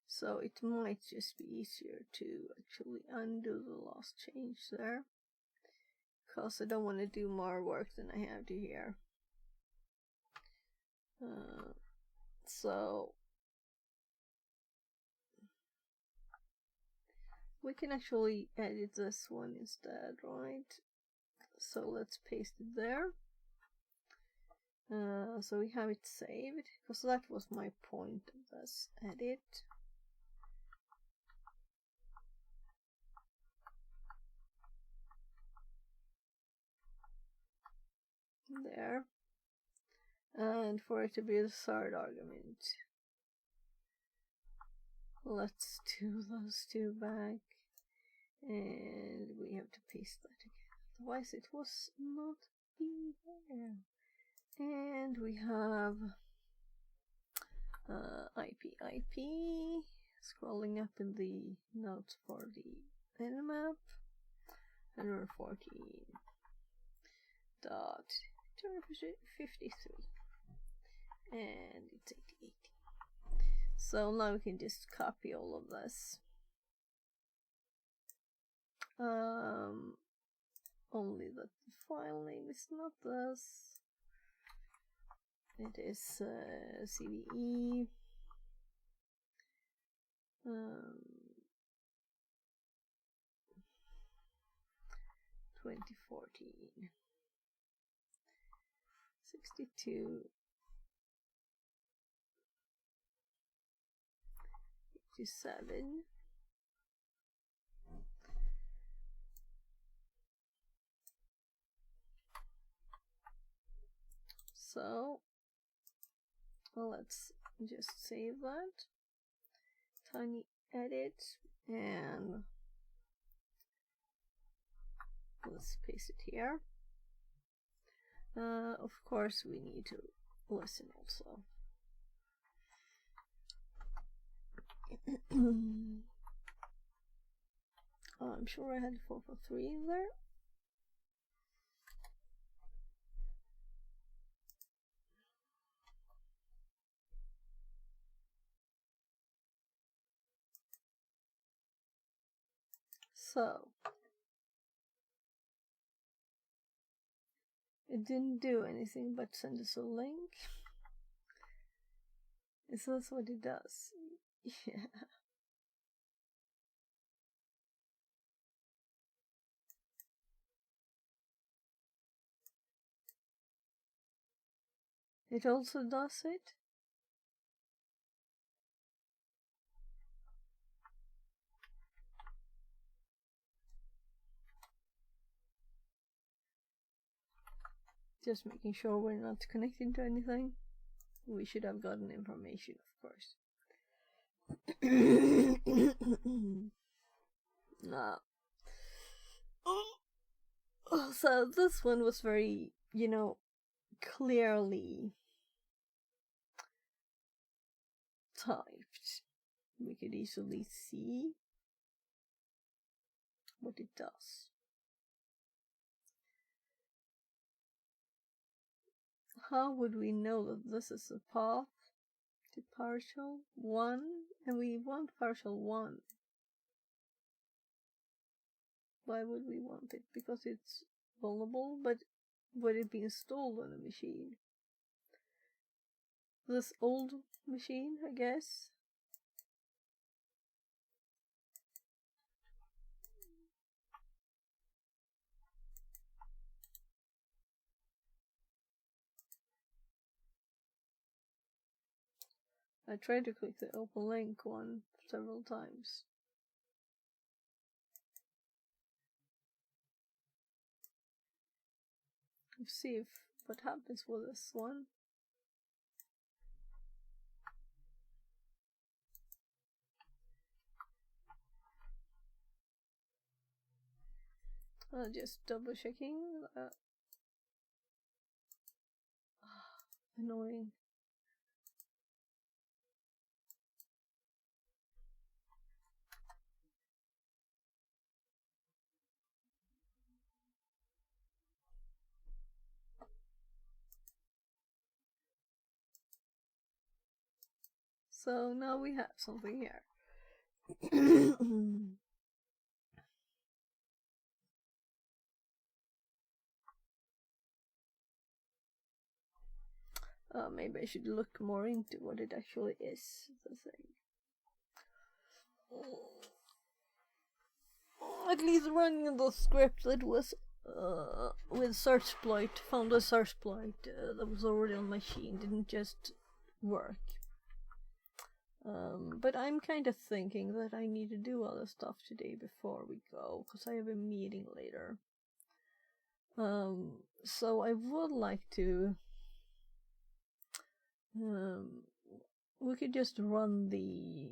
So it might just be easier to actually undo the last change there. Because I don't want to do more work than I have to here. So we can actually edit this one instead, right? So let's paste it there. So we have it saved, because that was my point of this edit. There. And for it to be the third argument, let's do those two back, and we have to paste that again, otherwise it was not be there. And we have IP, scrolling up in the notes for the nmap, 114.253, and it's 8080. So now we can just copy all of this. Only that the file name is not this. It is CVE. 2014 62 57. So let's just save that. Tiny edit, and let's paste it here. Of course we need to listen also. I'm sure I had 443 in there. So it didn't do anything but send us a link. So that's what it does. Yeah. It also does it. Just making sure we're not connecting to anything. We should have gotten information, of course. No. So this one was very, clearly typed. We could easily see what it does. How would we know that this is a path to partial 1? And we want partial 1. Why would we want it? Because it's vulnerable, but would it be installed on a machine? This old machine, I guess. I tried to click the open link one several times. Let's see if what happens with this one. Just double checking. Annoying. So now we have something here. Maybe I should look more into what it actually is, the thing. At least running the script that was with searchploit, found a searchploit that was already on my machine, didn't just work. But I'm kind of thinking that I need to do other stuff today before we go, because I have a meeting later. So I would like to we could just run the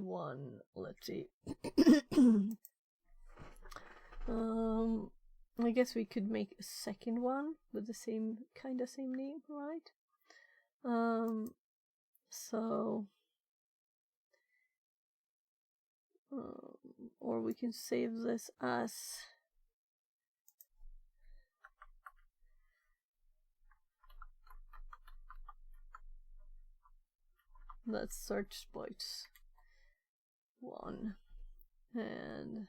one, let's see. I guess we could make a second one with the same name, right? So or we can save this as Let's search exploits 1, and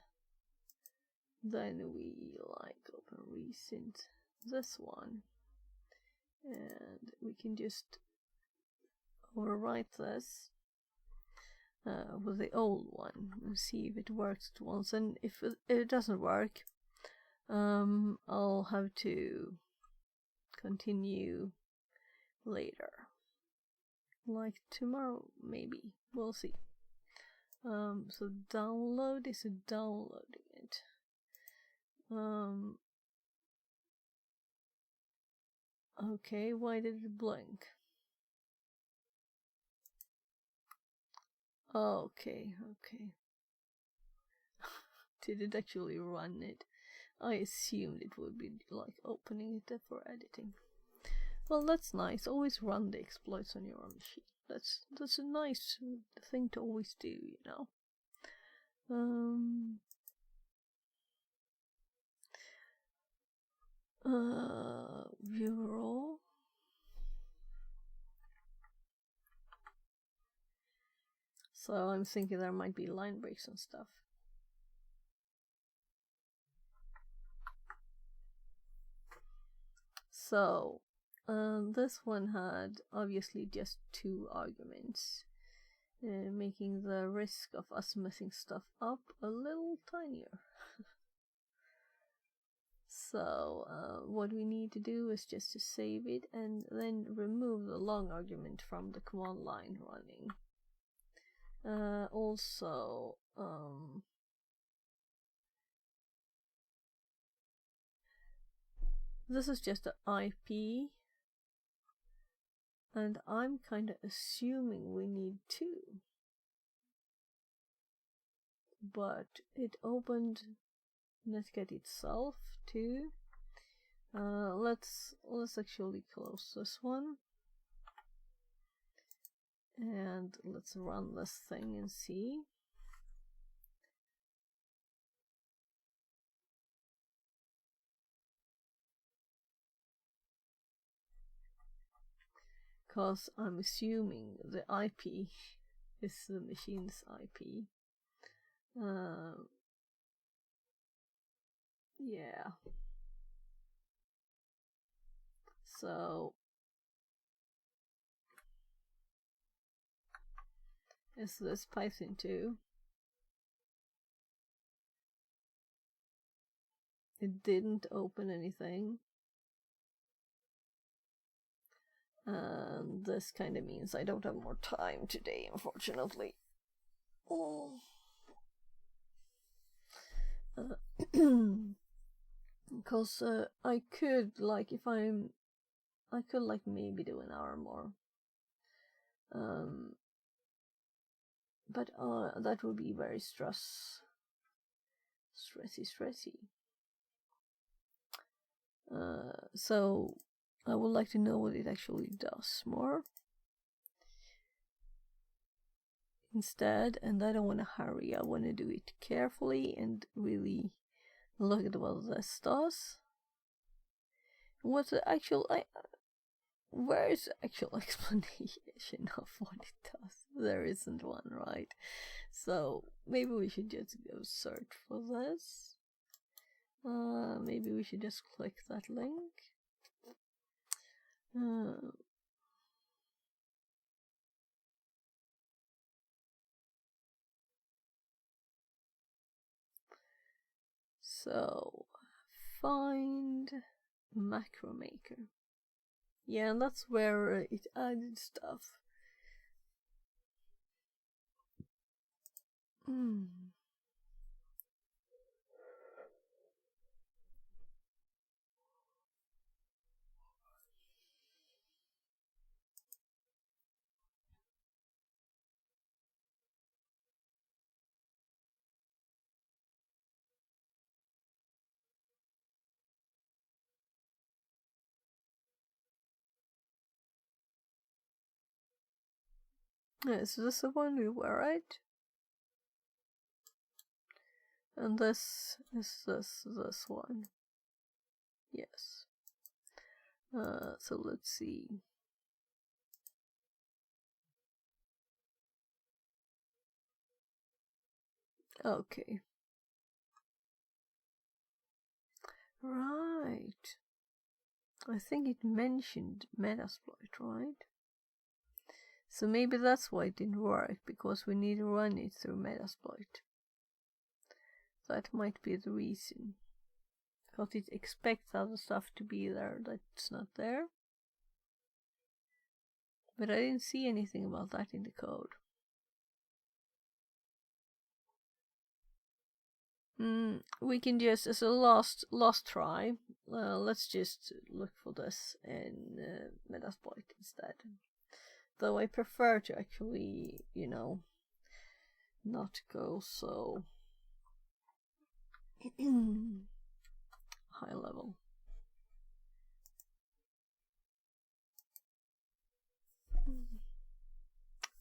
then we like open recent this one, and we can just overwrite this with the old one and see if it works at once. And if it doesn't work, I'll have to continue later, like tomorrow maybe. We'll see. So download is downloading it. Okay, why did it blink? Okay. Did it actually run it? I assumed it would be like opening it for editing. Well, that's nice. Always run the exploits on your machine. That's a nice thing to always do, you know. View all. So I'm thinking there might be line breaks and stuff. So this one had obviously just 2 arguments, making the risk of us messing stuff up a little tinier. So what we need to do is just to save it and then remove the long argument from the command line running. Also, this is just an IP, and I'm kind of assuming we need 2. But it opened Netcat itself too. Let's actually close this one, and let's run this thing and see. Because I'm assuming the IP is the machine's IP. Yeah. So is this Python 2? It didn't open anything. And this kind of means I don't have more time today, unfortunately. Because I could, like, I could, like, maybe do an hour more. But that would be very stressy. So I would like to know what it actually does more instead, and I don't want to hurry. I want to do it carefully and really look at what this does. What's the actual... where is the actual explanation of what it does? There isn't one, right? So maybe we should just go search for this. Maybe we should just click that link. So find macro maker. Yeah, and that's where it added stuff. Is this the one we were at? And this is this one. Yes. So let's see. Okay. Right. I think it mentioned Metasploit, right? So maybe that's why it didn't work, because we need to run it through Metasploit. That might be the reason. Because it expects other stuff to be there that's not there. But I didn't see anything about that in the code. We can just, as a last try, let's just look for this in Metasploit instead. Though I prefer to actually, not go so high level.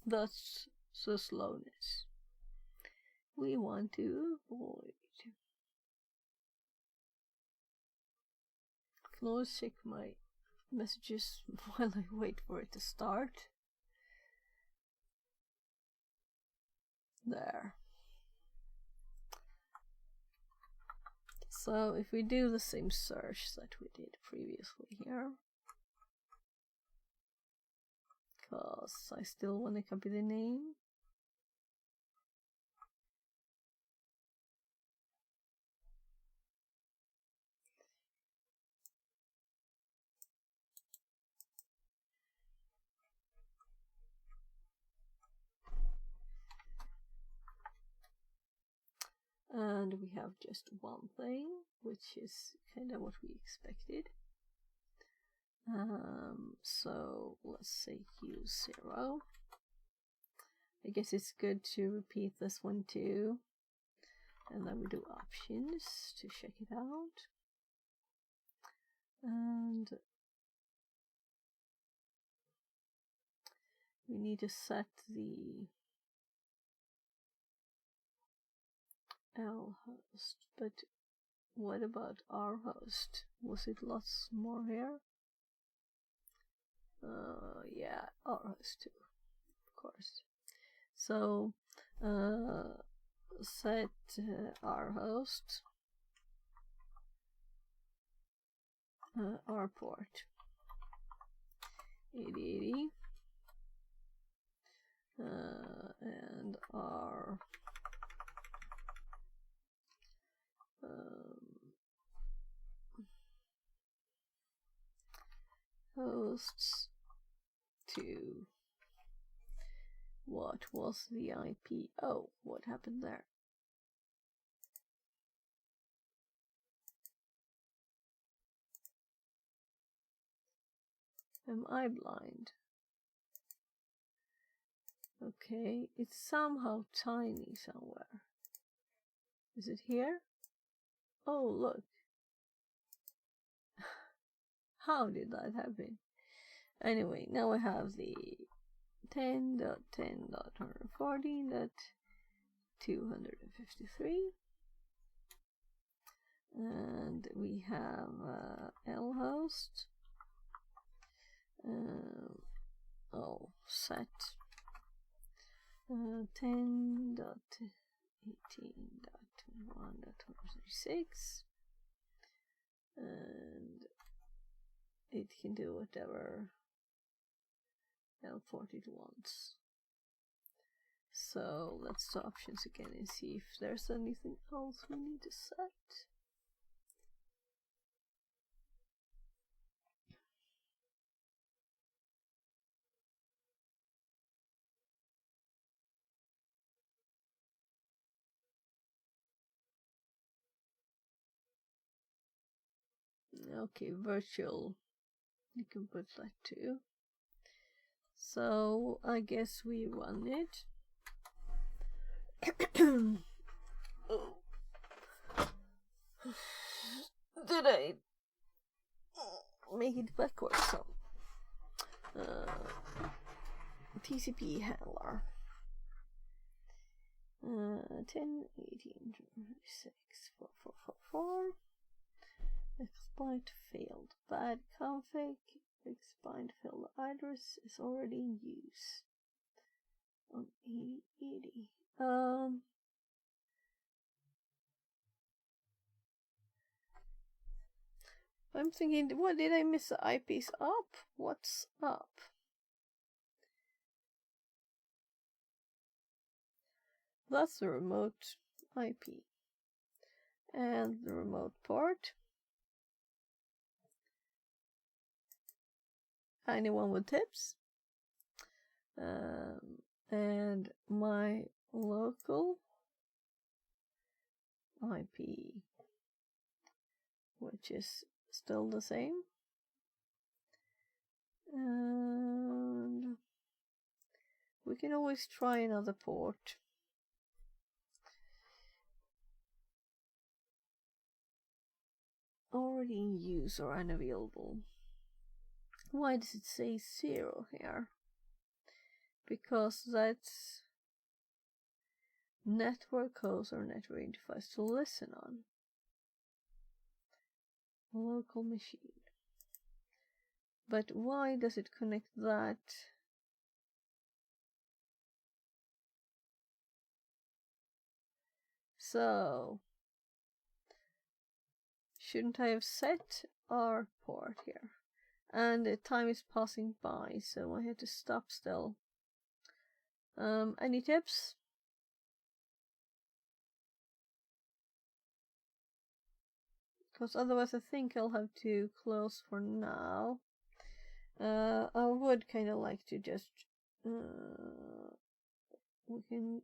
That's the slowness we want to avoid. I can always check my messages while I wait for it to start. There. So if we do the same search that we did previously here, because I still want to copy the name. And we have just one thing, which is kind of what we expected. So let's say use 0. I guess it's good to repeat this one too. And then we do options to check it out. And we need to set the L host, but what about our host? Was it lots more here? Yeah, our host too, of course. So, set our host, our port 8080, and our hosts to what was the IP? Oh, what happened there? Am I blind? Okay, it's somehow tiny somewhere. Is it here? Oh, look. How did that happen? Anyway, now I have the 10.10.114.253, and we have lhost. Set 10.18.21.136, and it can do whatever L-port it wants. So let's do options again and see if there's anything else we need to set. Okay, virtual, you can put that too. So I guess we run it. Oh. Did I make it backwards? So, TCP handler 10.18.26.4.4.4. Exploit failed. Bad config. Exploit failed address is already in use on 8080. I'm thinking, what did I miss? The IP's up? What's up? That's the remote IP. And the remote port. Anyone with tips? And my local IP, which is still the same. And we can always try another port. Already in use or unavailable. Why does it say 0 here? Because that's network host or network device to listen on. Local machine. But why does it connect that? So, shouldn't I have set our port here? And the time is passing by, so I had to stop still. Any tips? Because otherwise I think I'll have to close for now. I would kind of like to just... we can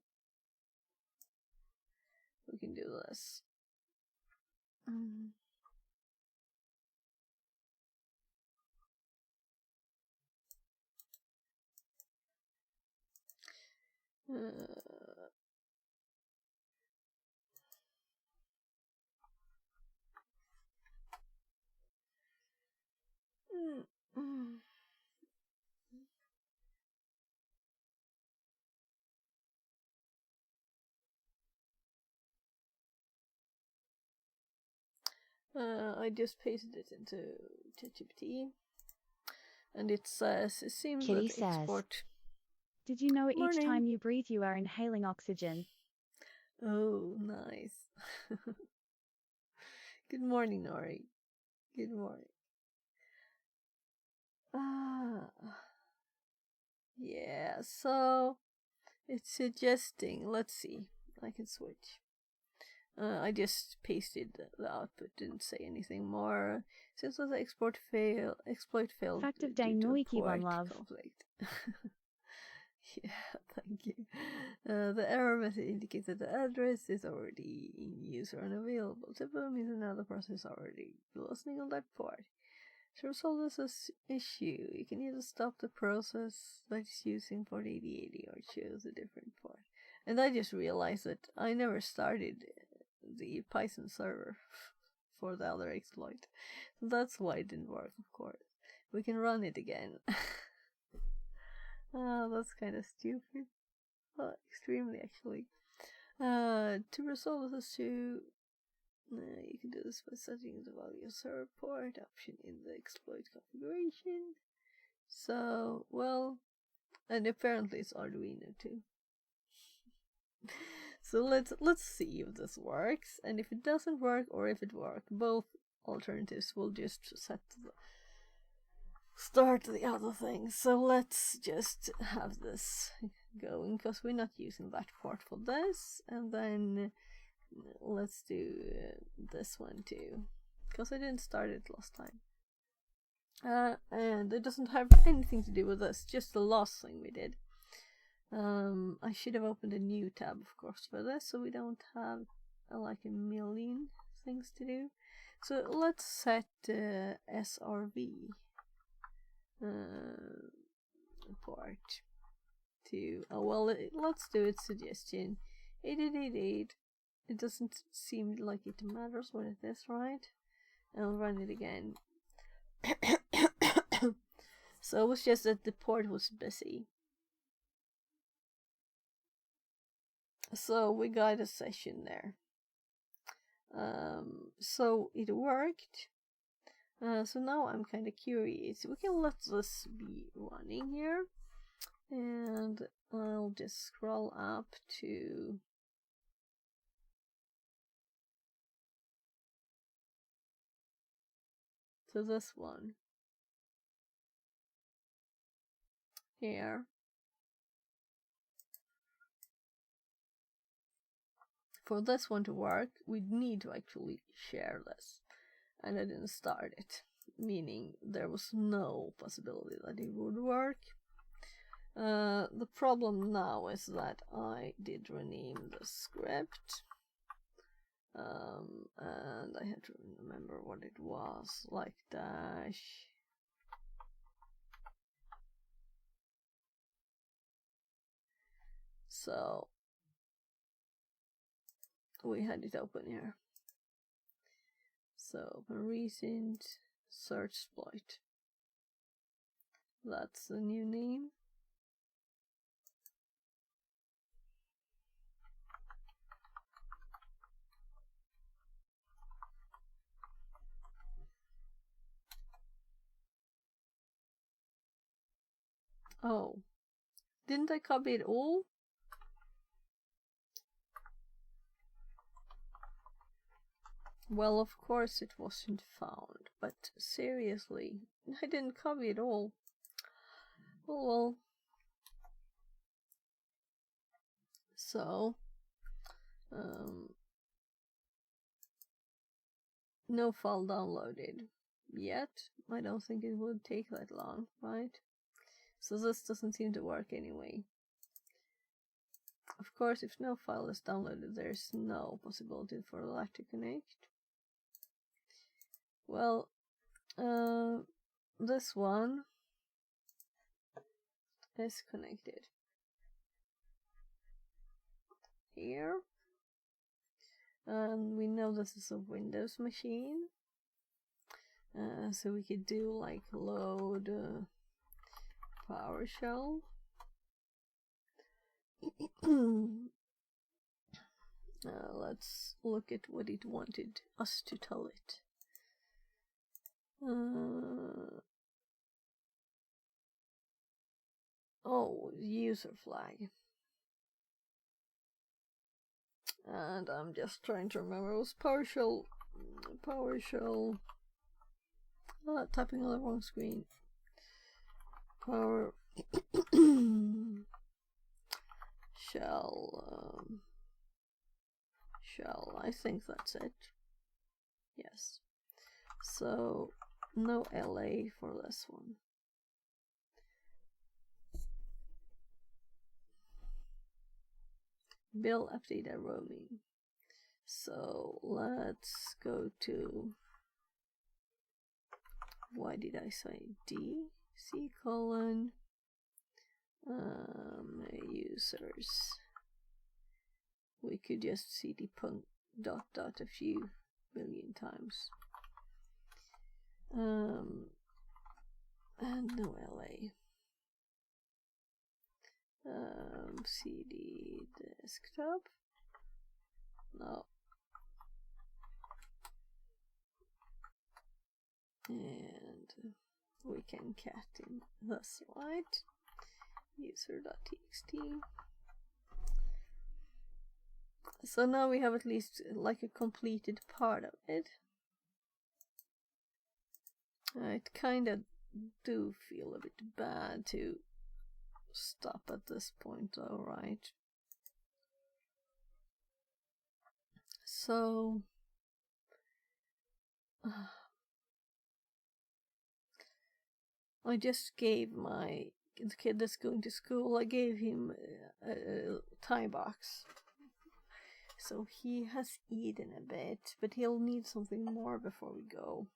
do this. I just pasted it into ChatGPT, and it says it seems Kitty that says, export. Did you know each Morning. time you breathe you are inhaling oxygen? Oh, nice. Good morning, Nori. Good morning. Yeah, so it's suggesting, let's see, I can switch. I just pasted the output, didn't say anything more. Since the exploit failed Fact of due day to no iki port one love. conflict. Yeah, thank you. The error message indicates that the address is already in use or unavailable. Typically means another process already listening on that port. To resolve this issue, you can either stop the process that is using port 8080 or choose a different port. And I just realized that I never started the Python server for the other exploit. So that's why it didn't work, of course. We can run it again. That's kind of stupid. Extremely, actually. To resolve this issue, you can do this by setting the value of server port option in the exploit configuration. So, well, and apparently it's Arduino too. So let's see if this works, and if it doesn't work or if it works, both alternatives will just start the other thing. So let's just have this going, because we're not using that port for this, and then let's do this one too, because I didn't start it last time. And it doesn't have anything to do with this, just the last thing we did. I should have opened a new tab, of course, for this, so we don't have like a million things to do. So let's set SRV port to, let's do its suggestion 8888. It doesn't seem like it matters what it is, right? I'll run it again. So it was just that the port was busy. So we got a session there. So it worked. So now I'm kind of curious. We can let this be running here. And I'll just scroll up to to this one here. For this one to work, we'd need to actually share this, and I didn't start it, meaning there was no possibility that it would work. The problem now is that I did rename the script, and I had to remember what it was, like dash. So we had it open here. So open recent search exploit. That's the new name. Oh, didn't I copy it all? Well, of course it wasn't found, but seriously, I didn't copy it all. Well. So, no file downloaded yet. I don't think it would take that long, right? So this doesn't seem to work anyway. Of course, if no file is downloaded, there's no possibility for that to connect. Well, this one is connected here, and we know this is a Windows machine, so we could do like load PowerShell. Let's look at what it wanted us to tell it. Oh, user flag. And I'm just trying to remember. It was PowerShell. Typing on the wrong screen. Shell. I think that's it. Yes. So no LA for this one. Bill update roaming. So let's go to, why did I say D? C colon users. We could just cd punct dot a few billion times. And no LA. CD desktop. No. And we can cat in this, right? User.txt. So now we have at least like a completed part of it. I kind of do feel a bit bad to stop at this point, though, right? So I just gave the kid that's going to school, I gave him a time box. So he has eaten a bit, but he'll need something more before we go.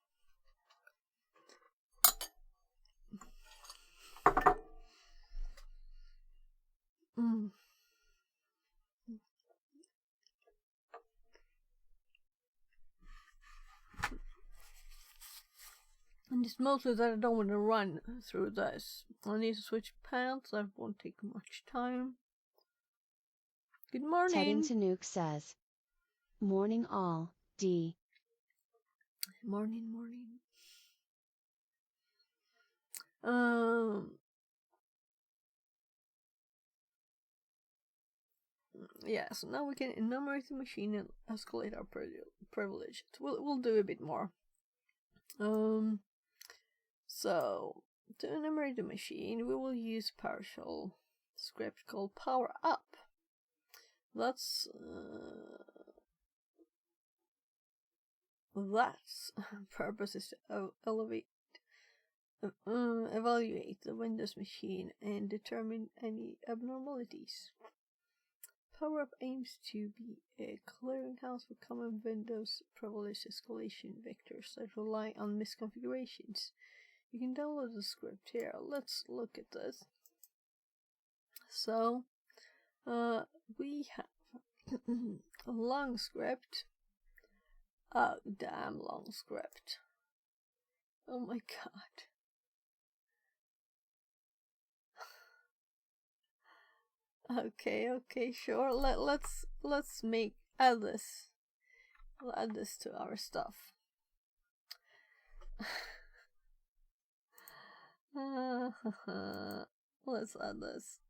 And it's mostly that I don't want to run through this. I need to switch paths, that won't take much time. Good morning. Teddington Nuke says, morning all, D. Morning. Yeah, so now we can enumerate the machine and escalate our privilege. We'll do a bit more. So to enumerate the machine, we will use a PowerShell script called power up. That's purpose is to evaluate the Windows machine and determine any abnormalities. PowerUp aims to be a clearinghouse for common Windows privilege escalation vectors that rely on misconfigurations. You can download the script here. Let's look at this. So, we have a long script. A damn long script. Oh my god. Okay, sure. Let's add this. We'll add this to our stuff. Let's add this.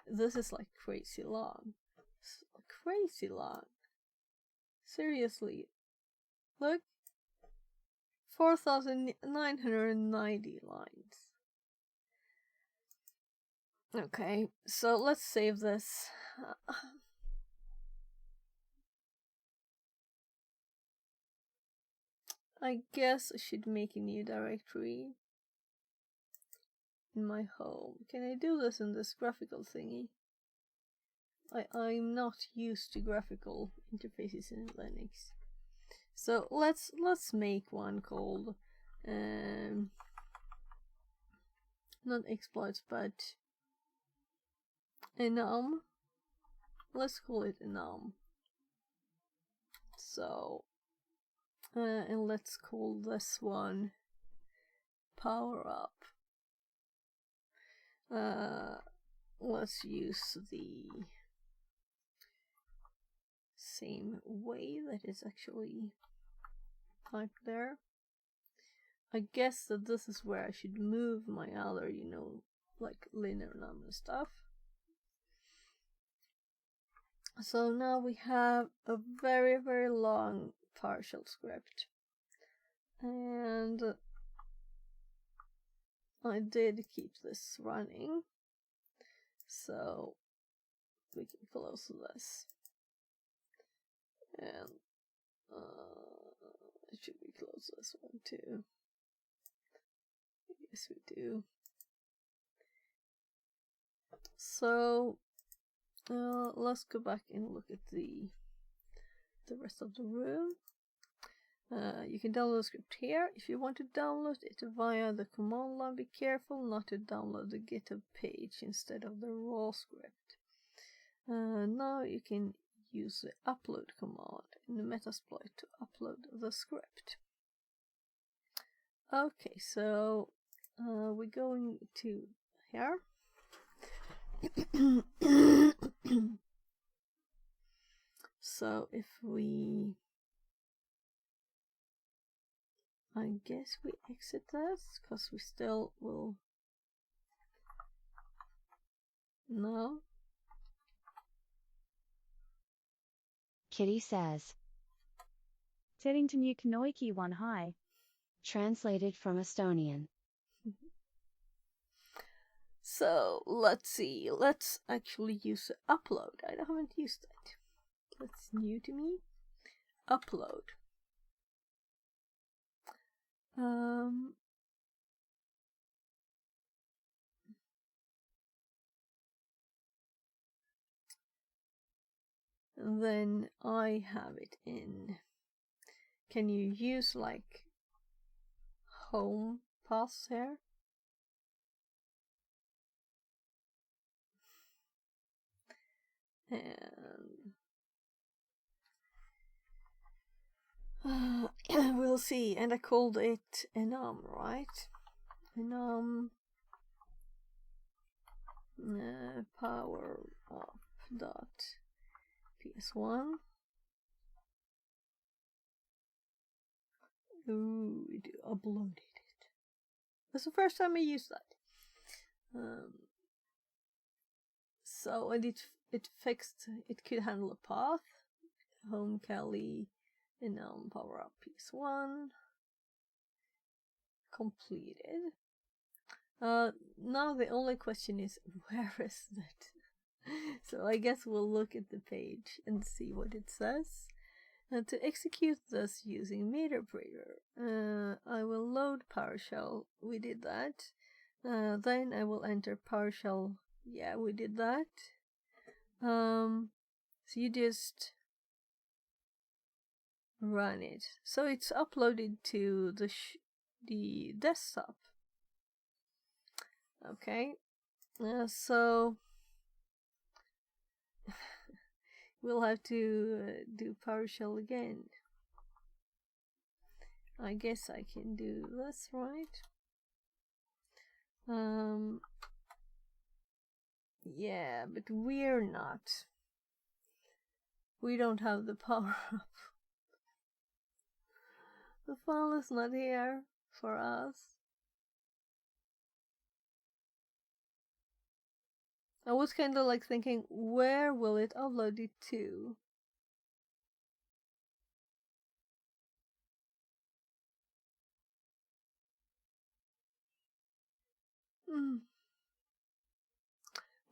This is like crazy long. It's crazy long. Seriously. Look. 4,990 lines. Okay, so let's save this. I guess I should make a new directory in my home. Can I do this in this graphical thingy? I'm not used to graphical interfaces in Linux. So let's make one called not exploits but enum. Let's call it enum. So and let's call this one power up. Let's use the same way that is actually typed there. I guess that this is where I should move my other, like linear num and stuff. So now we have a very, very long PowerShell script. And I did keep this running. So we can close this. And should we close this one too? Yes, we do. So let's go back and look at the rest of the room. You can download the script here. If you want to download it via the command line, be careful not to download the GitHub page instead of the raw script. Now you can use the upload command in the Metasploit to upload the script. Okay, so we're going to here. So if we, I guess we exit this because we still will. No. Kitty says. Setting to new Kanoiki 1 high. Translated from Estonian. So let's see. Let's actually use the upload. I haven't used that. That's new to me. Upload. Then I have it in. Can you use like home paths here? And we'll see. And I called it enum, right? Enum power up dot ps1. Ooh, it uploaded it. That's the first time I used that. So and it fixed. It could handle a path, home Kali, And now power up piece 1. Completed. Now the only question is, where is it? So I guess we'll look at the page and see what it says. To execute this using MeterBreeder, I will load PowerShell. We did that. Then I will enter PowerShell. Yeah, we did that. So you just run it. So it's uploaded to the desktop. Okay. So we'll have to do PowerShell again. I guess I can do this, right? Yeah, but we're not. We don't have the power up. The file is not here for us. I was kind of like thinking, where will it upload it to?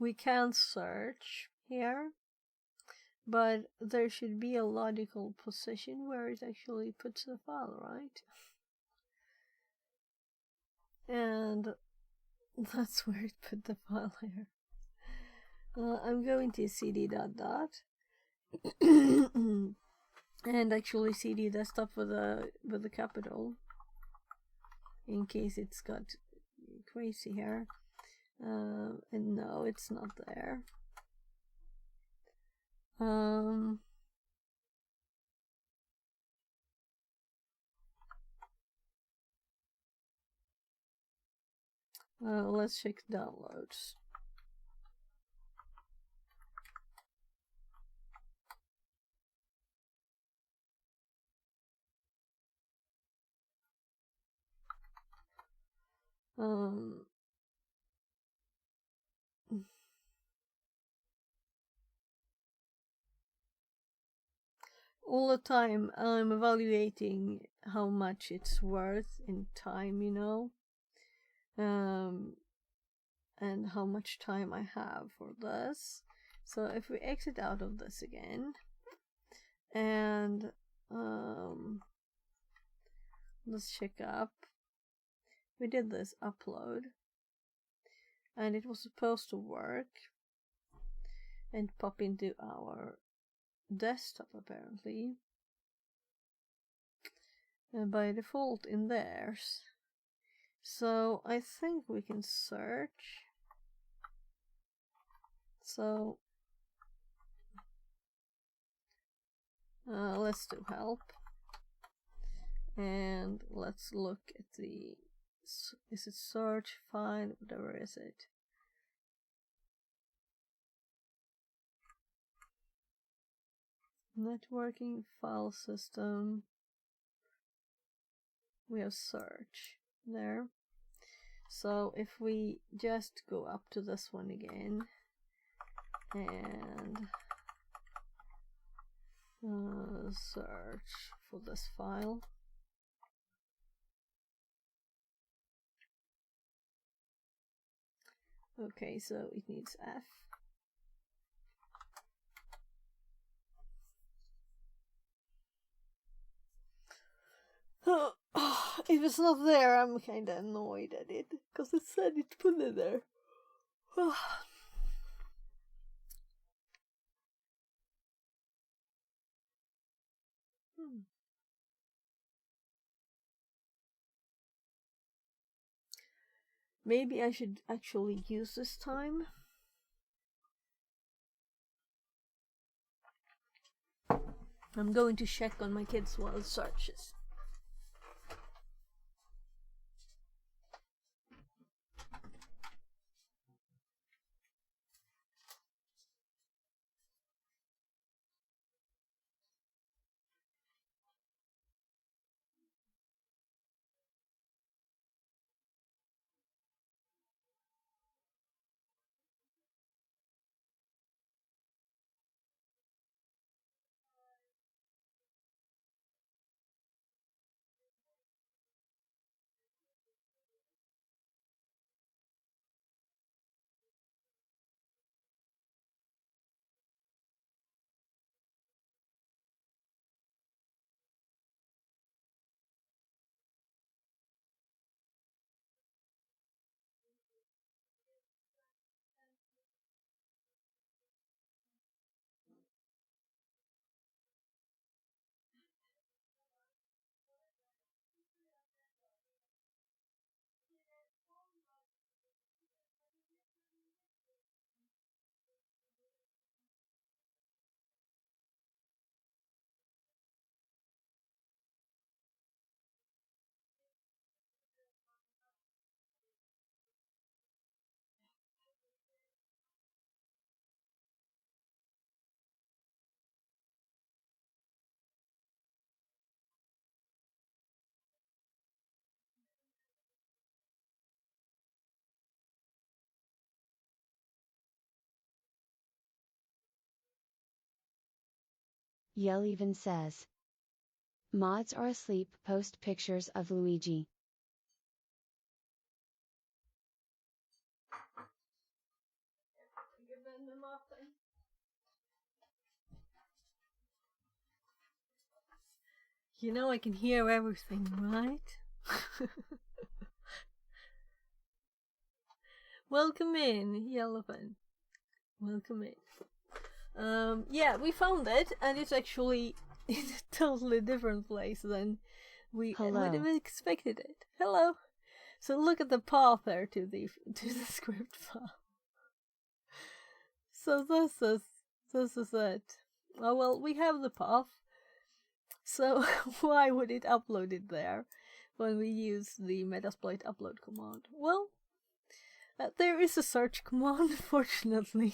We can search here, but there should be a logical position where it actually puts the file, right? And that's where it put the file here. I'm going to cd dot and actually cd desktop with the capital in case it's got crazy here. And no, it's not there. Let's check downloads. All the time I'm evaluating how much it's worth in time, you know, and how much time I have for this. So if we exit out of this again, and let's check up. We did this upload, and it was supposed to work and pop into our desktop apparently, and by default in theirs. So I think we can search. So let's do help, and let's look at the, is it search, find, whatever is it. Networking, file system. We have search there. So if we just go up to this one again and search for this file. Okay, so it needs F. If it's not there, I'm kinda annoyed at it, because it said it put it there. Maybe I should actually use this time. I'm going to check on my kids while it searches. Yell even says. Mods are asleep, post pictures of Luigi. You know I can hear everything, right? Welcome in, Yellowfin. Welcome in. Yeah, we found it, and it's actually in a totally different place than we would have expected it. Hello. So look at the path there to the script file. So this is it. Oh well, we have the path. So why would it upload it there when we use the Metasploit upload command? Well, there is a search command, fortunately.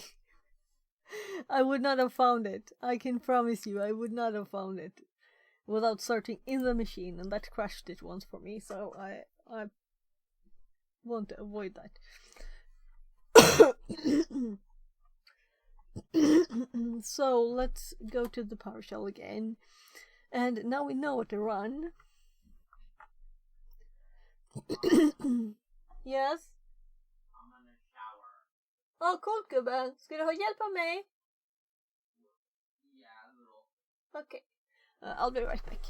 I would not have found it. I can promise you, I would not have found it without searching in the machine, and that crashed it once for me, so I want to avoid that. So let's go to the PowerShell again. And now we know what to run. Yes? I'm gonna shower. Oh, coolt gubben. Ska du ha hjälp av mig? Yeah, a little. Okay. I'll be right back.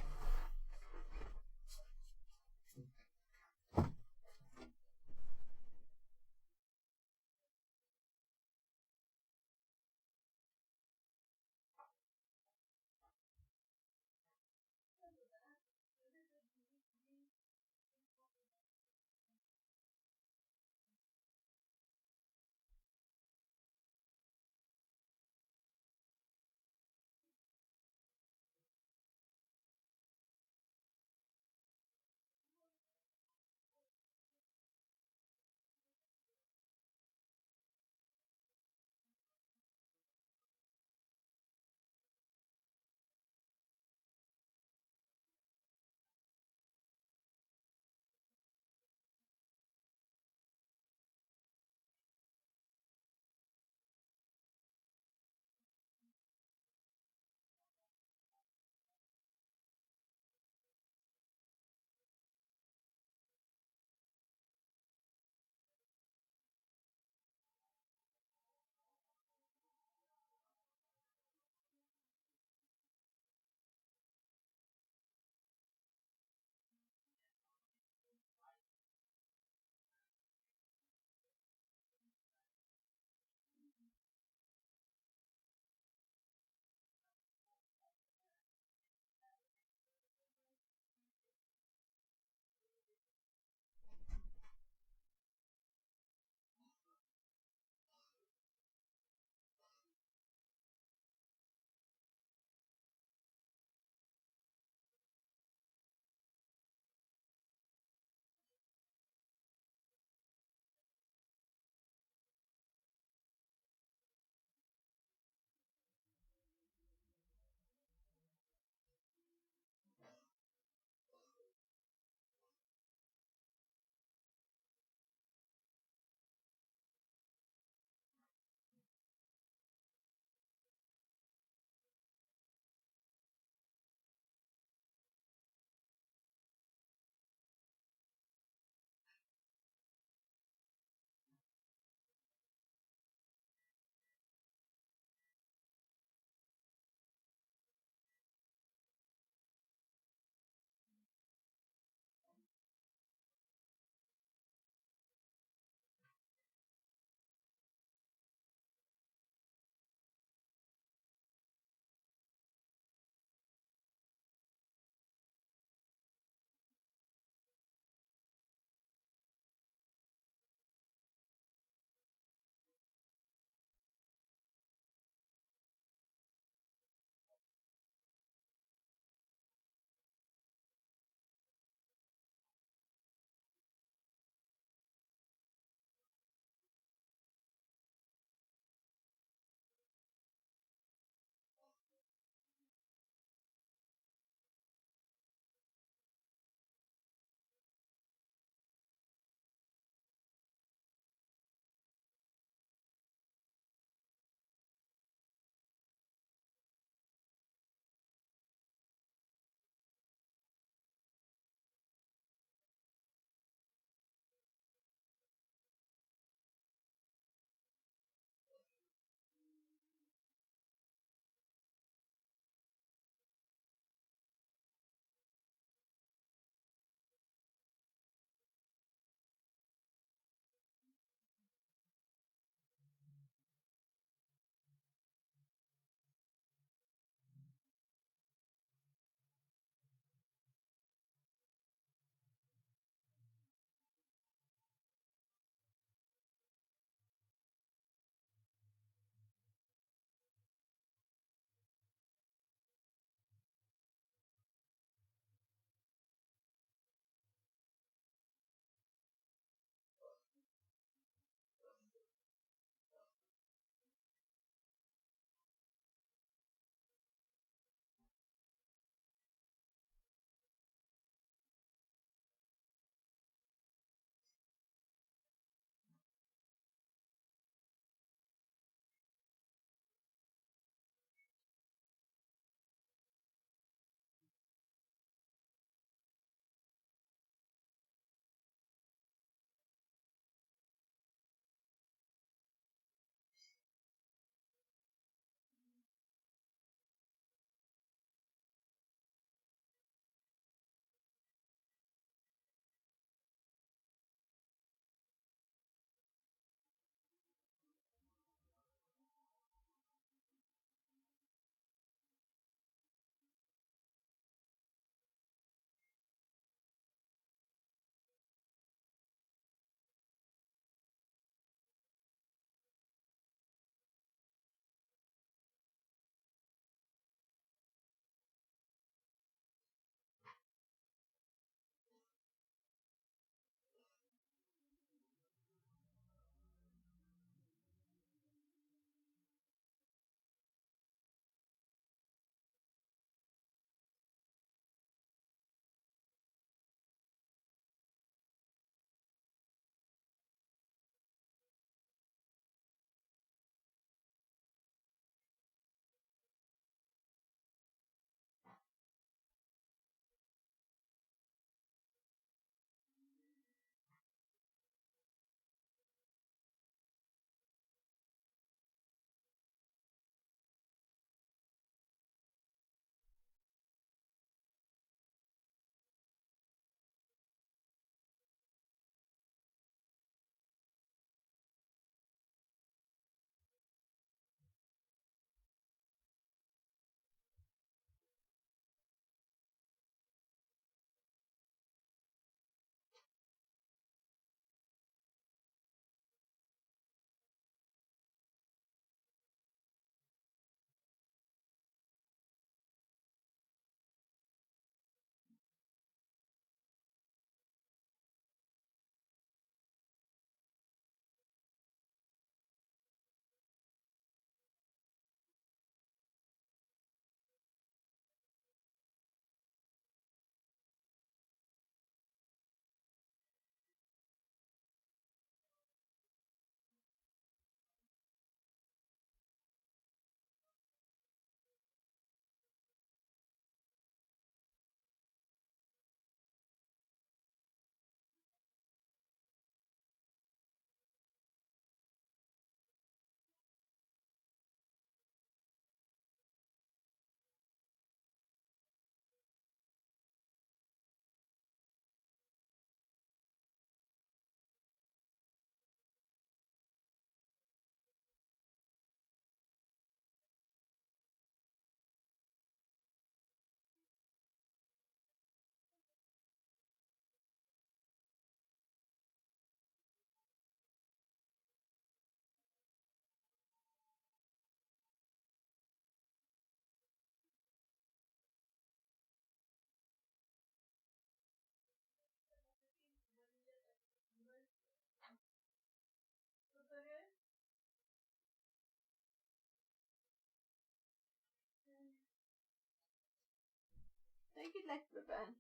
Take it next to the bed.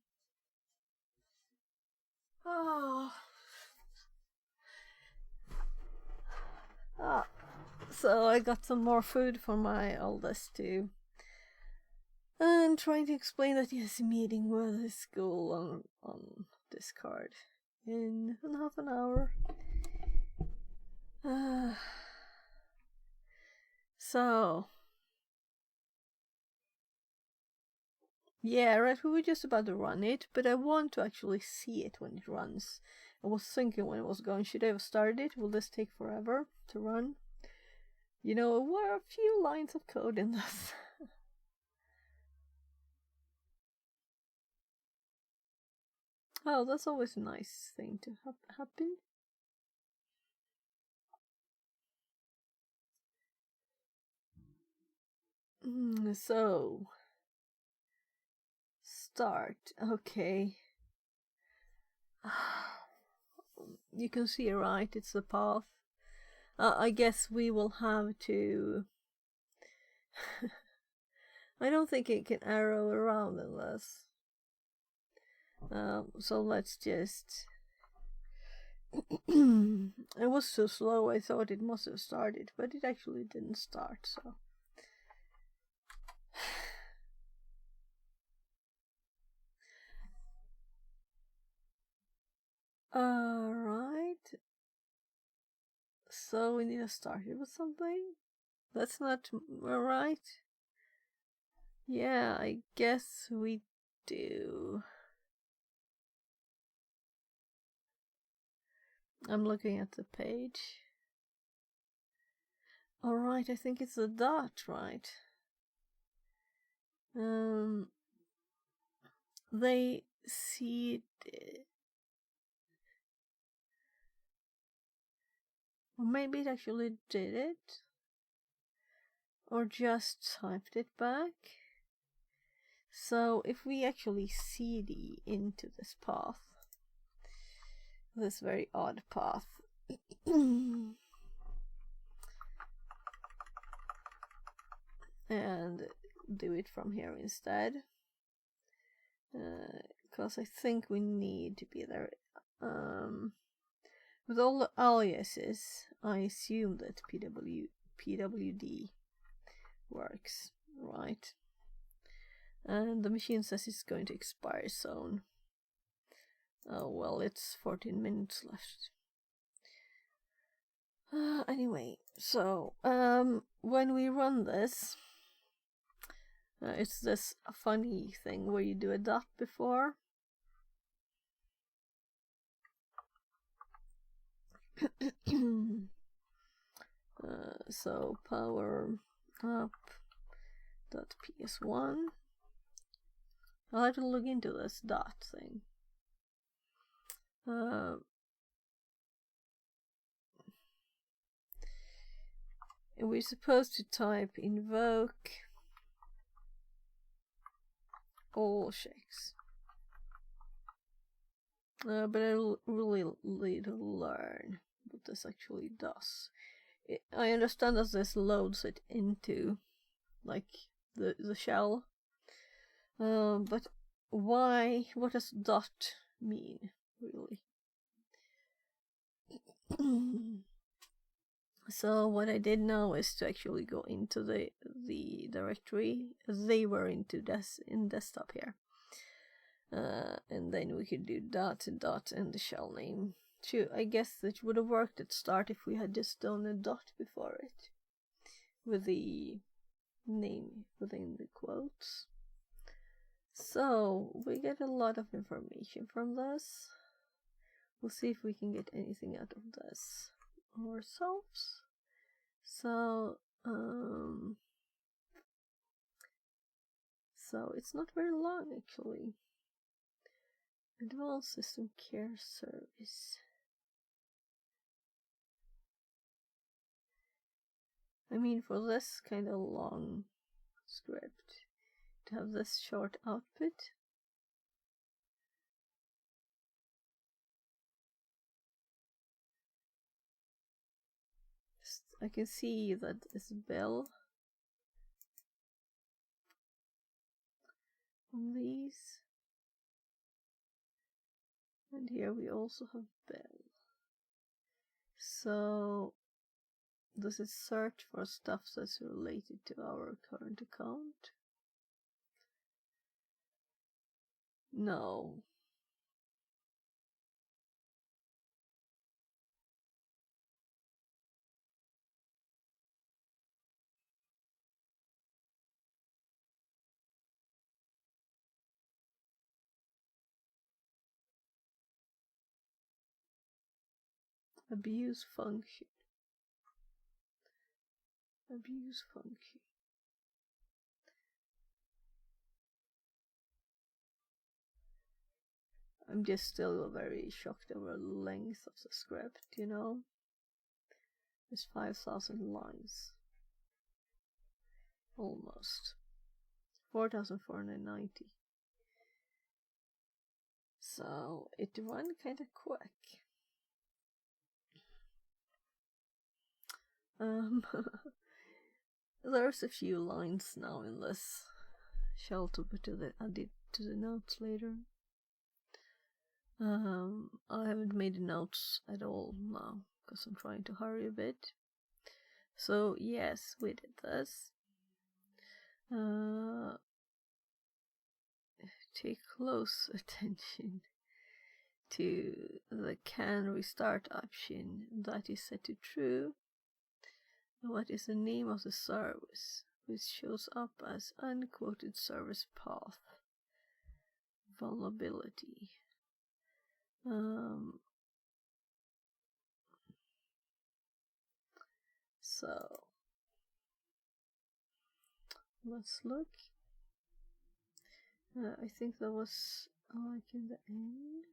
Oh. Ah. So I got some more food for my oldest too. And trying to explain that he has a meeting with his school on Discord in half an hour. So yeah, right, we were just about to run it, but I want to actually see it when it runs. I was thinking when it was going, should I have started it? Will this take forever to run? You know, what are a few lines of code in this? Oh, that's always a nice thing to happen. So, start. Okay. You can see, right? It's the path. I guess we will have to. I don't think it can arrow around unless. So let's just. It was so slow, I thought it must have started, but it actually didn't start, so. Alright. So we need to start it with something? That's not right. Yeah, I guess we do. I'm looking at the page. Alright, I think it's a dot, right? They see it. Or maybe it actually did it. Or just typed it back. So if we actually cd into this path, this very odd path, and do it from here instead, because I think we need to be there. With all the aliases, I assume that pwd works, right? And the machine says it's going to expire soon. Oh well, it's 14 minutes left. Anyway, so when we run this, it's this funny thing where you do a dot before. So power up dot ps1. I'll have to look into this dot thing. We're supposed to type invoke all checks. But I really need to learn what this actually does. I understand that this loads it into like the shell. But why? What does dot mean, really? So what I did now is to actually go into the directory. They were into in desktop here. And then we could do dot and the shell name. I guess it would have worked at start if we had just done a dot before it, with the name within the quotes. So we get a lot of information from this. We'll see if we can get anything out of this ourselves. So it's not very long actually. Advanced System Care Service. I mean, for this kind of long script, to have this short output. I can see that this bell. on these. And here we also have bell. So does it search for stuff that's related to our current account? No. Abuse function. Abuse function. I'm just still very shocked over the length of the script, you know? It's 5,000 lines. Almost. 4,490. So it ran kind of quick. There's a few lines now in this. Shall to put added to the notes later. I haven't made the notes at all now because I'm trying to hurry a bit. So yes, we did this. Take close attention to the can restart option that is set to true. What is the name of the service, which shows up as unquoted service path vulnerability. So let's look. I think that was like in the end.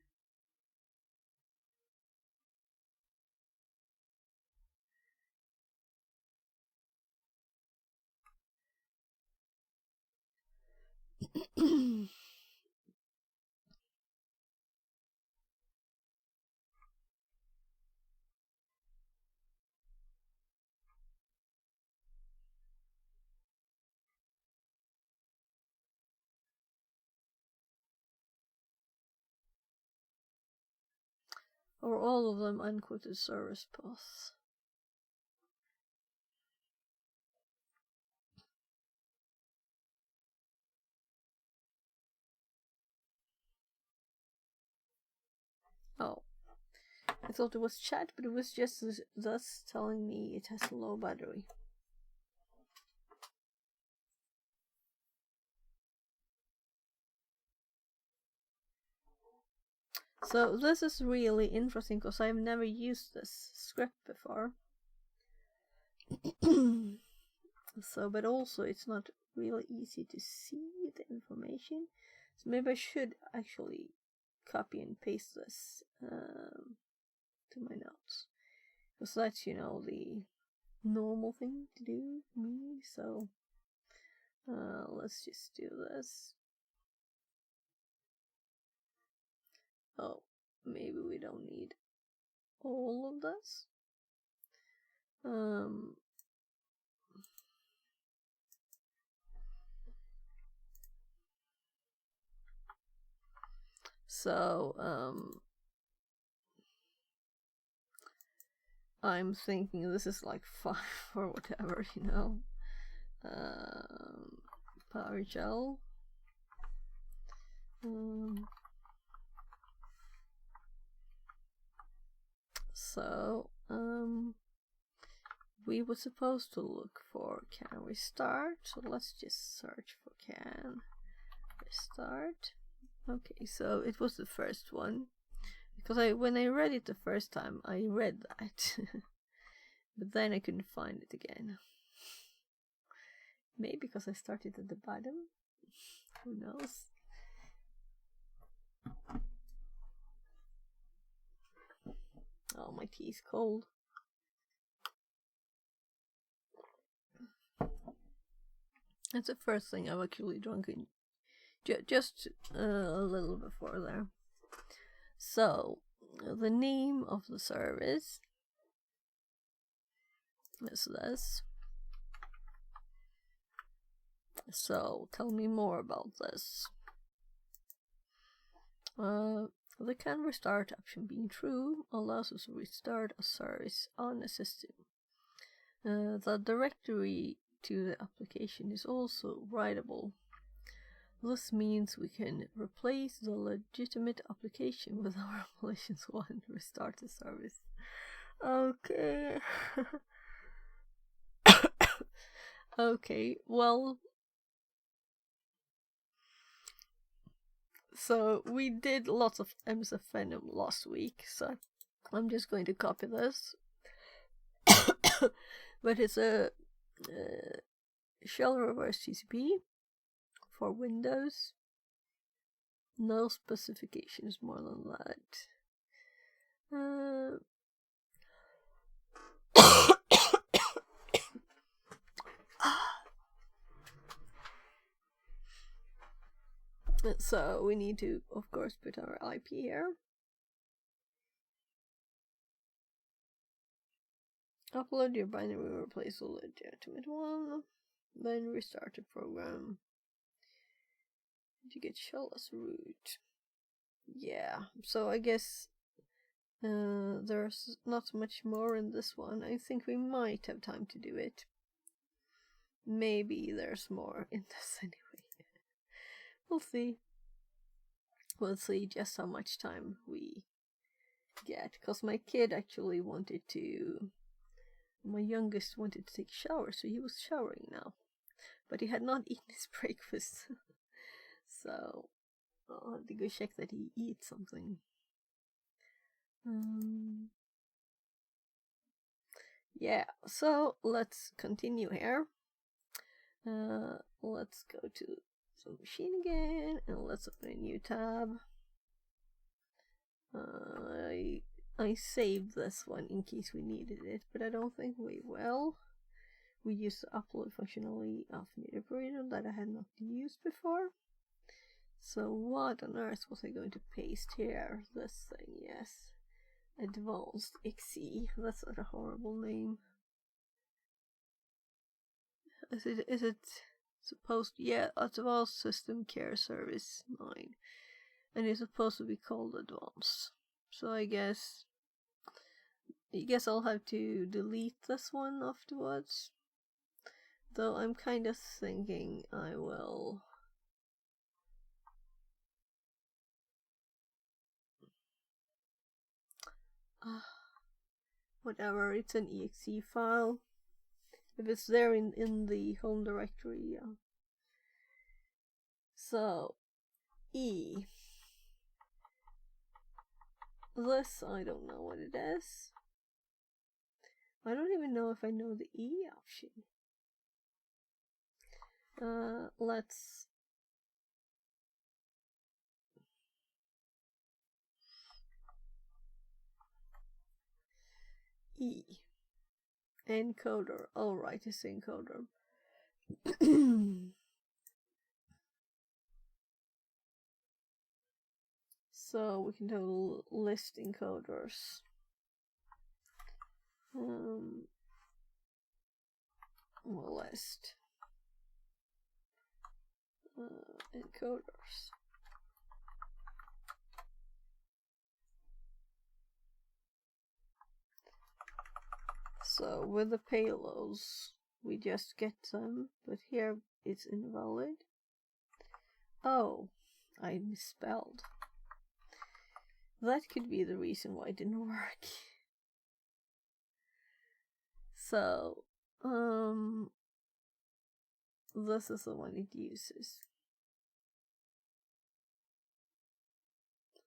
Or all of them unquoted service paths. Oh, I thought it was chat, but it was just thus telling me it has a low battery. So this is really interesting because I've never used this script before. So, but also it's not really easy to see the information. So maybe I should actually copy and paste this to my notes. Because that's, you know, the normal thing to do for me. So let's just do this. Oh, maybe we don't need all of this. So I'm thinking this is like 5 or whatever, you know. Power gel. So we were supposed to look for can restart, so let's just search for can restart. Okay, so it was the first one because when I read it the first time I read that but then I couldn't find it again. Maybe because I started at the bottom, who knows. Oh, my tea is cold. That's the first thing I've actually drunk in just a little before there. So, the name of the service is this. So, tell me more about this. The can restart option being true allows us to restart a service on a system. The directory to the application is also writable. This means we can replace the legitimate application with our malicious one to restart the service. Okay. Okay, well, so we did lots of MSF Venom last week, so I'm just going to copy this. But it's a shell reverse TCP for Windows. No specifications more than that. So we need to, of course, put our IP here. Upload your binary, replace the legitimate one, then restart the program. You get shell as root. Yeah, so I guess there's not much more in this one. I think we might have time to do it. Maybe there's more in this anyway. We'll see. We'll see just how much time we get. Because my kid actually wanted to... My youngest wanted to take a shower, so he was showering now. But he had not eaten his breakfast. So I'll have to go check that he eats something. Yeah, so let's continue here. Let's go to the machine again, and let's open a new tab. I saved this one in case we needed it, but I don't think we will. We used the upload functionality of Media Operator that I had not used before. So what on earth was I going to paste here? This thing, yes. Advanced XE. That's such a horrible name. Is it supposed to, yeah, Advanced System Care Service 9. And it's supposed to be called Advanced. So I guess I'll have to delete this one afterwards. Though I'm kind of thinking I will. Whatever, it's an exe file. If it's there in the home directory, yeah. So, E. This, I don't know what it is. I don't even know if I know the E option. Let's... E. Encoder. Alright, it's encoder. So we can do list encoders. List encoders. So with the payloads, we just get them, but here it's invalid. Oh, I misspelled. That could be the reason why it didn't work. So, this is the one it uses.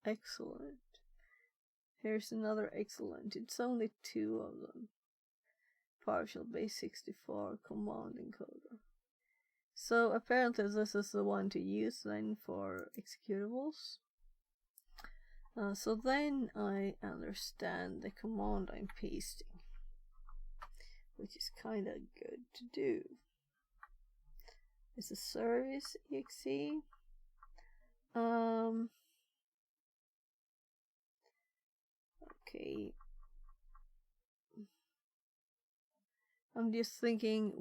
Excellent. Here's another excellent. It's only 2 of them. Partial base 64 command encoder. So apparently this is the one to use then for executables. So then I understand the command I'm pasting, which is kind of good to do. It's a service exe. Okay. I'm just thinking,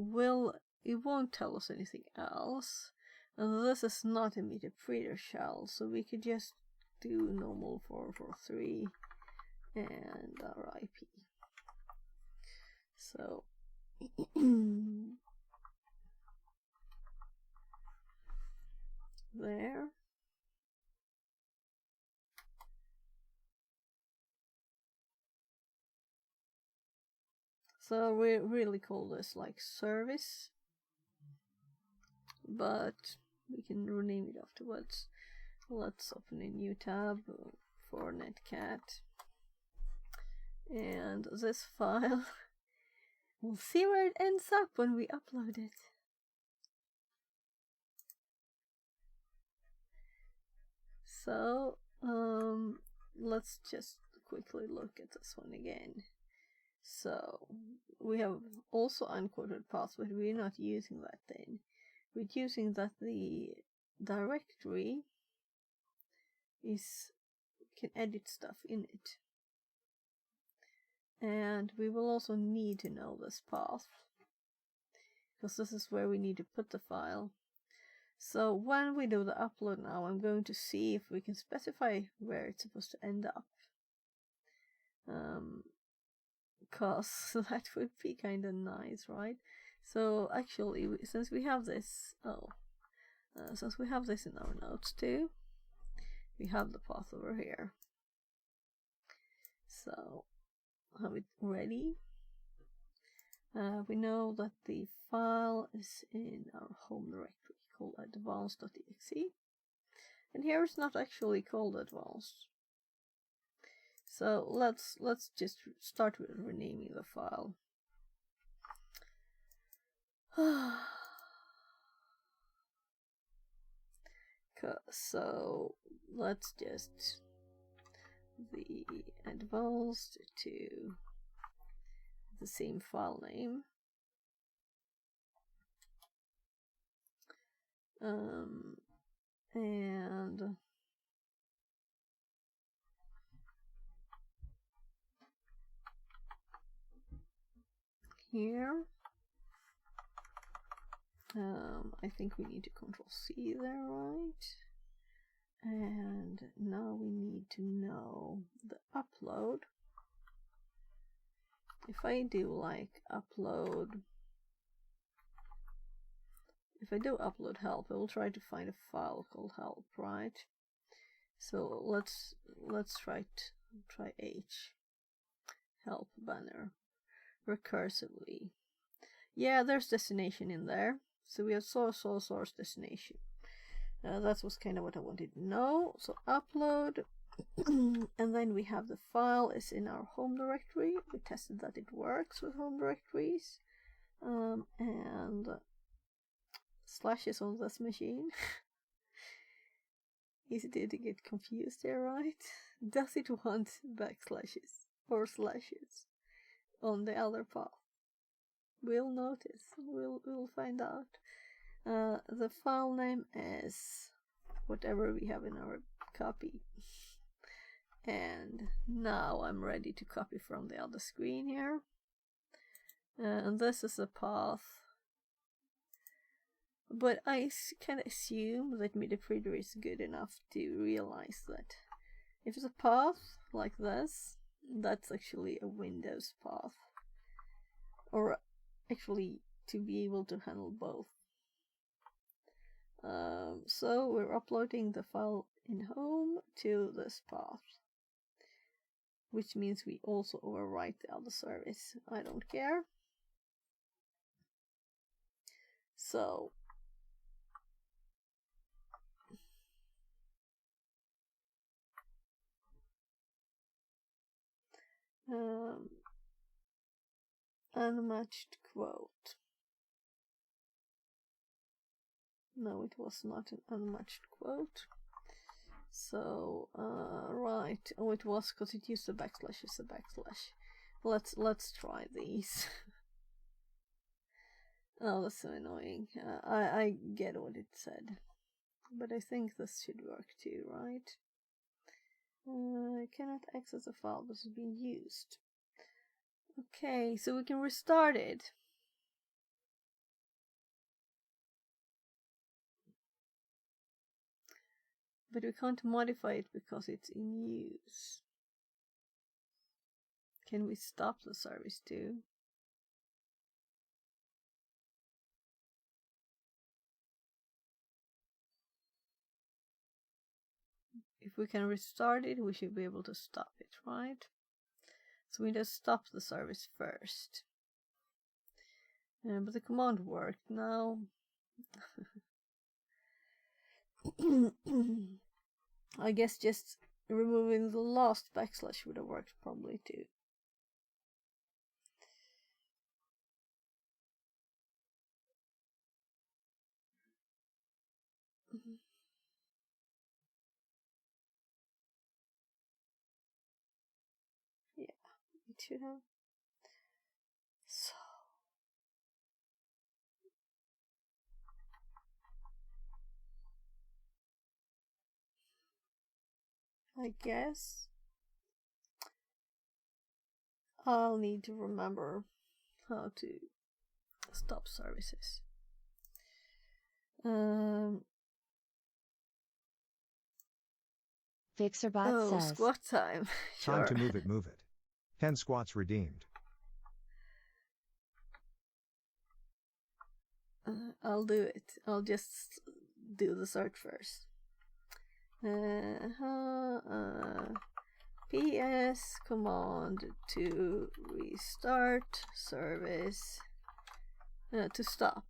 it won't tell us anything else. And this is not a meter preader shell, so we could just do normal 443 and our IP. So there. So we really call this like service, but we can rename it afterwards. Let's open a new tab for netcat. And this file, we'll see where it ends up when we upload it. So, let's just quickly look at this one again. So, we have also unquoted paths, but we're not using that then. We're using that the directory can edit stuff in it. And we will also need to know this path, because this is where we need to put the file. So when we do the upload now, I'm going to see if we can specify where it's supposed to end up. Because that would be kind of nice, right? So actually, since we have this, since we have this in our notes too, we have the path over here. So have it ready. We know that the file is in our home directory called advanced.exe, and here it's not actually called advanced. So let's just start with renaming the file. So let's just the advanced to the same file name. And here, I think we need to Control C there, right? And now we need to know the upload. If I do like upload, if I do upload help, I will try to find a file called help, right? So let's try H, help banner, recursively. Yeah, there's destination in there. So we have source, destination. That was kind of what I wanted to know. So upload, and then we have the file is in our home directory. We tested that it works with home directories. And slashes on this machine. Easy to get confused there, right? Does it want backslashes or slashes on the other path? We'll notice. We'll find out. The file name is whatever we have in our copy. And now I'm ready to copy from the other screen here. And this is a path. But I can assume that MediaPrinter is good enough to realize that if it's a path like this, that's actually a Windows path. Or actually to be able to handle both. So we're uploading the file in home to this path, which means we also overwrite the other service. I don't care. So unmatched quote. No, it was not an unmatched quote. So right. Oh, it was because it used a backslash. It's a backslash. Let's try these. Oh, that's so annoying. I get what it said, but I think this should work too, right? I cannot access a file that is being used. Okay, so we can restart it. But we can't modify it because it's in use. Can we stop the service too? If we can restart it, we should be able to stop it, right? So we just stop the service first. But the command worked now. I guess just removing the last backslash would have worked probably too. Yeah, it should have. So I guess I'll need to remember how to stop services. Fixerbot says. Squat time. Sure. Time to move it, move it. 10 squats redeemed. I'll do it. I'll just do the search first. PS command to restart service to stop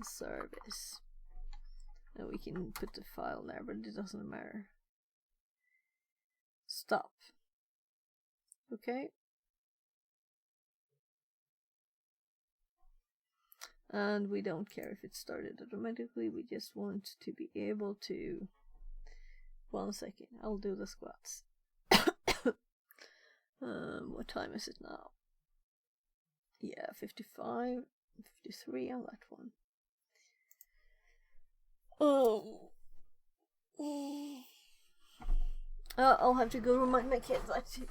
service, and we can put the file there, but it doesn't matter. Stop. Okay. And we don't care if it started automatically, we just want to be able to... 1 second, I'll do the squats. What time is it now? Yeah, 55, 53 on that one. I'll have to go remind my kids actually.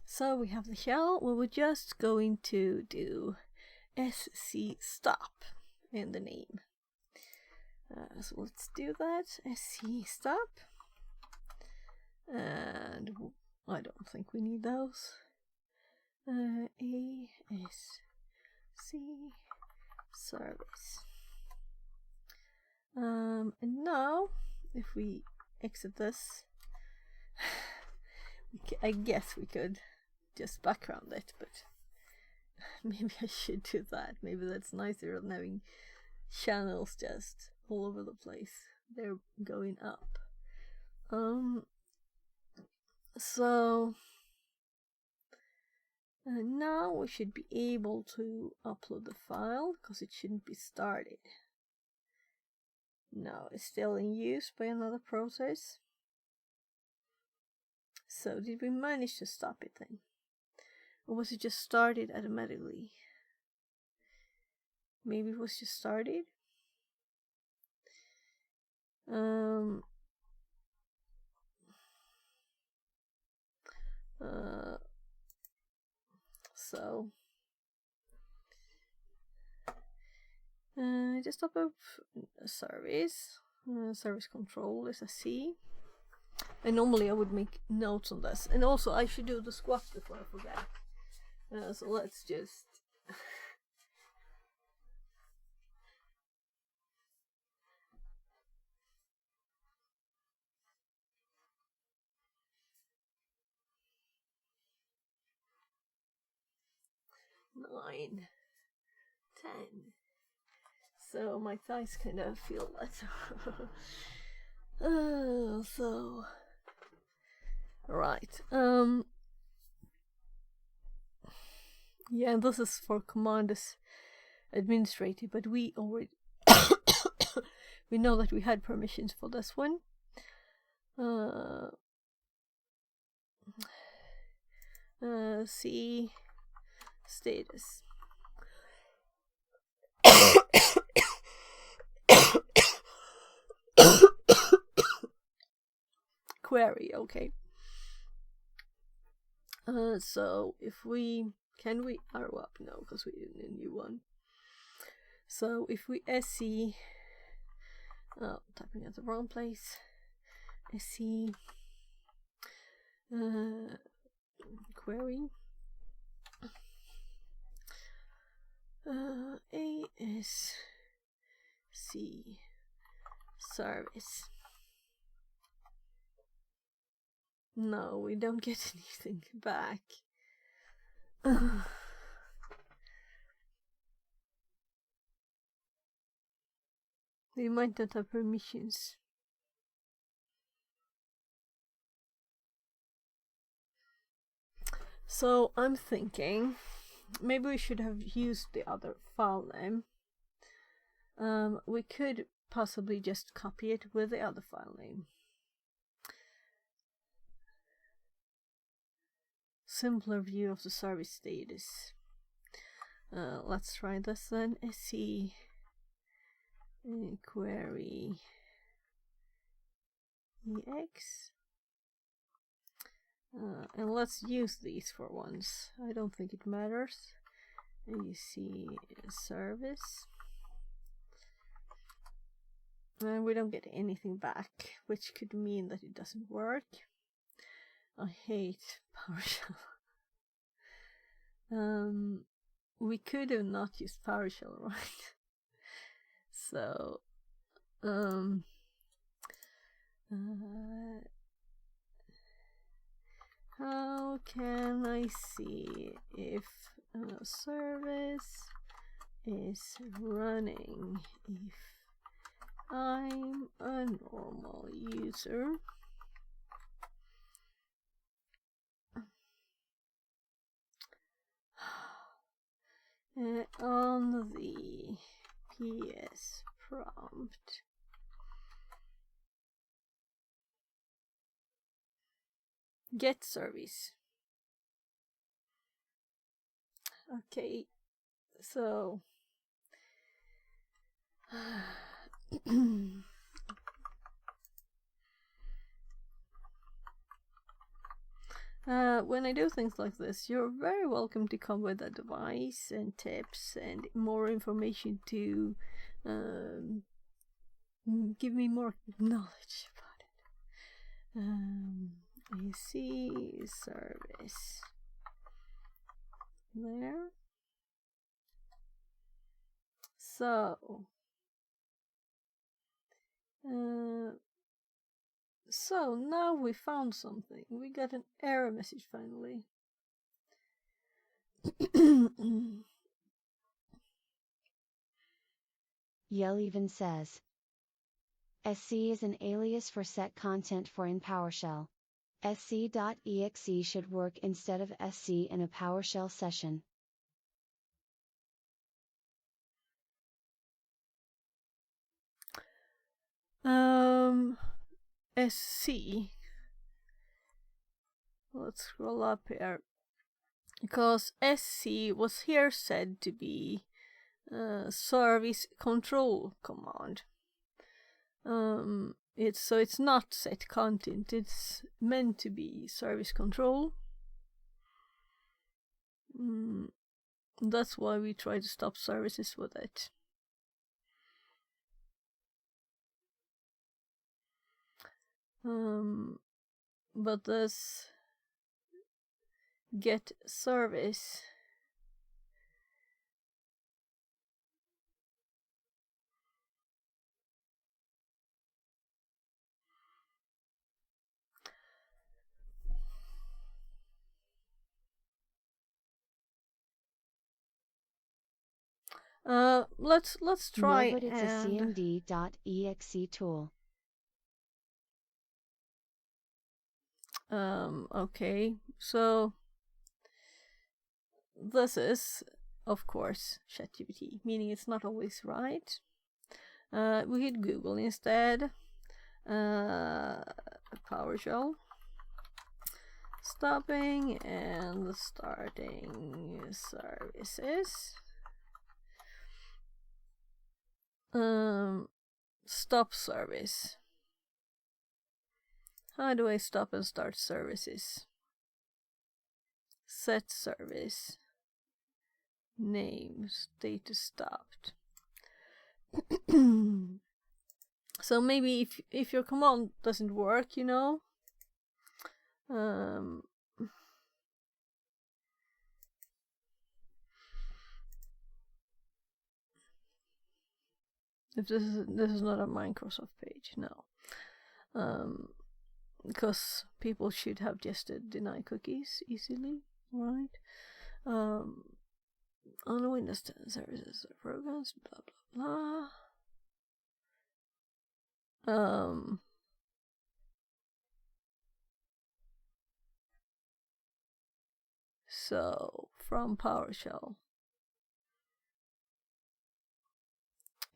So we have the shell. We were just going to do sc stop in the name. So let's do that. Sc stop. And I don't think we need those. ASC service. And now, if we exit this, I guess we could just background it, but maybe I should do that. Maybe that's nicer than having channels just all over the place. They're going up. So now we should be able to upload the file because it shouldn't be started. No, it's still in use by another process. So did we manage to stop it then? Or was it just started automatically? Maybe it was just started. So just top up service. Service control is a C. And normally I would make notes on this. And also I should do the squat before I forget. So let's just nine, 10. So my thighs kind of feel that. So right. Yeah, this is for commanders administrative, but we already we know that we had permissions for this one. See status. Query, okay. So if we can we arrow up? No, because we didn't a new one. So if we sc, typing at the wrong place. Sc query ASC service. No, we don't get anything back. We might not have permissions. So I'm thinking maybe we should have used the other file name. We could possibly just copy it with the other file name. Simpler view of the service status. Let's try this then. Sc query ex. And let's use these for once. I don't think it matters. And you see service. And we don't get anything back, which could mean that it doesn't work. I hate PowerShell. We could have not used PowerShell, right? So, how can I see if a service is running if I'm a normal user? On the PS prompt. Get service. Okay, so When I do things like this, you're very welcome to come with advice and tips and more information to give me more knowledge about it. You see service there. So now we found something. We got an error message finally. Yell even says, SC is an alias for set content for in PowerShell. sc.exe should work instead of sc in a PowerShell session. SC. Let's scroll up here. Because SC was here said to be service control command. It's not set content, it's meant to be service control. That's why we try to stop services with it. But this get service let's try Know that it's a cmd.exe tool. Okay, so this is, of course, ChatGPT, meaning it's not always right. We hit Google instead. PowerShell. Stopping and starting services. Stop service. How do I stop and start services? Set service. Name. Status stopped. So maybe if your command doesn't work, you know, if this is not a Microsoft page, no, because people should have just deny cookies easily, right? On Windows 10 services programs, blah blah blah. So from PowerShell,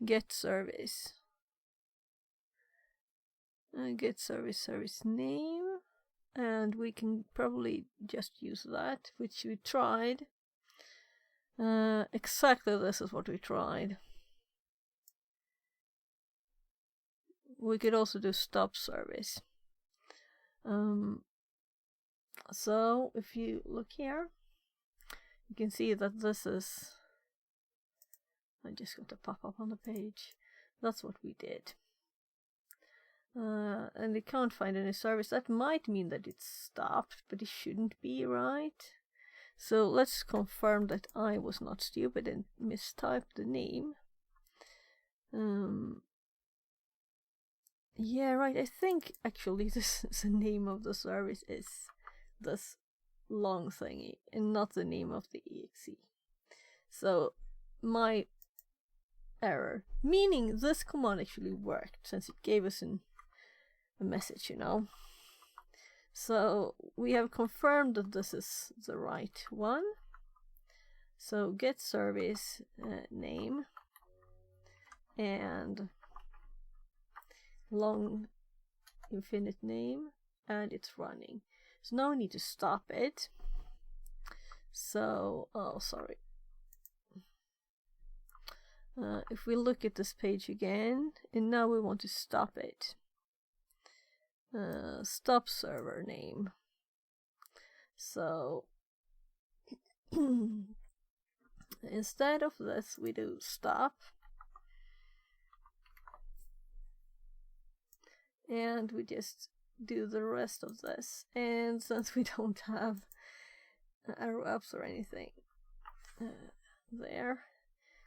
get service, get service name, and we can probably just use that, which we tried. Exactly this is what we tried. We could also do stop service. So if you look here, you can see that this is, I just got a pop-up on the page. That's what we did. And they can't find any service. That might mean that it's stopped, but it shouldn't be, right? So let's confirm that I was not stupid and mistyped the name. Yeah, right. I think actually this is the name of the service is this long thingy and not the name of the exe. So my error, meaning this command actually worked since it gave us a message, you know. So we have confirmed that this is the right one. So get service name and long infinite name, and it's running. So now we need to stop it. So, oh, sorry. If we look at this page again, and now we want to stop it. Stop server name. So instead of this, we do stop. And we just do the rest of this. And since we don't have arrow ups or anything there,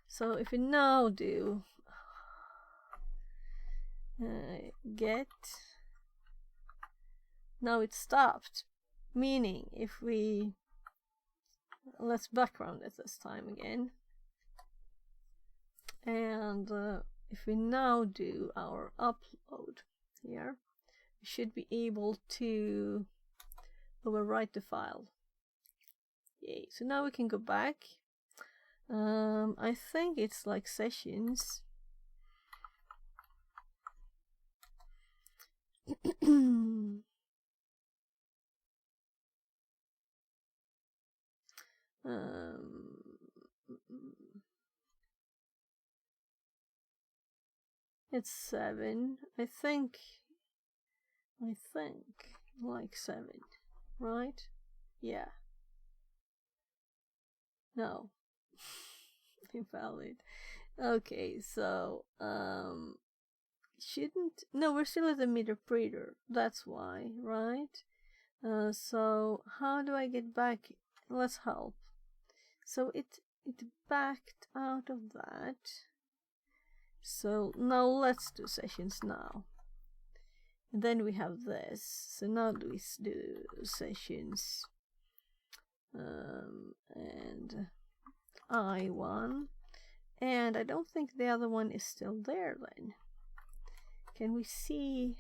so if we now do get, now it stopped, meaning if we, let's background it this time again, and if we now do our upload here, we should be able to overwrite the file. Yay. So now we can go back. I think it's like sessions. It's 7. I think like 7, right? Yeah. No. Invalid. Okay, so shouldn't, no, we're still at the meter breeder. That's why, right? So how do I get back? Let's help. So it backed out of that. So now let's do sessions now. And then we have this. So now we do sessions. And I1. And I don't think the other one is still there then. Can we see?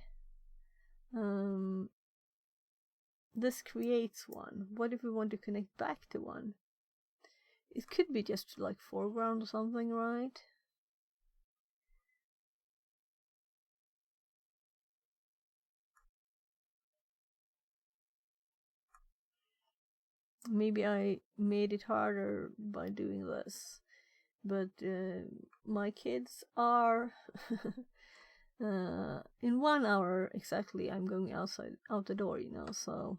This creates one. What if we want to connect back to one? It could be just like foreground or something, right? Maybe I made it harder by doing this, but my kids are in 1 hour exactly. I'm going out the door, you know. So,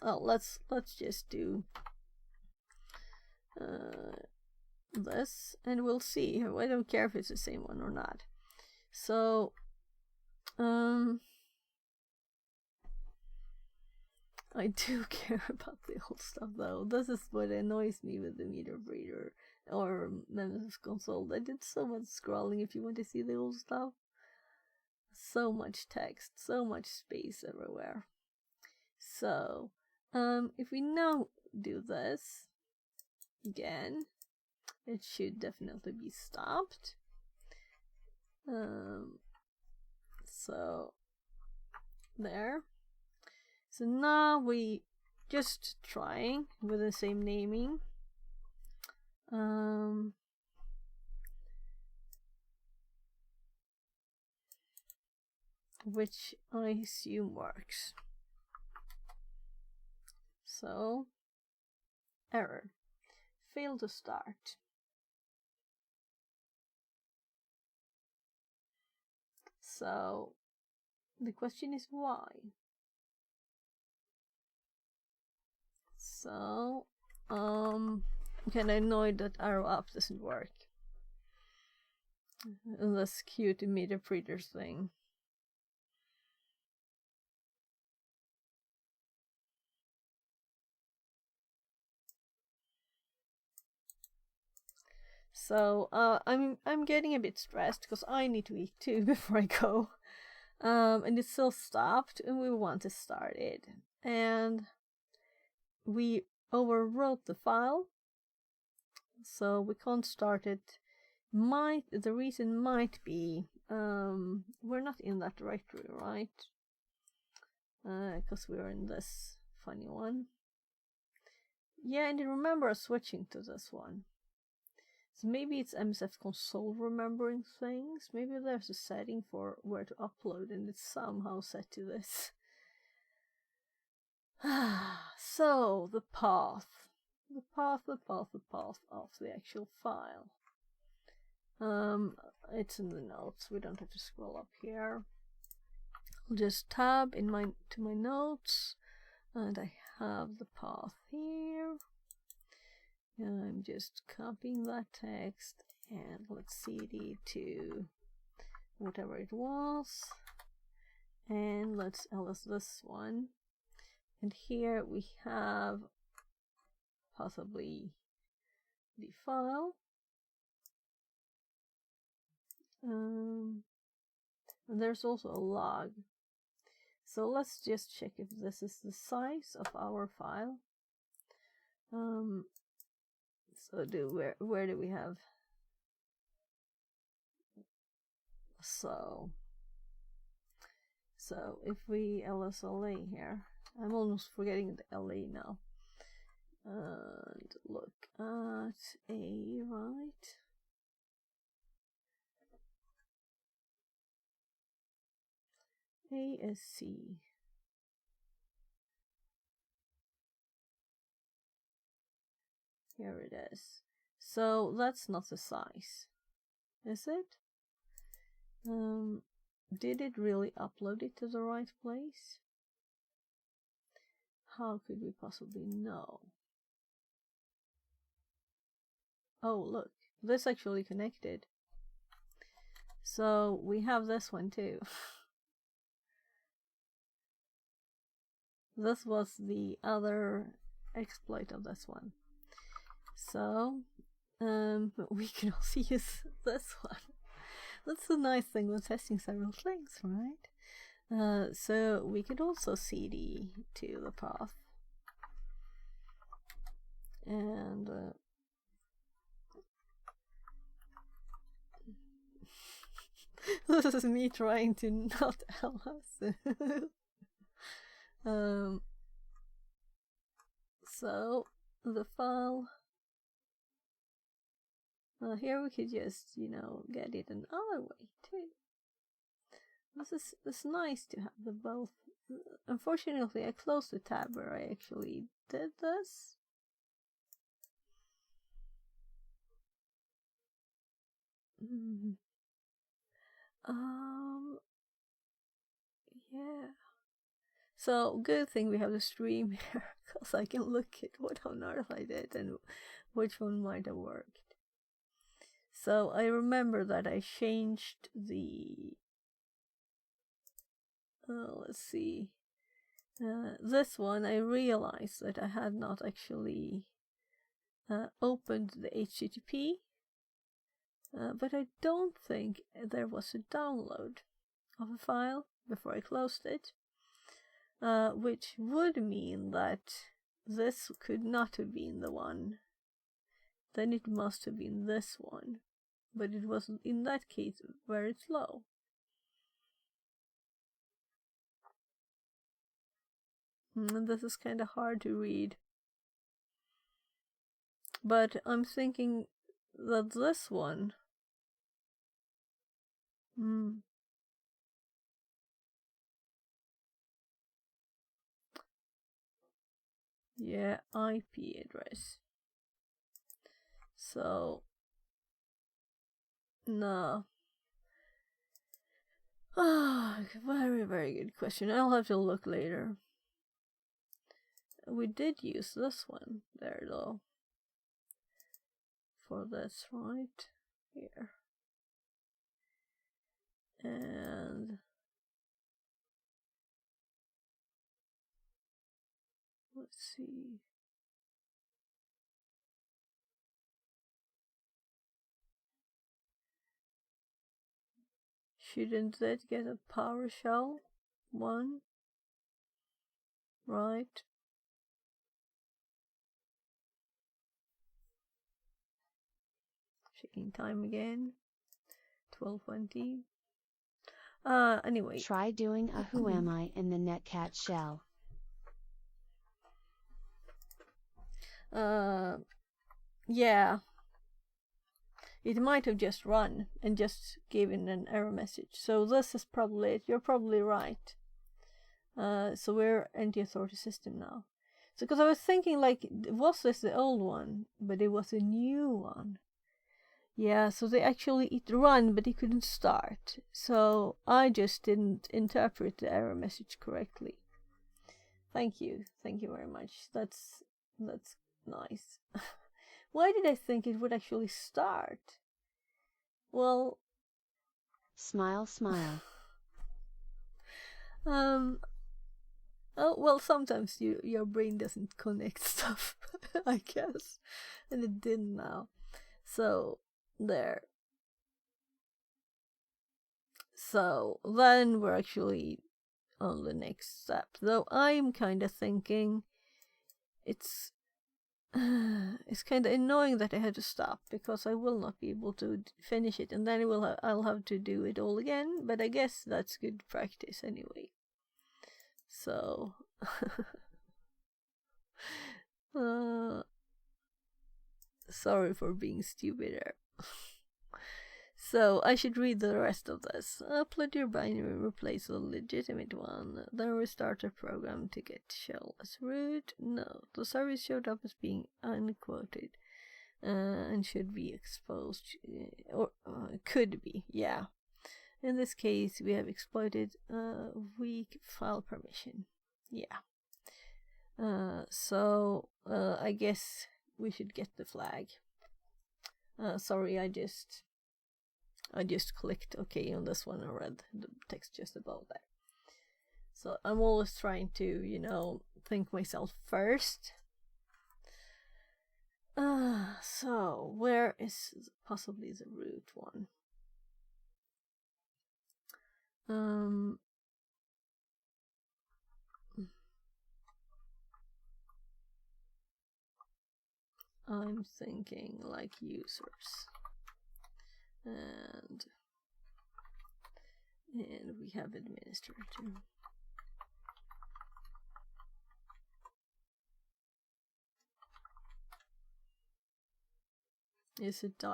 oh, let's just do this, and we'll see. I don't care if it's the same one or not. So, I do care about the old stuff though. This is what annoys me with the meter breeder or Nemesis console. They did so much scrolling if you want to see the old stuff. So much text, so much space everywhere. So, if we now do this again, it should definitely be stopped. So there. So now we just trying with the same naming. Which I assume works. So, error. Failed to start. So, the question is why? So, I'm kind of annoyed that arrow up doesn't work. This cute meter breeders thing. So I'm getting a bit stressed because I need to eat too before I go. And it's still stopped, and we want to start it. And we overwrote the file, so we can't start it. The reason might be we're not in that directory, right? Because we're in this funny one. Yeah, and remember switching to this one. So maybe it's MSF console remembering things. Maybe there's a setting for where to upload and it's somehow set to this. So, the path. The path of the actual file. It's in the notes. We don't have to scroll up here. I'll just tab in to my notes, and I have the path here. And I'm just copying that text, and let's cd to whatever it was, and let's ls this one. And here we have possibly the file. And there's also a log. So let's just check if this is the size of our file. So where do we have? So if we ls LA here, I'm almost forgetting the LA now. And look at A, right? ASC. Here it is. So that's not the size, is it? Did it really upload it to the right place? How could we possibly know? Oh, look, this actually connected. So we have this one too. This was the other exploit of this one. So we can also use this one. That's the nice thing with testing several things, right? So we could also cd to the path, and this is me trying to not ls. So the file. Here we could just, get it another way too. This is nice to have the both. Unfortunately, I closed the tab where I actually did this. Yeah. So good thing we have the stream here, because I can look at what on earth I did and which one might have worked. So I remember that I changed the, let's see, this one. I realized that I had not actually opened the HTTP, but I don't think there was a download of a file before I closed it, which would mean that this could not have been the one. Then it must have been this one, but it wasn't in that case very slow. And this is kind of hard to read. But I'm thinking that this one... Yeah, IP address. So... No. Very, very good question. I'll have to look later. We did use this one there, though. For this, right? Here. And... let's see. Shouldn't that get a PowerShell one? Right? Checking time again. 12:20. Anyway. Try doing a who am I in the netcat shell. Yeah. It might have just run and just given an error message. So this is probably it. You're probably right. So we're anti-authority system now. So because I was thinking, like, was this the old one? But it was a new one. Yeah, so they actually it run, but it couldn't start. So I just didn't interpret the error message correctly. Thank you very much. That's nice. Why did I think it would actually start? Well, Smile, smile. oh well, sometimes your brain doesn't connect stuff, I guess, and it didn't now. So there. So then we're actually on the next step. Though I'm kind of thinking it's kind of annoying that I had to stop because I will not be able to finish it, and then I'll have to do it all again. But I guess that's good practice anyway. So, sorry for being stupid there. So I should read the rest of this. Upload your binary and replace a legitimate one. Then restart the program to get shell as root. No, the service showed up as being unquoted and should be exposed, or could be, yeah. In this case, we have exploited weak file permission. Yeah. So I guess we should get the flag. Sorry, I just clicked OK on this one and read the text just above that. So I'm always trying to, think myself first. So where is possibly the root one? I'm thinking like users. And we have administrator. Is it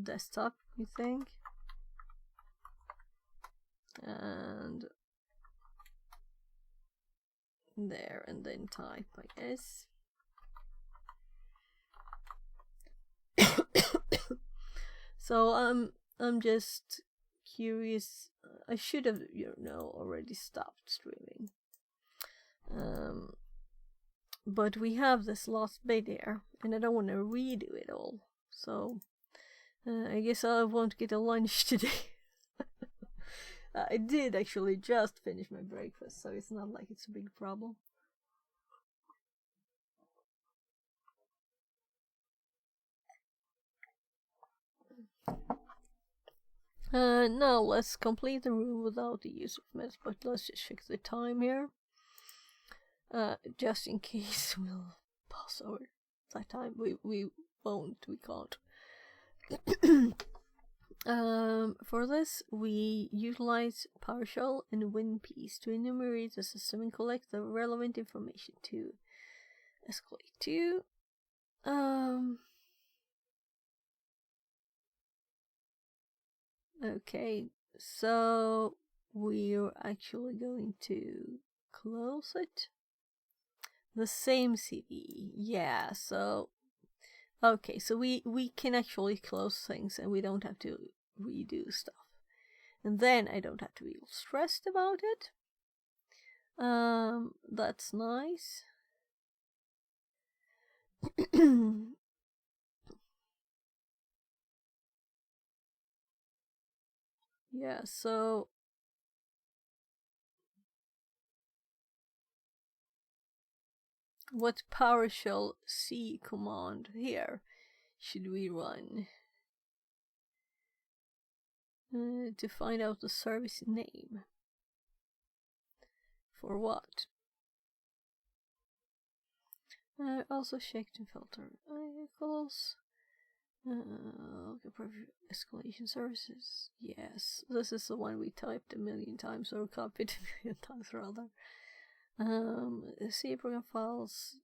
desktop, you think? And there, and then type, I guess. So I'm just curious. I should have already stopped streaming. But we have this last bit here, and I don't want to redo it all. So I guess I won't get a lunch today. I did actually just finish my breakfast, so it's not like it's a big problem. Now let's complete the room without the use of mess, but let's just check the time here. Just in case we'll pass over that time. We won't, we can't. For this, we utilize PowerShell and WinPiece to enumerate the system and collect the relevant information to escalate to. Okay, so we're actually going to close it. The same CD, yeah. So okay, so we can actually close things and we don't have to redo stuff, and then I don't have to be stressed about it. That's nice. Yeah, so what PowerShell C command here should we run to find out the service name? For what? Also check to filter equals. Escalation services. Yes, this is the one we typed a million times, or copied a million times rather. C program files.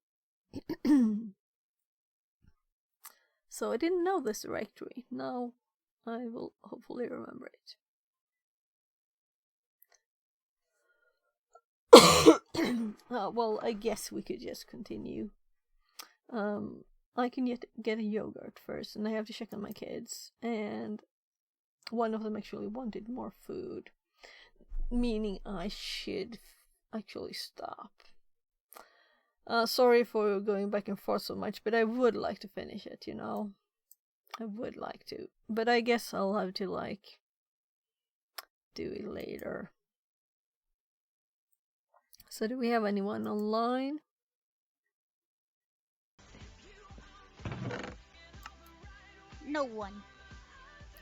So I didn't know this directory. Now I will hopefully remember it. Well, I guess we could just continue. I can get a yogurt first, and I have to check on my kids. And one of them actually wanted more food, meaning I should actually stop. Sorry for going back and forth so much, but I would like to finish it, you know? I would like to. But I guess I'll have to, like, do it later. So do we have anyone online? No one.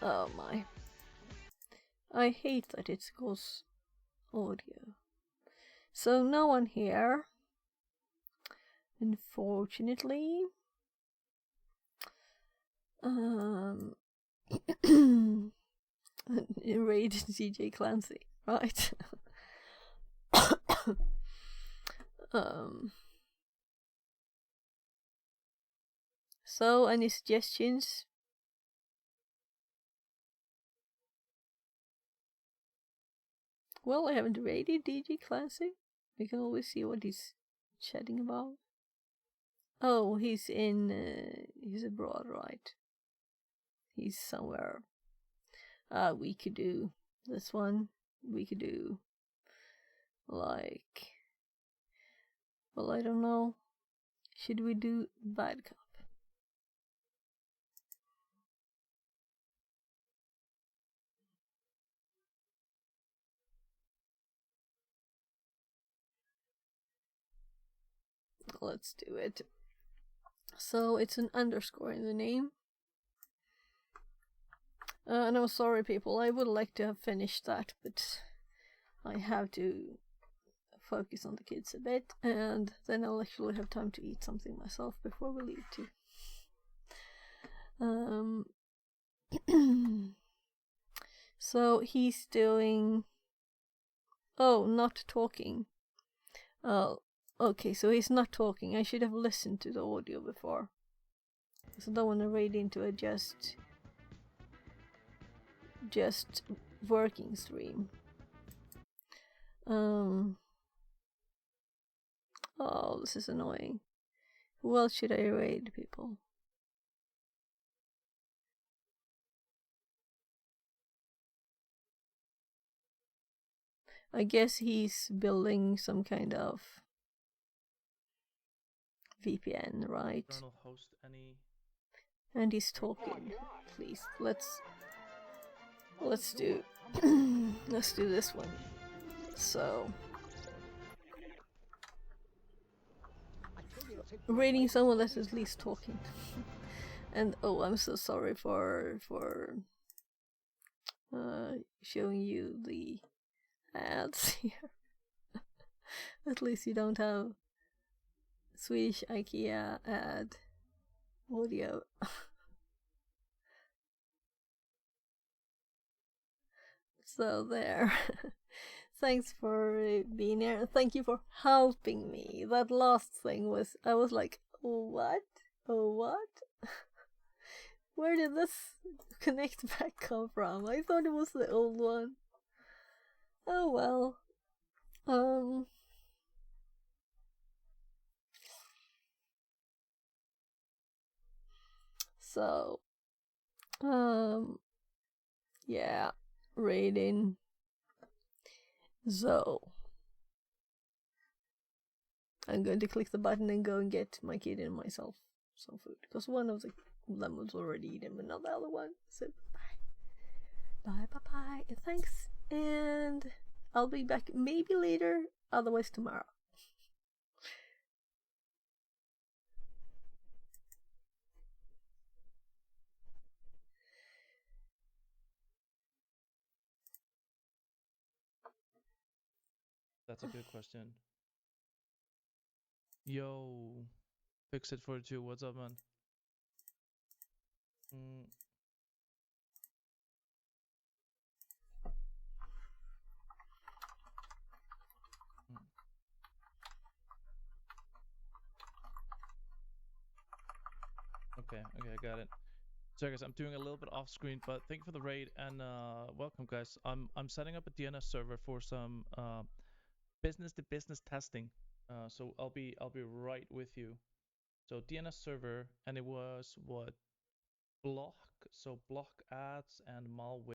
Oh my. I hate that it goes audio. So no one here. Unfortunately. Raid DJ Clancy, right? So any suggestions? Well, I haven't raided DJ Clancy. We can always see what he's chatting about. Oh, he's abroad, right? He's somewhere. We could do this one. We could do, like, well, I don't know. Should we do Bad Cop? Let's do it. So it's an underscore in the name. And I'm sorry, people. I would like to have finished that, but I have to focus on the kids a bit, and then I'll actually have time to eat something myself before we leave too. So he's doing. Oh, not talking. Oh, okay. So he's not talking. I should have listened to the audio before. So I don't want to raid into a just working stream. Oh, this is annoying. Who else should I raid, people? I guess he's building some kind of VPN, right? Host any... And he's talking. Please, let's do let's do this one. So rating someone that's at least talking. And oh, I'm so sorry for showing you the ads here. At least you don't have Swedish IKEA ad audio. So there. Thanks for being here. Thank you for helping me. That last thing was, I was like, what? Oh, what? Where did this connect back come from? I thought it was the old one. Oh well. So, yeah, rating. So, I'm going to click the button and go and get my kid and myself some food, because one of them was already eaten, but not the other one. So, bye, thanks, and I'll be back maybe later, otherwise tomorrow. That's a good question. Yo, fix it for two. What's up, man? Okay, I got it. So guys, I'm doing a little bit off screen, but thank you for the raid and welcome, guys. I'm setting up a DNS server for some business to business testing. So I'll be right with you. So DNS server, and it was what, block, so block ads and malware